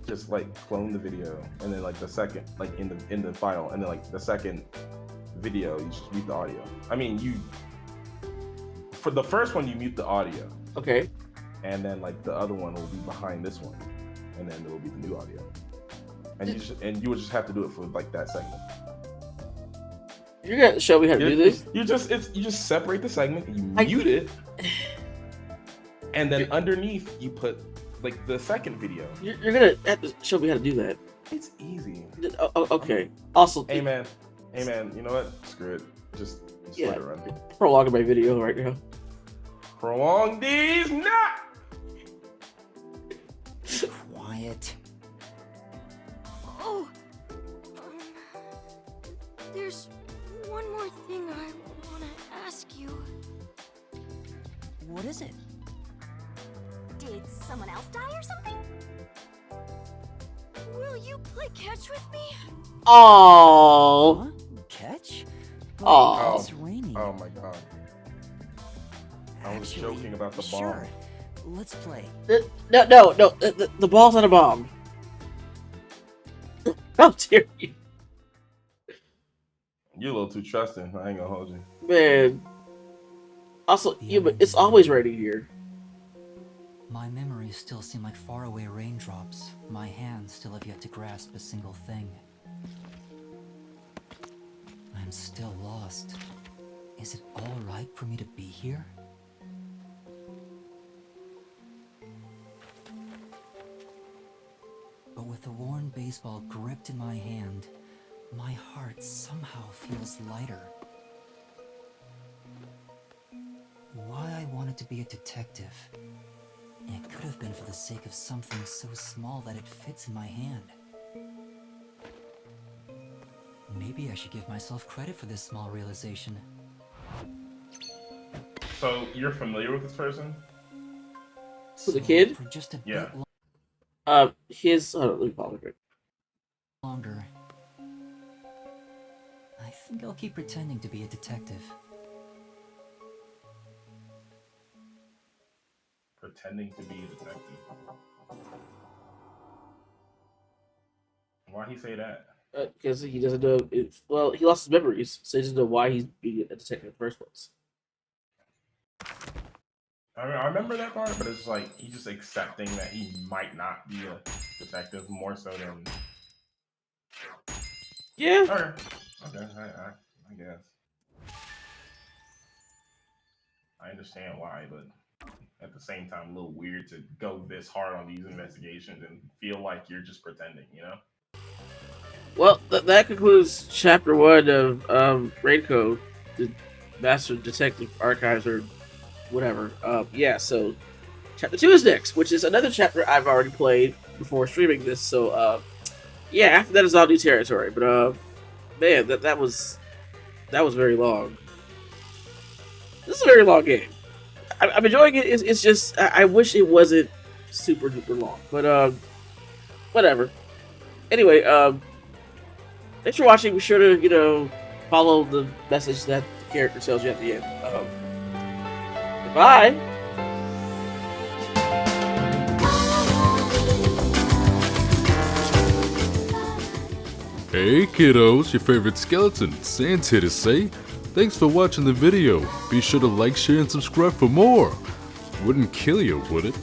just like clone the video and then like the second like in the file and then like the second video you just mute the audio. I mean, for the first one you mute the audio. Okay. And then like the other one will be behind this one, and then it will be the new audio. And you would just have to do it for like that segment. You're gonna show me how to do this? You just separate the segment, you mute it, and then underneath you put like the second video. You're gonna have to show me how to do that. It's easy. Okay. Also, Hey man, you know what? Screw it. Just let it run. Prologue my video right now. Prolong these not. Quiet. Oh, there's one more thing I want to ask you. What is it? Did someone else die or something? Will you play catch with me? Oh. Catch? Oh. It's raining. Oh my god. I was joking about the bomb. Sure. Let's play. No. The ball's not a bomb. How dare you? You're a little too trusting. I ain't gonna hold you. Man. Also, but it's always raining here. My memories still seem like faraway raindrops. My hands still have yet to grasp a single thing. I'm still lost. Is it all right for me to be here? But with the worn baseball gripped in my hand, my heart somehow feels lighter. Why I wanted to be a detective? It could have been for the sake of something so small that it fits in my hand. Maybe I should give myself credit for this small realization. So you're familiar with this person? With the kid? For just a Yeah. bit His. Let me follow it. longer, I think I'll keep pretending to be a detective. Pretending to be a detective. Why'd he say that? Because he doesn't know. Well, he lost his memories, so he doesn't know why he's being a detective in the first place. I remember that part, but it's like he's just accepting that he might not be a detective more so than. Yeah. Okay. I guess. I understand why, but at the same time, a little weird to go this hard on these investigations and feel like you're just pretending, you know? Well, that concludes Chapter 1 of Raincoat, the Master Detective Archives, or whatever. Yeah, so Chapter 2 is next, which is another chapter I've already played before streaming this. So, yeah, after that is all new territory. But, man, that was very long. This is a very long game. I'm enjoying it. It's just I wish it wasn't super duper long, but whatever. Anyway, thanks for watching. Be sure to follow the message that the character tells you at the end. Goodbye. Hey kiddos, your favorite skeleton, Sans here to say, thanks for watching the video. Be sure to like, share, and subscribe for more. Wouldn't kill you, would it?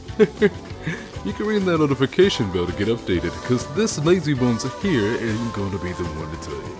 You can ring that notification bell to get updated, because this lazy bones here ain't gonna be the one to tell you.